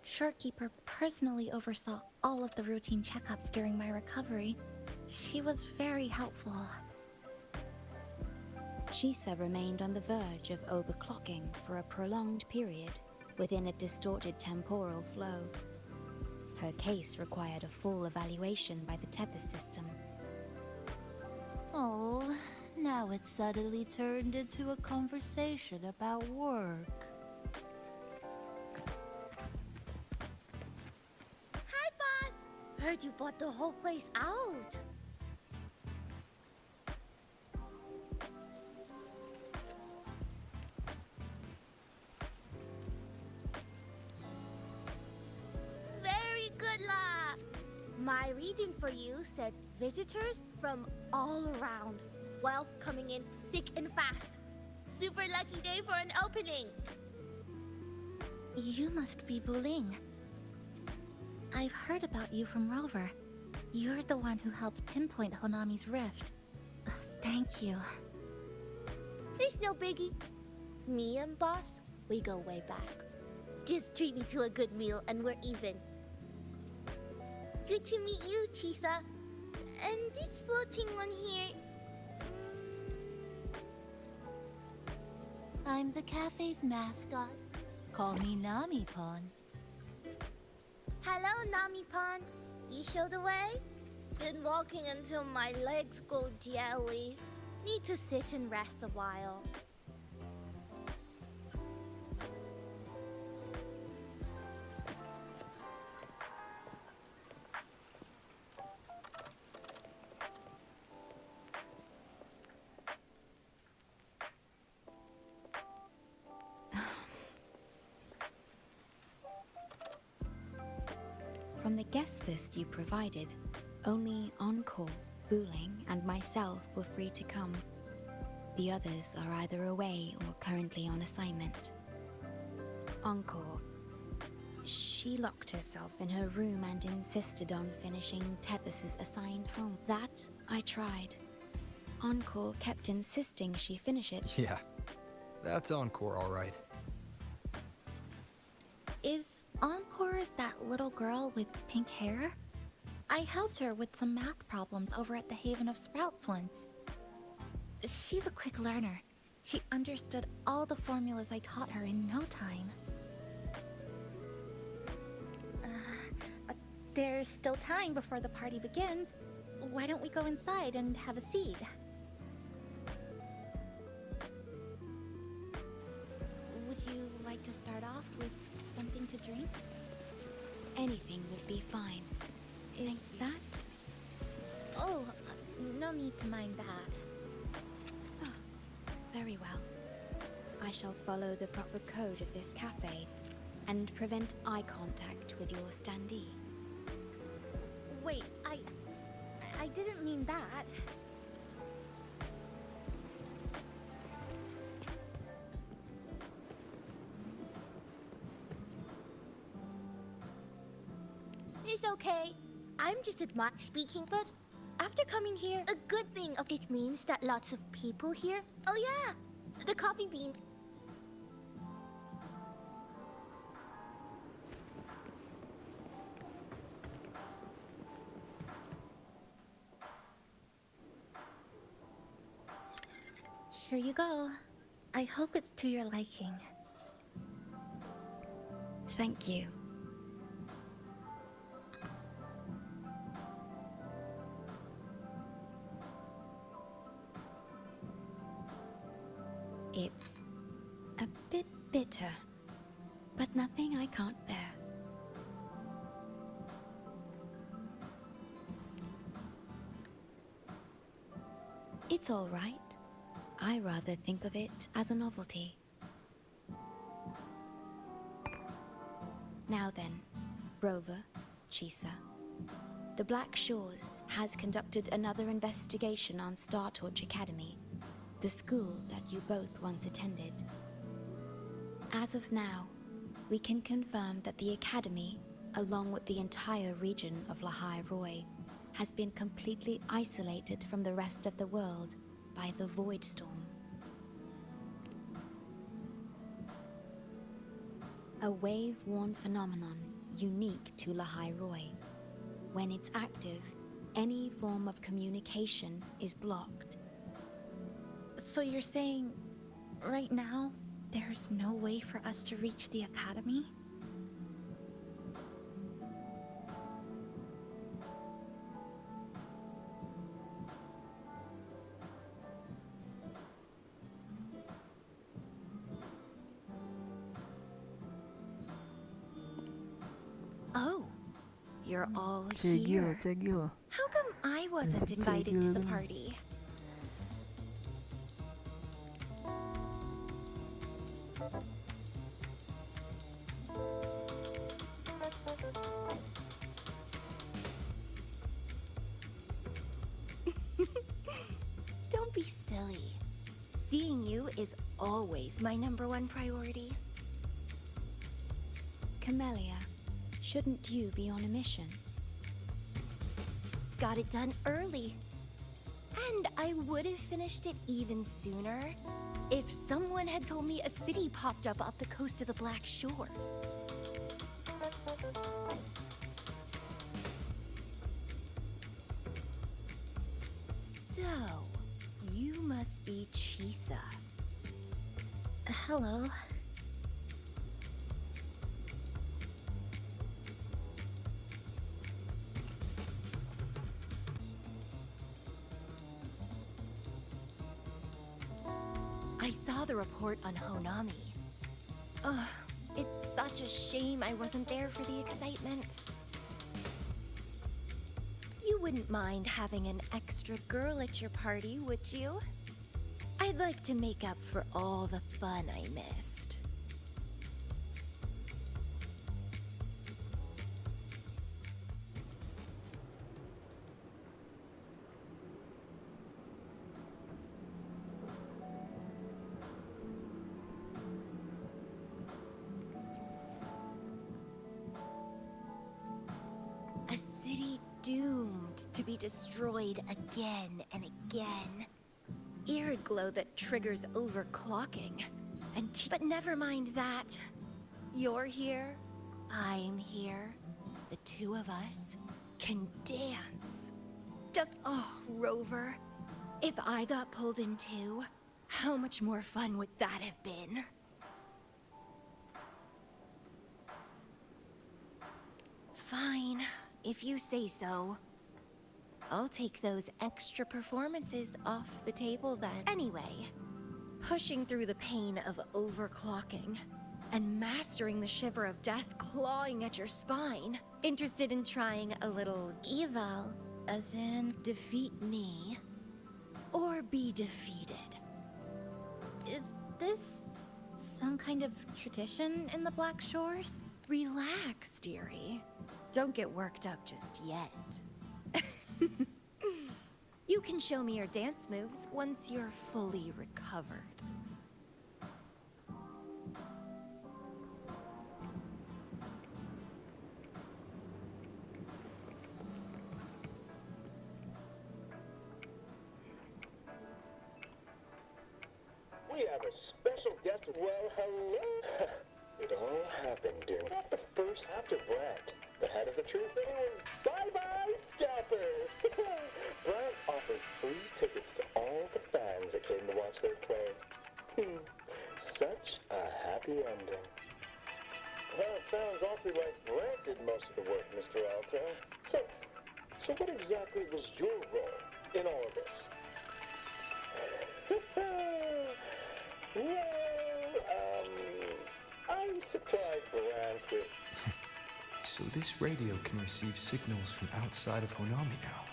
Shorekeeper personally oversaw all of the routine checkups during my recovery. She was very helpful. Chisa remained on the verge of overclocking for a prolonged period within a distorted temporal flow. Her case required a full evaluation by the tether system. Oh, now it's suddenly turned into a conversation about work. Hi, boss! Heard you bought the whole place out. Very good, La! My reading for you said visitors from all around. Wealth coming in thick and fast. Super lucky day for an opening. You must be Buling. I've heard about you from Rover. You're the one who helped pinpoint Honami's rift. Thank you. It's no biggie. Me and boss, we go way back. Just treat me to a good meal and we're even. Good to meet you, Chisa. And this floating one here... I'm the cafe's mascot. Call me Nami-pon. Hello, Nami-pon. You show the way? Been walking until my legs go jelly. Need to sit and rest a while. From the guest list you provided, only Encore, Buling, and myself were free to come. The others are either away or currently on assignment. Encore. She locked herself in her room and insisted on finishing Tethys' assigned home. That I tried. Encore kept insisting she finish it. Yeah, that's Encore all right. Is Encore that little girl with pink hair? I helped her with some math problems over at the Haven of Sprouts once. She's a quick learner. She understood all the formulas I taught her in no time. There's still time before the party begins. Why don't we go inside and have a seat? Would you like to start off with something to drink? Anything would be fine. Is that? Oh, no need to mind that. Very well. I shall follow the proper code of this cafe and prevent eye contact with your standee. Wait, I didn't mean that. It's okay. I'm just speaking, but after coming here, a good thing of it means that lots of people here. Oh yeah, the coffee bean. Here you go. I hope it's to your liking. Thank you. It's a bit bitter, but nothing I can't bear. It's all right. I rather think of it as a novelty. Now then, Rover, Chisa. The Black Shores has conducted another investigation on Star Torch Academy, the school that you both once attended. As of now, we can confirm that the Academy, along with the entire region of Lahai Roi, has been completely isolated from the rest of the world by the Void Storm. A wave-worn phenomenon unique to Lahai Roi. When it's active, any form of communication is blocked. So you're saying, right now, there's no way for us to reach the Academy? Oh, you're all Cek here. gila. How come I wasn't invited to the party? Don't be silly. Seeing you is always my #1 priority. Camellia, shouldn't you be on a mission? Got it done early. And I would have finished it even sooner if someone had told me a city popped up off the coast of the Black Shores. So, you must be Chisa. Hello. I saw the report on Honami. Ugh, it's such a shame I wasn't there for the excitement. You wouldn't mind having an extra girl at your party, would you? I'd like to make up for all the fun I missed. A city doomed to be destroyed again and again. Eerid glow that triggers overclocking. But never mind that. You're here, I'm here. The two of us can dance. Just, oh, Rover. If I got pulled in too, how much more fun would that have been? Fine, if you say so. I'll take those extra performances off the table then. Anyway, pushing through the pain of overclocking and mastering the shiver of death clawing at your spine. Interested in trying a little eval, as in defeat me or be defeated? Is this some kind of tradition in the Black Shores? Relax, dearie. Don't get worked up just yet. You can show me your dance moves once you're fully recovered. We have a special guest. Well, hello. It all happened during not the first after Brent, the head of the truth. It was bye-bye scalper. Brent offered free tickets to all the fans that came to watch their play. Such a happy ending. Well, it sounds awfully like Brent did most of the work, Mr. Alto. So what exactly was your role in all of this? I supplied Brent with... So this radio can receive signals from outside of Honami now.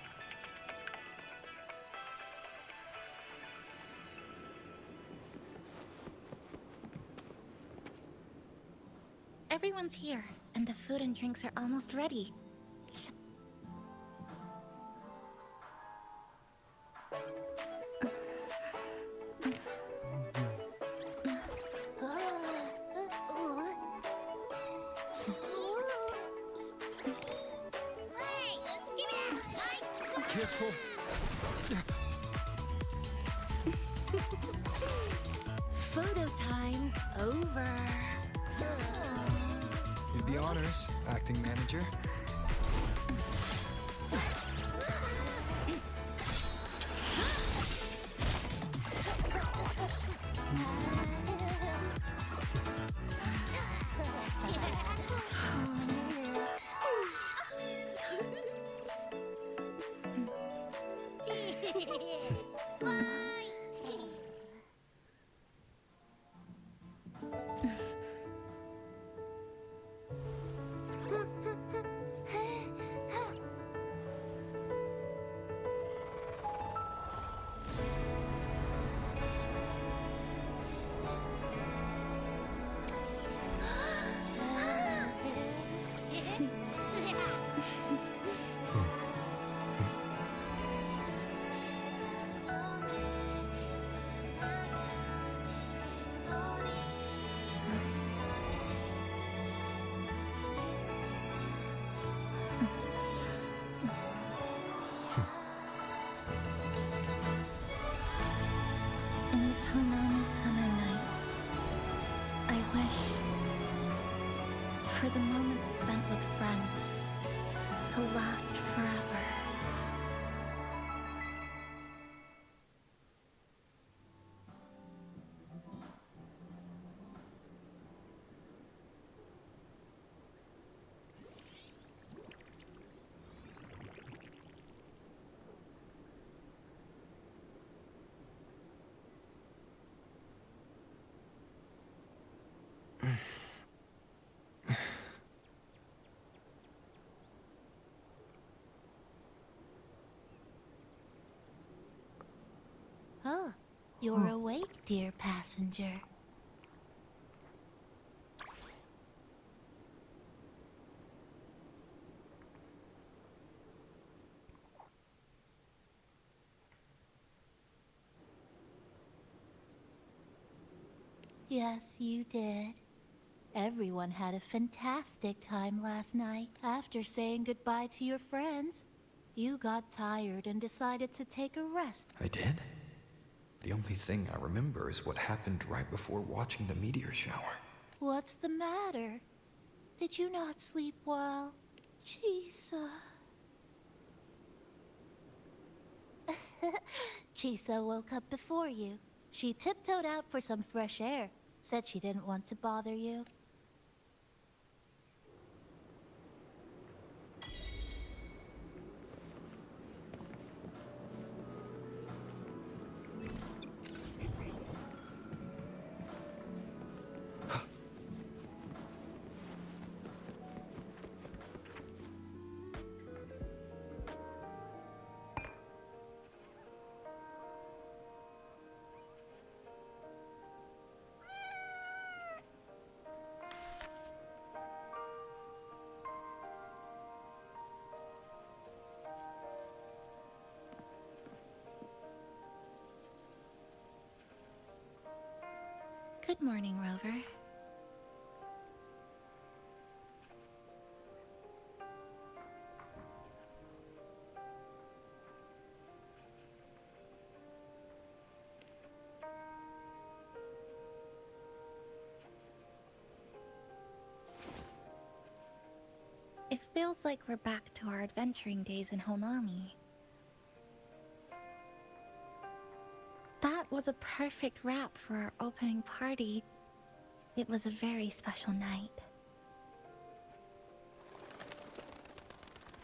Everyone's here, and the food and drinks are almost ready. Careful. Photo time's over. Did the honors, acting manager. In this Honami summer night, I wish for the moments spent with friends to last forever. Oh, you're awake, dear passenger. Yes, you did. Everyone had a fantastic time last night. After saying goodbye to your friends, you got tired and decided to take a rest. I did? The only thing I remember is what happened right before watching the meteor shower. What's the matter? Did you not sleep well, Chisa? Chisa woke up before you. She tiptoed out for some fresh air. Said she didn't want to bother you. Good morning, Rover. It feels like we're back to our adventuring days in Honami. That was a perfect wrap for our opening party. It was a very special night.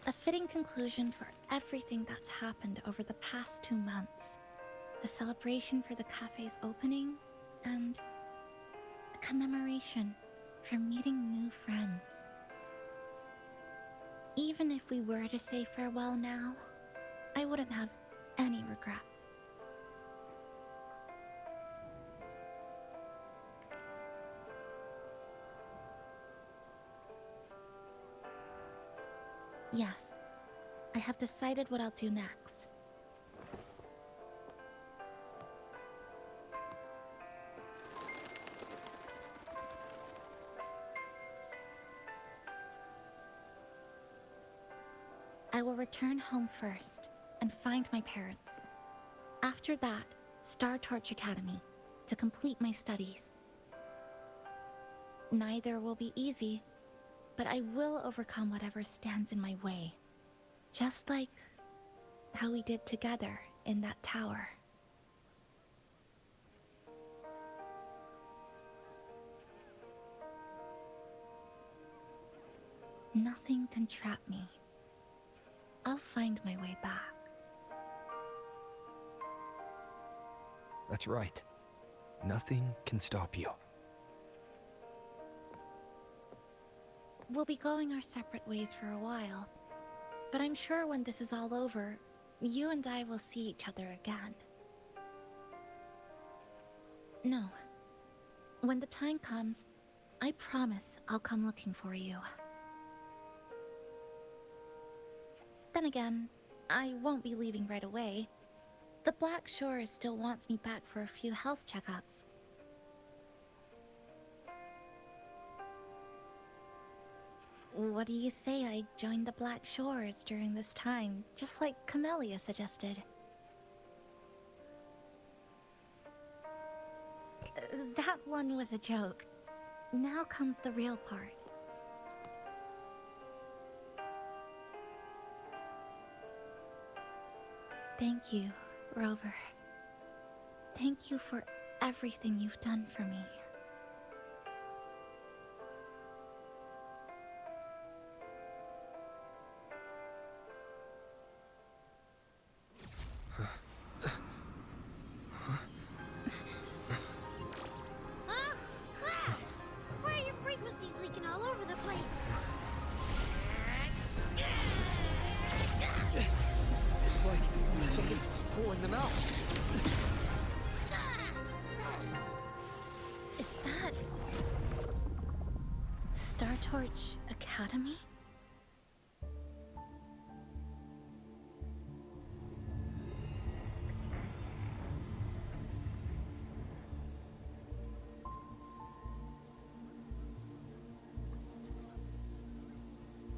A fitting conclusion for everything that's happened over the past 2 months. A celebration for the cafe's opening, and a commemoration for meeting new friends. Even if we were to say farewell now, I wouldn't have any regrets. Yes, I have decided what I'll do next. I will return home first and find my parents. After that, Star Torch Academy to complete my studies. Neither will be easy, but I will overcome whatever stands in my way. Just like how we did together in that tower. Nothing can trap me. I'll find my way back. That's right. Nothing can stop you. We'll be going our separate ways for a while, but I'm sure when this is all over, you and I will see each other again. No. When the time comes, I promise I'll come looking for you. Then again, I won't be leaving right away. The Black Shores still wants me back for a few health checkups. What do you say I join the Black Shores during this time, just like Camellia suggested? That one was a joke. Now comes the real part. Thank you, Rover. Thank you for everything you've done for me. Why are your frequencies leaking all over the place? It's like someone's pulling them out. Is that... Star Torch Academy?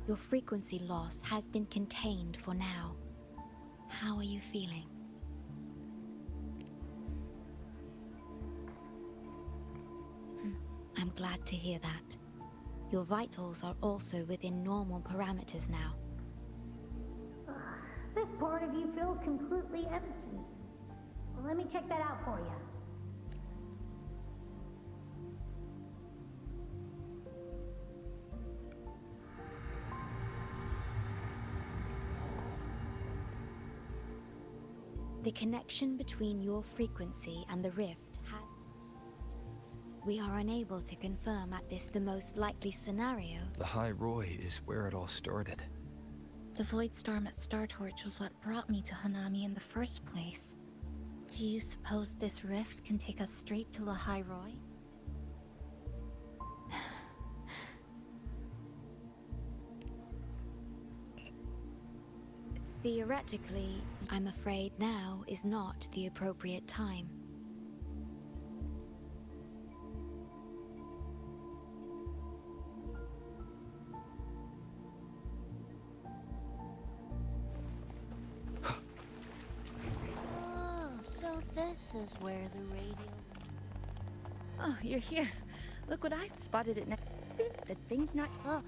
Your frequency loss has been contained for now. How are you feeling? I'm glad to hear that. Your vitals are also within normal parameters now. This part of you feels completely empty. Let me check that out for you. The connection between your frequency and the rift had... We are unable to confirm at this the most likely scenario. The High Roy is where it all started. The void storm at Star Torch was what brought me to Honami in the first place. Do you suppose this rift can take us straight to the High Roy? Theoretically, I'm afraid now is not the appropriate time. So this is where the radio... Oh, you're here. Look what I've spotted it now. The thing's not... Oh.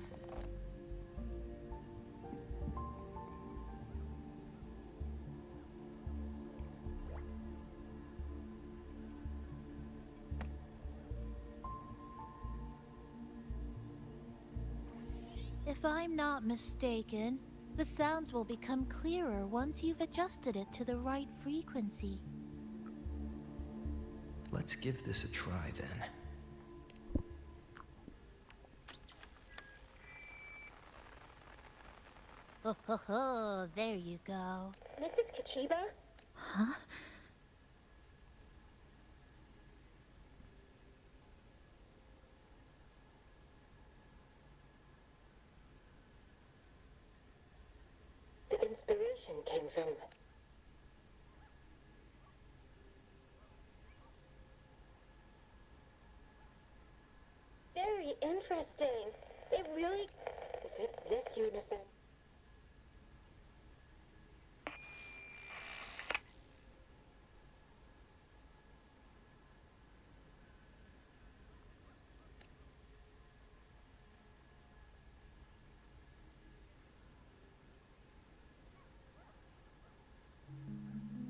If I'm not mistaken, the sounds will become clearer once you've adjusted it to the right frequency. Let's give this a try then. Oh, ho, ho, there you go. Mrs. Kachiba? Huh? The inspiration came from... Very interesting. It really... If it's this uniform...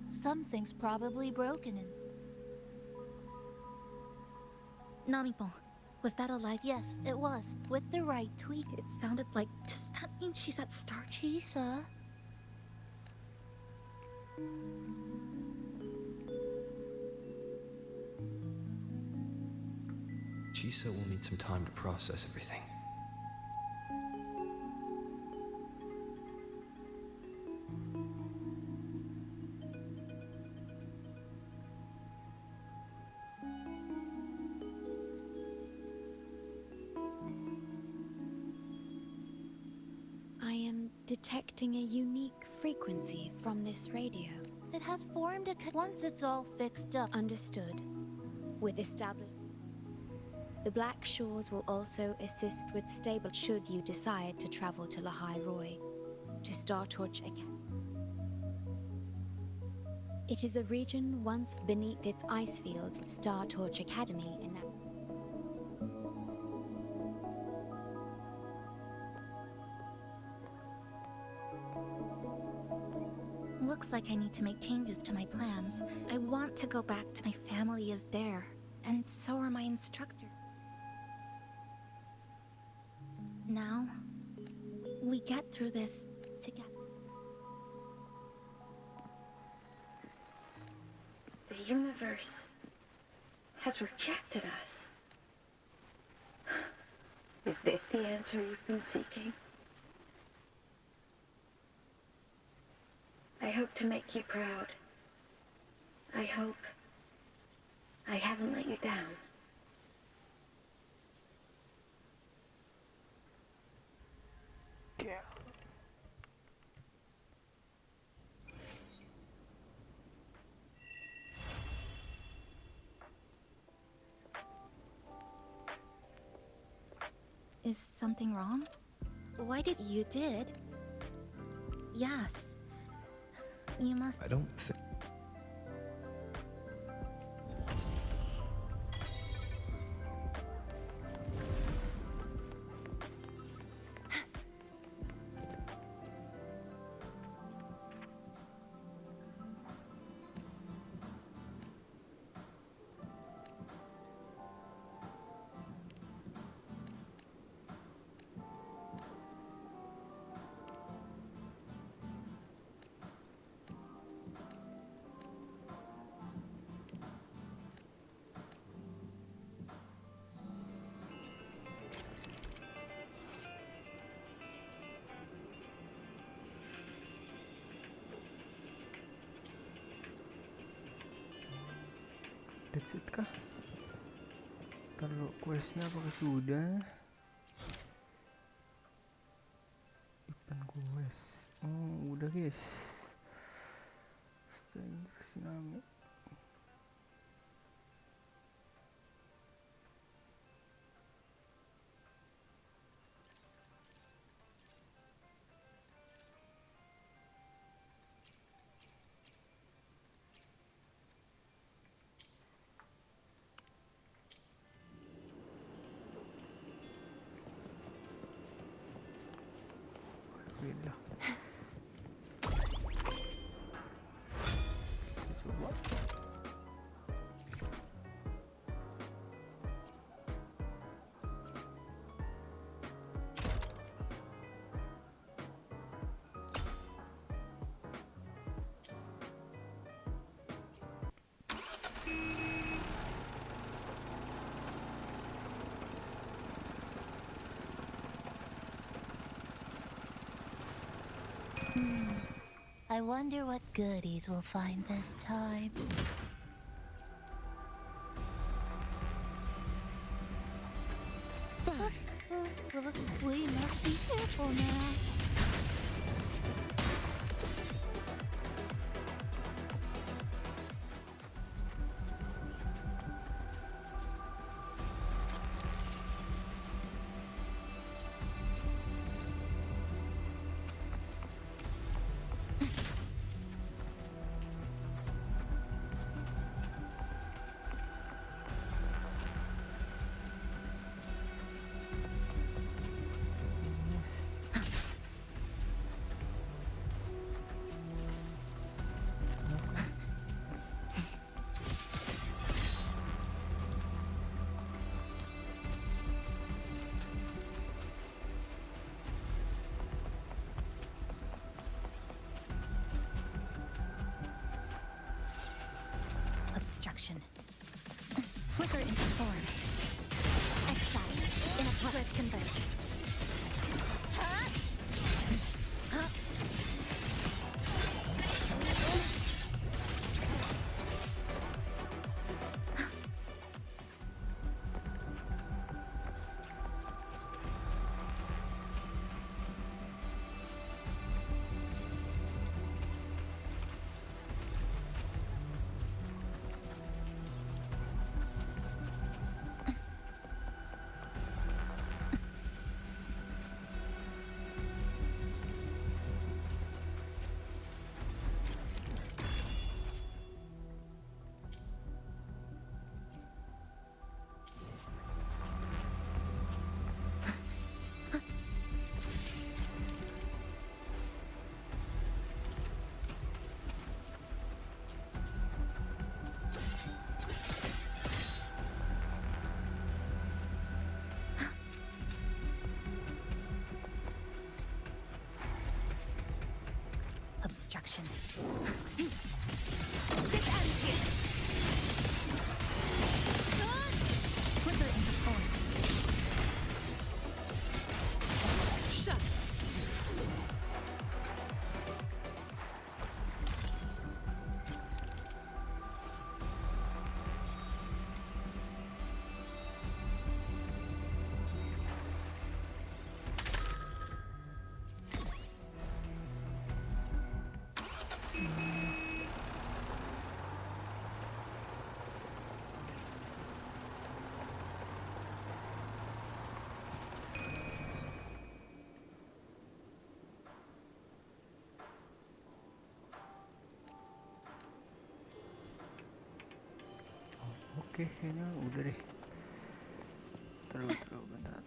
Something's probably broken in... Namipon, was that a light? Yes, it was. With the right tweak. It sounded like... Does that mean she's at Star Chisa? Chisa will need some time to process everything. Detecting a unique frequency from this radio. It has formed a... Once it's all fixed up. Understood. With established... The Black Shores will also assist with stable should you decide to travel to Lahai Roy, to Star Torch again. It is a region once beneath its ice fields, Star Torch Academy, and now... Looks like I need to make changes to my plans. I want to go back to my family is there, and so are my instructors. Now, we get through this together. The universe has rejected us. Is this the answer you've been seeking? I hope to make you proud. I hope I haven't let you down. Yeah. Is something wrong? Why did you did? Yes. You must... I don't think... headset kah? Taruh questnya apakah sudah? Event quest. Oh udah guys. Stranger Tsunami. Alhamdulillah. Coba. I wonder what goodies we'll find this time. We must be careful now. Obstruction. Flicker into form. Exile. In a turret converge. Obstruction. This ends here. Flicker into form. Shut. Oke, kayaknya udah deh. Terus bentar.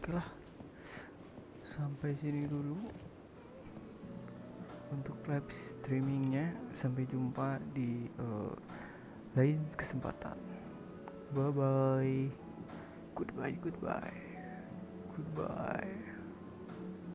Oke lah, sampai sini dulu untuk live streamingnya. Sampai jumpa di lain kesempatan. Bye bye. Goodbye.